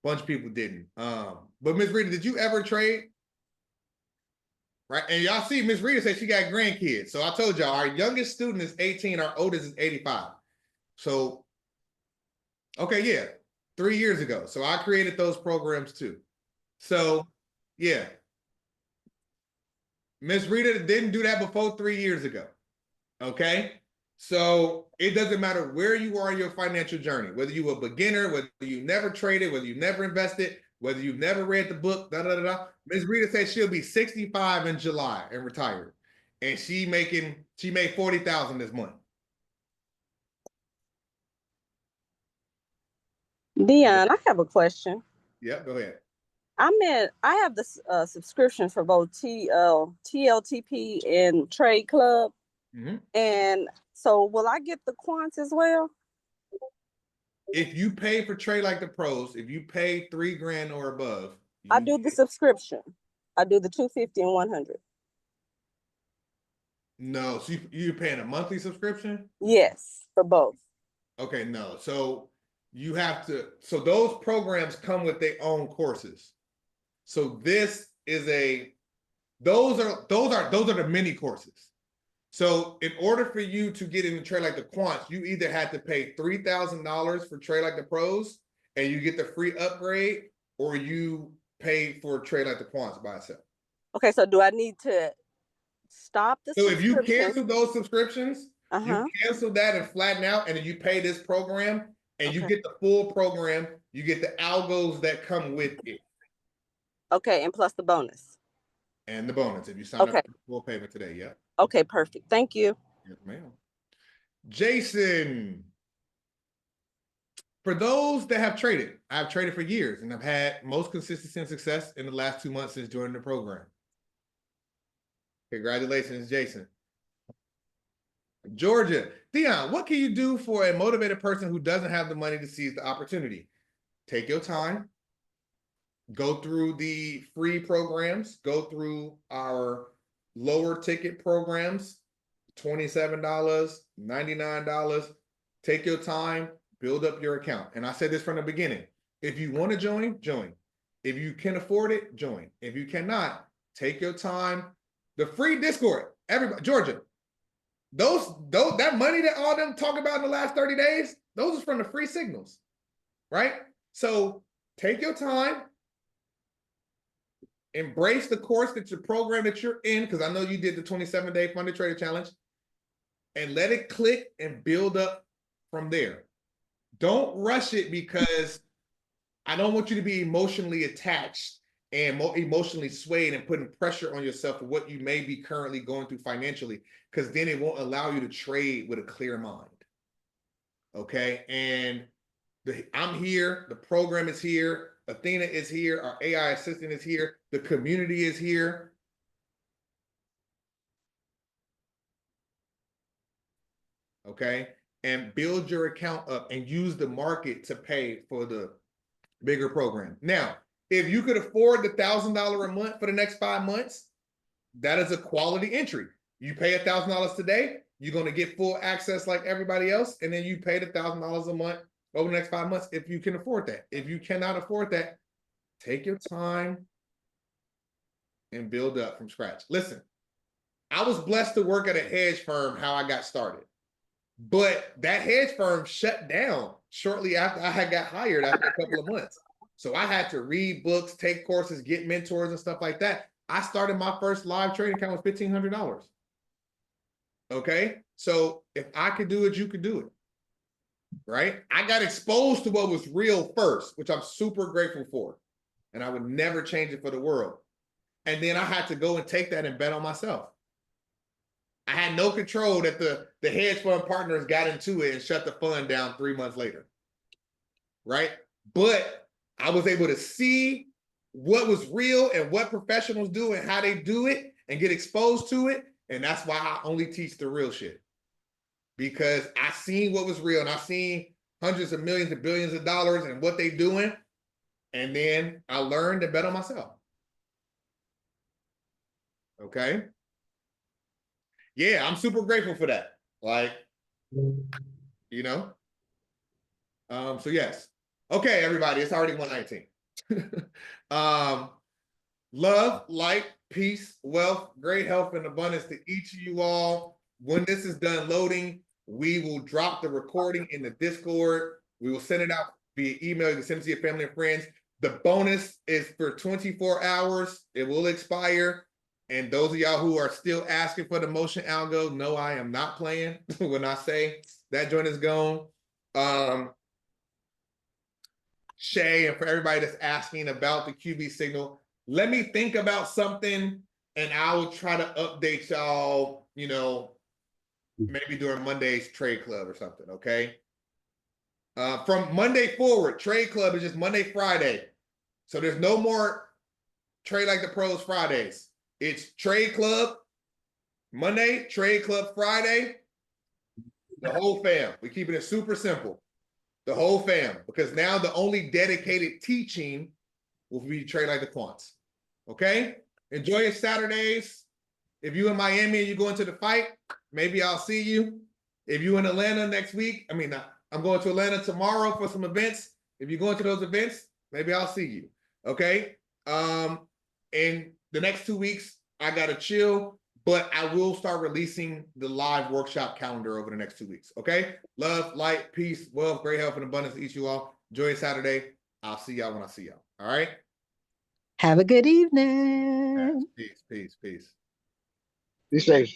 a bunch of people didn't. But Ms. Rita, did you ever trade? Right, and y'all see Ms. Rita said she got grandkids. So I told y'all our youngest student is 18, our oldest is 85. So, okay, yeah, 3 years ago. So I created those programs too. So, yeah. Ms. Rita didn't do that before 3 years ago. Okay. So it doesn't matter where you are in your financial journey, whether you're a beginner, whether you never traded, whether you never invested, whether you've never read the book, Ms. Rita said she'll be 65 in July and retired. And she made $40,000 this month.
Dion, I have a question.
Yeah, go ahead.
I have this subscription for both TLTP and Trade Club.
Mm-hmm.
And so will I get the quants as well?
If you pay for Trade Like the Pros, if you pay $3,000 or above,
I do the subscription. I do the 250 and 100.
No, so you're paying a monthly subscription?
Yes, for both.
Okay, no. So you have to, so those programs come with their own courses. So this is those are the mini courses. So in order for you to get into Trade Like the Quants, you either had to pay $3,000 for Trade Like the Pros and you get the free upgrade, or you pay for Trade Like the Quants by itself.
Okay, so do I need to stop the
So if you
subscription?
cancel those subscriptions, you
Uh-huh.
cancel that and flatten out, and then you pay this program, and you
Okay.
get the full program. You get the algos that come with it,
Okay, and plus the bonus.
and the bonus if you sign up
Okay.
for the full payment today. Yeah.
Okay, perfect. Thank you.
Yes, ma'am. Jason. For those that have traded, I've traded for years and I've had most consistency and success in the last 2 months since joining the program. Congratulations, Jason. Georgia, Dion, what can you do for a motivated person who doesn't have the money to seize the opportunity? Take your time, go through the free programs, go through our lower ticket programs, $27, $99. Take your time, build up your account. And I said this from the beginning. If you want to join, join. If you can afford it, join. If you cannot, take your time. The free Discord, everybody, Georgia, that money that all them talk about in the last 30 days, those are from the free signals, right? So take your time, embrace the course that your program that you're in, because I know you did the 27-day funded trader challenge, and let it click and build up from there. Don't rush it, because I don't want you to be emotionally attached and emotionally swayed and putting pressure on yourself for what you may be currently going through financially, because then it won't allow you to trade with a clear mind. Okay. And I'm here. The program is here. Athena is here. Our AI assistant is here. The community is here. Okay. And build your account up and use the market to pay for the bigger program. Now, if you could afford the $1,000 a month for the next 5 months, that is a quality entry. You pay $1,000 today, you're going to get full access like everybody else, and then you pay the $1,000 a month over the next 5 months if you can afford that. If you cannot afford that, take your time and build up from scratch. Listen, I was blessed to work at a hedge firm how I got started, but that hedge firm shut down shortly after I had got hired after a couple of months. So I had to read books, take courses, get mentors and stuff like that. I started my first live trading account with $1,500. Okay. So if I could do it, you could do it. Right. I got exposed to what was real first, which I'm super grateful for. And I would never change it for the world. And then I had to go and take that and bet on myself. I had no control that the hedge fund partners got into it and shut the fund down 3 months later. Right. But I was able to see what was real and what professionals do and how they do it and get exposed to it. And that's why I only teach the real shit. Because I seen what was real and I seen hundreds of millions and billions of dollars and what they doing. And then I learned to bet on myself. Okay. Yeah, I'm super grateful for that. Like, you know. So yes. Okay, everybody, it's already 1:19. Love, light, peace, wealth, great health, and abundance to each of you all. When this is done loading, we will drop the recording in the Discord. We will send it out via email. You can send it to your family and friends. The bonus is for 24 hours. It will expire. And those of y'all who are still asking for the motion algo, no, I am not playing when I say that joint is gone. Shay, and for everybody that's asking about the QB signal, let me think about something and I will try to update y'all, you know, maybe during Monday's trade club or something, okay? From Monday forward, trade club is just Monday, Friday. So there's no more Trade Like the Pros Fridays. It's trade club Monday, trade club Friday, the whole fam. We're keeping it super simple. The whole fam, because now the only dedicated teaching will be Trade Like the Quants. Okay? Enjoy your Saturdays. If you're in Miami and you go into the fight, maybe I'll see you. If you're in Atlanta next week, I'm going to Atlanta tomorrow for some events. If you're going to those events, maybe I'll see you. Okay? In the next 2 weeks, I got to chill, but I will start releasing the live workshop calendar over the next 2 weeks. Okay? Love, light, peace, wealth, great health, and abundance to each of you all. Enjoy your Saturday. I'll see y'all when I see y'all. All right?
Have a good evening.
Peace, peace, peace.
Be safe.